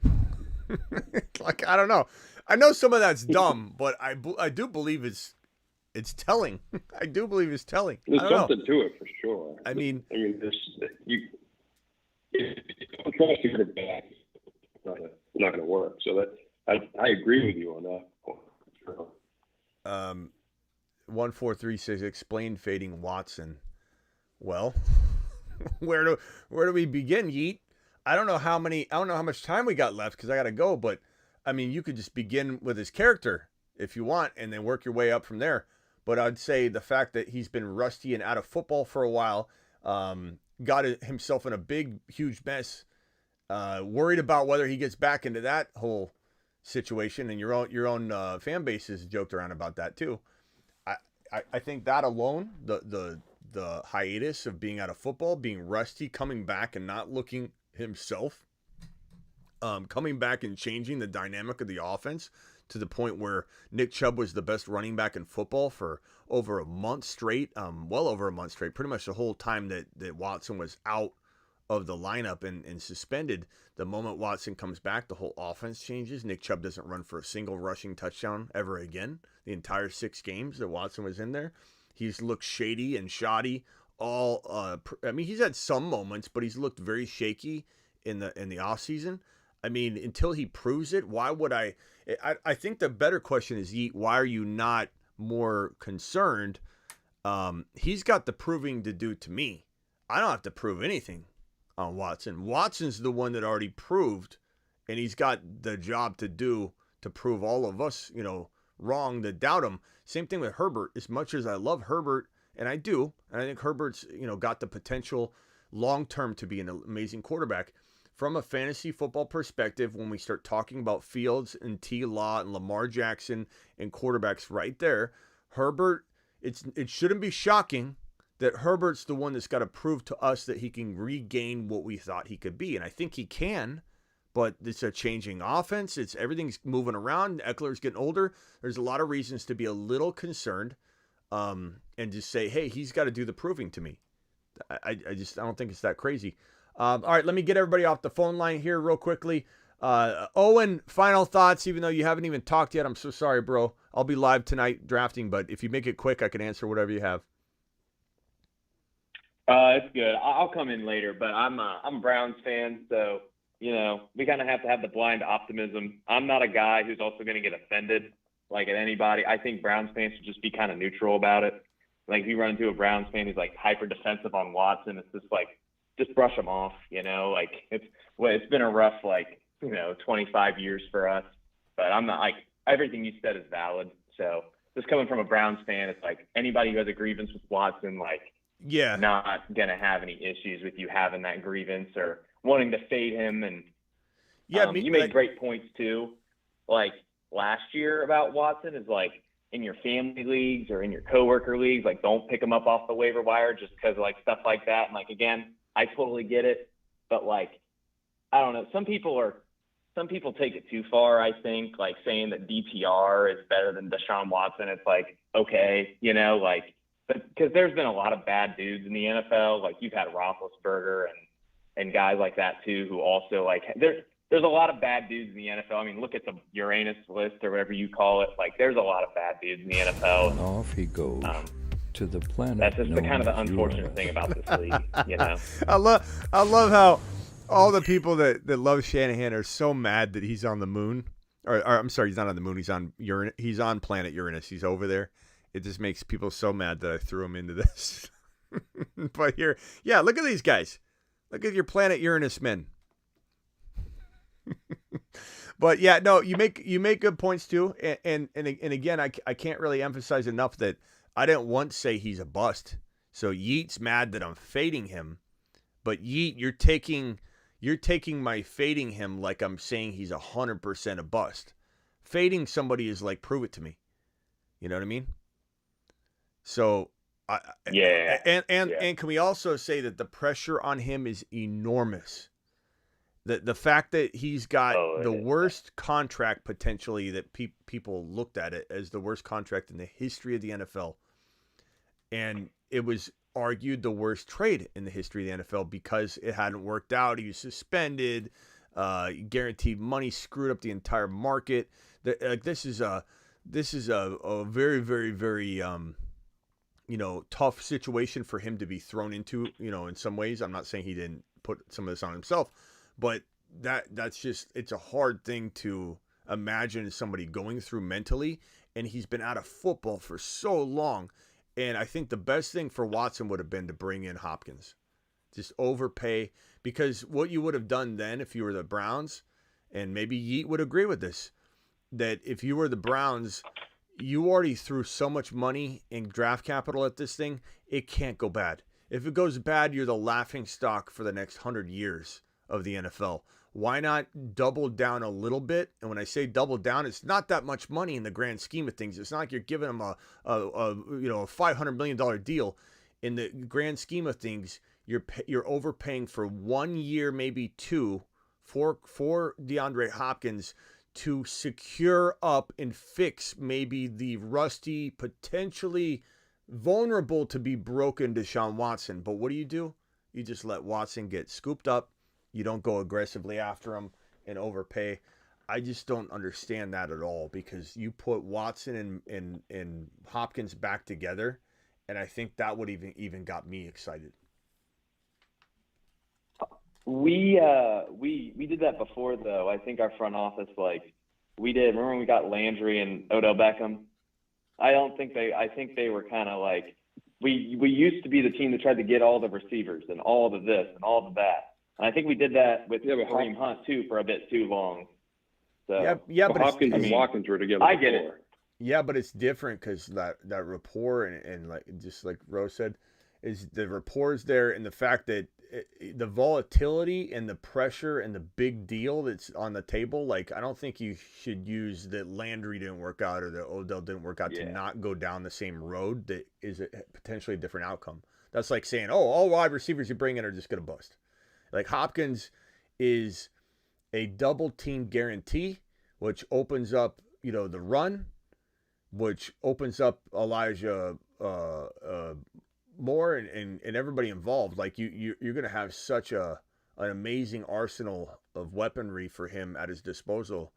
A: Like, I don't know. I know some of that's dumb, but I do believe it's telling. I do believe it's telling.
N: There's something to it for sure.
A: I mean,
N: if you don't trust your back, it's not going to work. So that I agree with you on that point. Sure.
A: 1436 explain fading Watson. Well, where do we begin, Yeet? I don't know how much time we got left, because I got to go. But I mean, you could just begin with his character if you want, and then work your way up from there. But I'd say the fact that he's been rusty and out of football for a while. Got himself in a big, huge mess. Worried about whether he gets back into that whole situation, and your own fan base has joked around about that too. I think that alone, the hiatus of being out of football, being rusty, coming back and not looking himself, coming back and changing the dynamic of the offense to the point where Nick Chubb was the best running back in football for over a month straight, well over a month straight, pretty much the whole time that Watson was out of the lineup and suspended. The moment Watson comes back, the whole offense changes. Nick Chubb doesn't run for a single rushing touchdown ever again. The entire 6 games that Watson was in there, he's looked shady and shoddy. I mean, he's had some moments, but he's looked very shaky in the offseason. I mean, until he proves it, why would I think the better question is, why are you not more concerned? He's got the proving to do to me. I don't have to prove anything on Watson. Watson's the one that already proved, and he's got the job to do to prove all of us, wrong that doubt him. Same thing with Herbert. As much as I love Herbert, and I do, and I think Herbert's, got the potential long-term to be an amazing quarterback. From a fantasy football perspective, when we start talking about Fields and T. Law and Lamar Jackson and quarterbacks right there, Herbert, it shouldn't be shocking that Herbert's the one that's got to prove to us that he can regain what we thought he could be. And I think he can, but it's a changing offense. Everything's moving around. Eckler's getting older. There's a lot of reasons to be a little concerned and just say, hey, he's got to do the proving to me. I don't think it's that crazy. All right, let me get everybody off the phone line here real quickly. Owen, final thoughts, even though you haven't even talked yet. I'm so sorry, bro. I'll be live tonight drafting, but if you make it quick, I can answer whatever you have.
S: It's good. I'll come in later, but I'm a Browns fan, so we kind of have to have the blind optimism. I'm not a guy who's also going to get offended at anybody. I think Browns fans should just be kind of neutral about it. Like if you run into a Browns fan who's hyper defensive on Watson, it's just brush them off. It's been a rough 25 years for us, but I'm not everything you said is valid. So just coming from a Browns fan, it's anybody who has a grievance with Watson, not gonna have any issues with you having that grievance or wanting to fade him. And you made great points too. Last year about Watson is in your family leagues or in your coworker leagues, don't pick him up off the waiver wire just because of stuff like that. And again, I totally get it, but I don't know. Some people take it too far. I think saying that DPR is better than Deshaun Watson. It's okay, but because there's been a lot of bad dudes in the NFL. You've had Roethlisberger and guys like that too, who also there's a lot of bad dudes in the NFL. I mean, look at the Uranus list or whatever you call it. There's a lot of bad dudes in the NFL.
G: And off he goes to the planet.
S: That's just the kind of the unfortunate thing about this league,
A: I love how all the people that love Shanahan are so mad that he's on the moon. Or I'm sorry, he's not on the moon. He's on Uranus. He's on planet Uranus. He's over there. It just makes people so mad that I threw him into this. But here, look at these guys. Look at your planet Uranus men. But you make good points too. And again, I can't really emphasize enough that I didn't once say he's a bust. So Yeet's mad that I'm fading him, but Yeet, you're taking my fading him like I'm saying he's 100% a bust. Fading somebody is prove it to me. You know what I mean? So, and can we also say that the pressure on him is enormous? The fact that he's got the worst contract potentially that people looked at it as the worst contract in the history of the NFL, and it was argued the worst trade in the history of the NFL because it hadn't worked out. He was suspended, guaranteed money, screwed up the entire market. This is a very, very, very tough situation for him to be thrown into. In some ways, I'm not saying he didn't put some of this on himself, but that's just, it's a hard thing to imagine somebody going through mentally. And he's been out of football for so long. And I think the best thing for Watson would have been to bring in Hopkins. Just overpay. Because what you would have done then if you were the Browns, and maybe Yeet would agree with this, that if you were the Browns, you already threw so much money and draft capital at this thing, it can't go bad. If it goes bad, you're the laughing stock for the next 100 years of the NFL. Why not double down a little bit? And when I say double down, it's not that much money in the grand scheme of things. It's not like you're giving them a $500 million deal. In the grand scheme of things, you're overpaying for 1 year, maybe two, for DeAndre Hopkins to secure up and fix maybe the rusty, potentially vulnerable to be broken Deshaun Watson. But what do? You just let Watson get scooped up. You don't go aggressively after him and overpay. I just don't understand that at all, because you put Watson and Hopkins back together, and I think that would even got me excited.
S: We did that before, though. I think our front office, we did. Remember when we got Landry and Odell Beckham? I think they were kind of we used to be the team that tried to get all the receivers and all the this and all the that. And I think we did that with Kareem Hunt too for a bit too long. So
A: but
N: Hopkins and Watkins were together.
S: I get it.
A: Yeah, but it's different because that rapport and just like Rose said, is the rapport is there, and the fact that the volatility and the pressure and the big deal that's on the table. I don't think you should use that Landry didn't work out or that Odell didn't work out to not go down the same road that is potentially a different outcome. That's like saying, all wide receivers you bring in are just going to bust. Hopkins is a double team guarantee, which opens up, the run, which opens up Elijah Moore and everybody involved. You're going to have such a an amazing arsenal of weaponry for him at his disposal,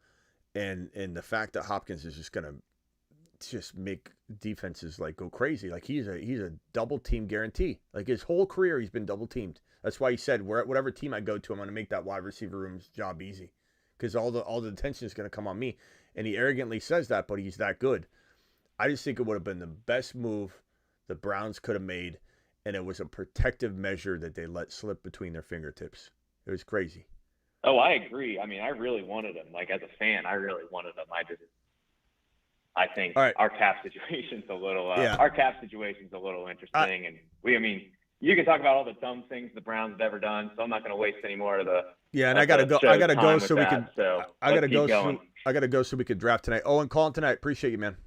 A: and the fact that Hopkins is just going to just make defenses like go crazy. Like he's a double team guarantee. Like his whole career he's been double teamed. That's why he said whatever team I go to, I'm going to make that wide receiver room's job easy, because all the attention is going to come on me. And he arrogantly says that, but he's that good. I just think it would have been the best move the Browns could have made, and it was a protective measure that they let slip between their fingertips. It was crazy.
S: Oh, I agree. I mean, I really wanted him. Like as a fan, I really wanted him. I think our cap situation's a little interesting, and you can talk about all the dumb things the Browns have ever done, so I'm not going to waste any more of the.
A: Yeah, and I gotta go so we can. I gotta go so we can draft tonight. Owen, calling tonight. Appreciate you, man.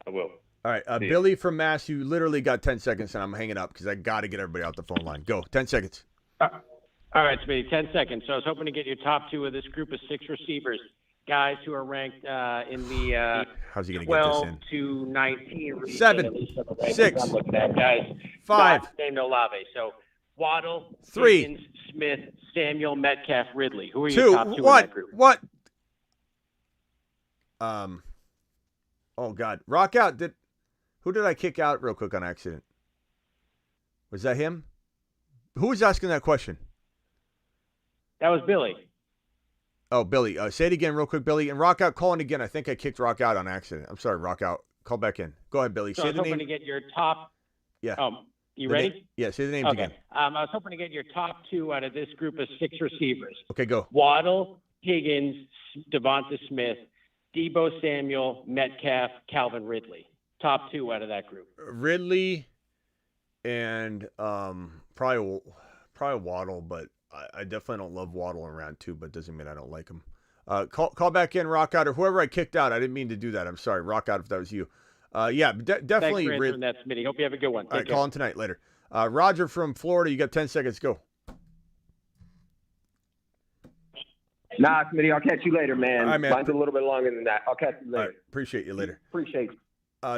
S: I will.
A: All right, Billy from Mass. You literally got 10 seconds, and I'm hanging up because I got to get everybody out the phone line. Go, 10 seconds.
Q: All right, Smitty, 10 seconds. So I was hoping to get your top two of this group of 6 receivers, guys who are ranked in the
A: How's he gonna
Q: 12
A: get this
Q: to 19 region.
A: 7, 6,
Q: I'm looking at, guys.
A: 5,
Q: named Olave. So Waddle,
A: 3,
Q: Higgins, Smith, Samuel, Metcalf, Ridley. Who are
A: 2.
Q: your top two in that group?
A: What? Oh God, rock out. Who did I kick out real quick on accident? Was that him? Who was asking that question?
Q: That was Billy.
A: Oh, Billy. Say it again real quick, Billy. And rock out, calling again. I think I kicked rock out on accident. I'm sorry, rock out. Call back in. Go ahead, Billy.
Q: So
A: say
Q: I was
A: the
Q: hoping
A: name.
Q: to get your top.
A: Yeah.
Q: You ready?
A: Yeah. Say the names
Q: Okay.
A: again.
Q: I was hoping to get your top two out of this group of 6 receivers.
A: Okay, go.
Q: Waddle, Higgins, Devonta Smith, Debo Samuel, Metcalf, Calvin Ridley. Top 2 out of that group.
A: Ridley and probably Waddle, but I definitely don't love Waddle in round 2, but doesn't mean I don't like him. Call back in, rock out, or whoever I kicked out. I didn't mean to do that. I'm sorry, rock out if that was you. Yeah, definitely.
Q: Thanks for answering that, Smitty. Hope you have a good one.
A: All right, call in tonight later. Roger from Florida, you got 10 seconds. Go.
M: Nah, Smitty, I'll catch you later, man.
A: All right, man.
M: Mine's a little bit longer than that. I'll catch you later.
A: All right, appreciate you later.
M: Appreciate you.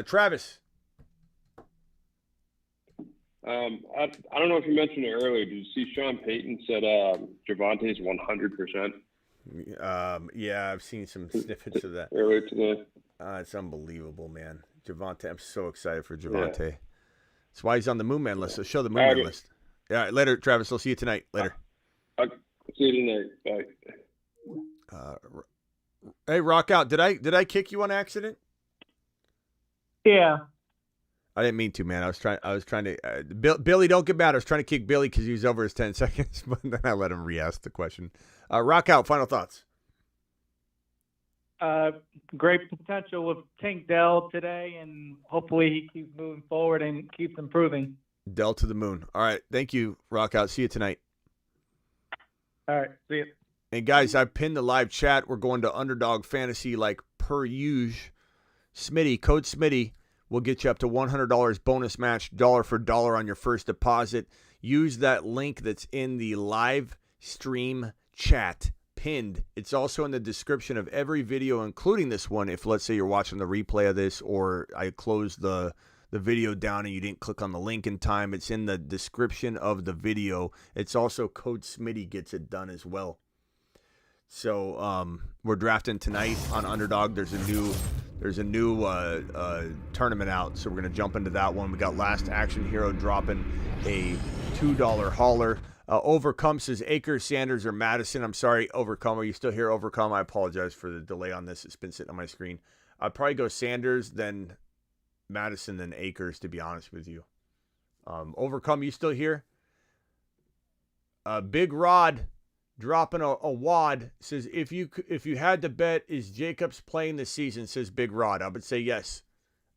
A: Travis.
N: I don't know if you mentioned it earlier. Did you see Sean Payton said Javante's 100%?
A: Yeah, I've seen some snippets of that
N: earlier today.
A: It's unbelievable, man. Javante, I'm so excited for Javante. Yeah. That's why he's on the Moon Man list. So show the Moon Man list. Yeah, later, Travis. I'll see you tonight. Later.
N: I'll see you tonight. Bye.
A: Hey, rock out. Did I kick you on accident?
R: Yeah.
A: I didn't mean to, man. I was trying to. Billy, don't get mad. I was trying to kick Billy because he was over his 10 seconds, but then I let him re-ask the question. Rock out. Final thoughts.
R: Great potential with Tank Dell today, and hopefully he keeps moving forward and keeps improving.
A: Dell to the moon. All right. Thank you, rock out. See you tonight.
R: All right. See you.
A: And guys, I pinned the live chat. We're going to Underdog Fantasy like per usual. Smitty, code Smitty will get you up to $100 bonus match, dollar for dollar on your first deposit. Use that link that's in the live stream chat, pinned. It's also in the description of every video, including this one. If let's say you're watching the replay of this, or I closed the video down and you didn't click on the link in time, it's in the description of the video. It's also code Smitty gets it done as well. So we're drafting tonight on Underdog. There's a new tournament out, so we're going to jump into that one. We got Last Action Hero dropping a $2 hauler. Overcome says Akers, Sanders, or Madison. I'm sorry, Overcome. Are you still here, Overcome? I apologize for the delay on this. It's been sitting on my screen. I'd probably go Sanders, then Madison, then Akers, to be honest with you. Overcome, you still here? Big Rod dropping a wad says, if you had to bet, is Jacobs playing this season? Says Big Rod. I would say yes.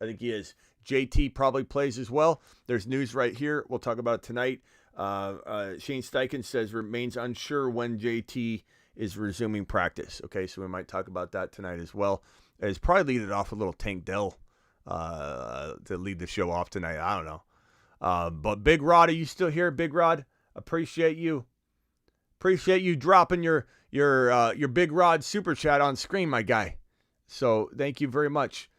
A: I think he is. JT probably plays as well. There's news right here. We'll talk about it tonight. Shane Steichen says remains unsure when JT is resuming practice. Okay, so we might talk about that tonight as well. It's probably lead it off with a little Tank Dell to lead the show off tonight. I don't know. But Big Rod, are you still here, Big Rod? Appreciate you. Appreciate you dropping your Big Rod super chat on screen, my guy. So thank you very much.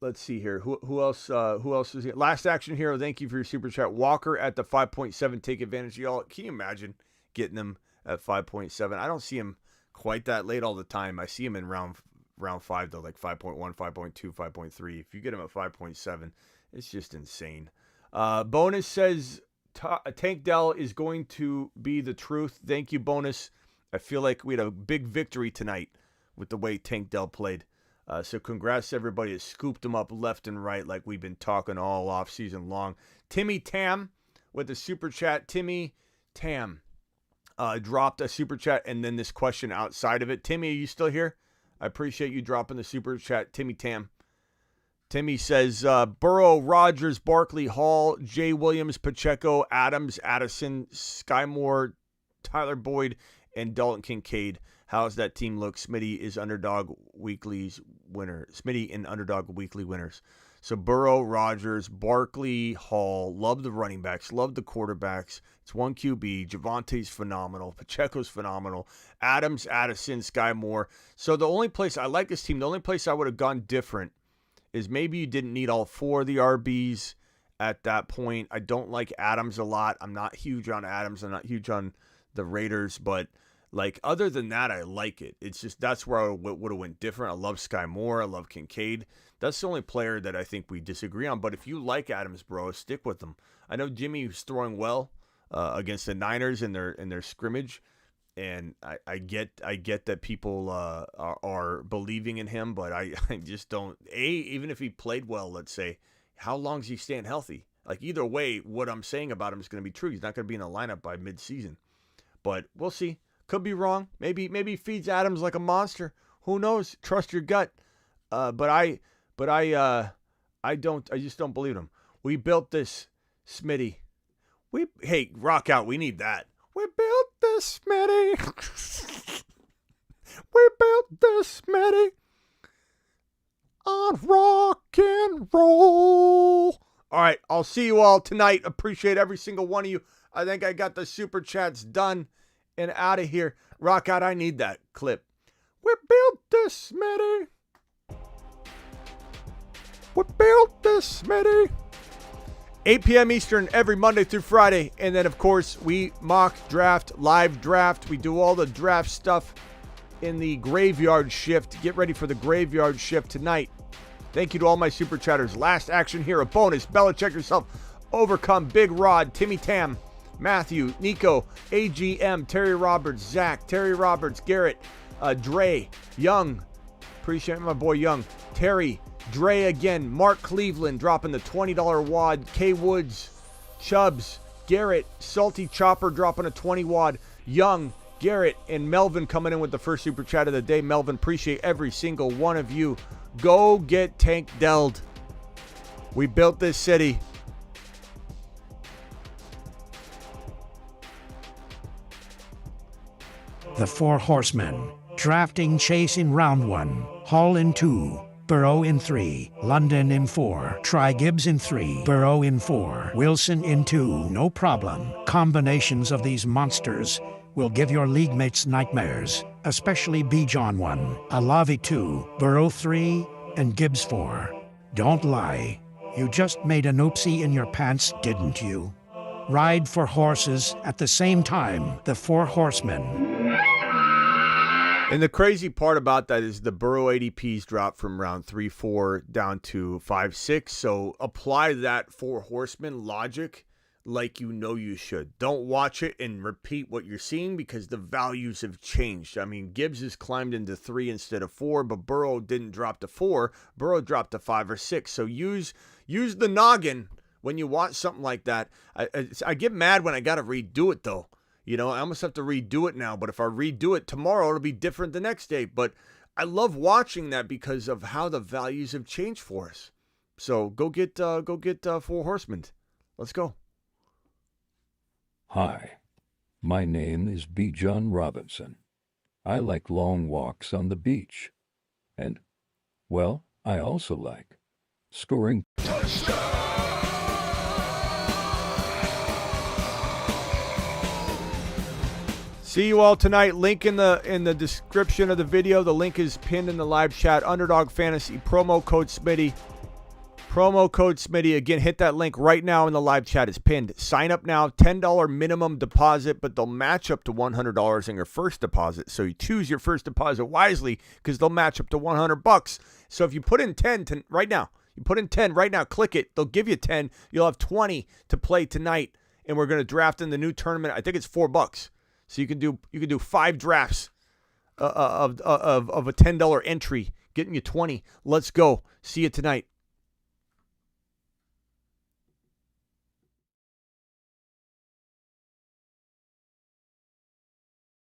A: let's see here. Who else? Who else is here? Last Action Hero. Thank you for your super chat. Walker at the 5.7. Take advantage, y'all. Can you imagine getting him at 5.7? I don't see him quite that late all the time. I see him in round 5 though, like 5.1, 5.2, 5.3. If you get him at 5.7, it's just insane. Bonus says Tank Dell is going to be the truth. Thank you, Bonus. I feel like we had a big victory tonight with the way Tank Dell played. So congrats to everybody that scooped him up left and right like we've been talking all off season long. Timmy Tam with the super chat. Timmy Tam dropped a super chat and then this question outside of it. Timmy, are you still here? I appreciate you dropping the super chat. Timmy Tam. Timmy says, Burrow, Rodgers, Barkley, Hall, Jay Williams, Pacheco, Adams, Addison, Sky Moore, Tyler Boyd, and Dalton Kincaid. How's that team look? Smitty is Underdog Weekly's winner. Smitty in Underdog Weekly winners. So Burrow, Rodgers, Barkley, Hall. Love the running backs. Love the quarterbacks. It's 1 QB. Javante's phenomenal. Pacheco's phenomenal. Adams, Addison, Sky Moore. So the only place I like this team, the only place I would have gone different is maybe you didn't need all 4 of the RBs at that point. I don't like Adams a lot. I'm not huge on Adams. I'm not huge on the Raiders, but like, other than that, I like it. It's just, that's where I would have went different. I love Sky Moore. I love Kincaid. That's the only player that I think we disagree on. But if you like Adams, bro, stick with him. I know Jimmy was throwing well against the Niners in their scrimmage, and I get that people are believing in him, but I just don't. Even if he played well, let's say, how long is he staying healthy? Like, either way, what I'm saying about him is going to be true. He's not going to be in the lineup by midseason. But we'll see. Could be wrong. Maybe he feeds Adams like a monster. Who knows? Trust your gut. But I just don't believe him. We built this, Smitty. Hey, rock out. We need that. We built this, Smitty. We built this, Smitty. On rock and roll. All right, I'll see you all tonight. Appreciate every single one of you. I think I got the super chats done and out of here. Rock out, I need that clip. We built this, Smitty. We built this, Smitty. 8 p.m. Eastern every Monday through Friday. And then, of course, we mock draft, live draft. We do all the draft stuff in the graveyard shift. Get ready for the graveyard shift tonight. Thank you to all my super chatters. Last Action Hero bonus. Belichick yourself. Overcome. Big Rod. Timmy Tam. Matthew. Nico. AGM. Terry Roberts. Zach. Terry Roberts. Garrett. Dre. Young. Appreciate my boy Young. Terry. Dre again. Mark Cleveland dropping the $20 wad. K Woods. Chubbs. Garrett. Salty Chopper dropping a 20 wad. Young. Garrett and Melvin coming in with the first super chat of the day. Melvin, appreciate every single one of you. Go get Tank Delled. We built this city.
D: The Four Horsemen. Drafting Chase in round 1. Hall in 2. Burrow in 3. London in 4. Try Gibbs in 3. Burrow in 4. Wilson in 2. No problem. Combinations of these monsters will give your league mates nightmares, especially Bijan 1, Alavi 2, Burrow 3, and Gibbs 4. Don't lie. You just made an oopsie in your pants, didn't you? Ride for horses at the same time. The Four Horsemen.
A: And the crazy part about that is the Burrow ADPs dropped from round 3-4 down to 5-6. So apply that Four Horsemen logic like you know you should. Don't watch it and repeat what you're seeing because the values have changed. I mean, Gibbs has climbed into 3 instead of 4, but Burrow didn't drop to 4. Burrow dropped to 5 or 6. So use the noggin when you watch something like that. I get mad when I got to redo it, though. You know, I almost have to redo it now, but if I redo it tomorrow, it'll be different the next day. But I love watching that because of how the values have changed for us. So go get Four Horsemen. Let's go.
G: Hi, my name is Bijan Robinson. I like long walks on the beach. And, well, I also like scoring.
A: See you all tonight. Link in the description of the video. The link is pinned in the live chat. Underdog Fantasy, promo code Smitty. Promo code Smitty. Again, hit that link right now in the live chat. It's pinned. Sign up now. $10 minimum deposit, but they'll match up to $100 in your first deposit. So you choose your first deposit wisely because they'll match up to $100. So if you put in 10 right now, click it. They'll give you 10. You'll have 20 to play tonight, and we're going to draft in the new tournament. I think it's $4. So you can do 5 drafts of a $10 entry, getting you 20. Let's go. See you tonight.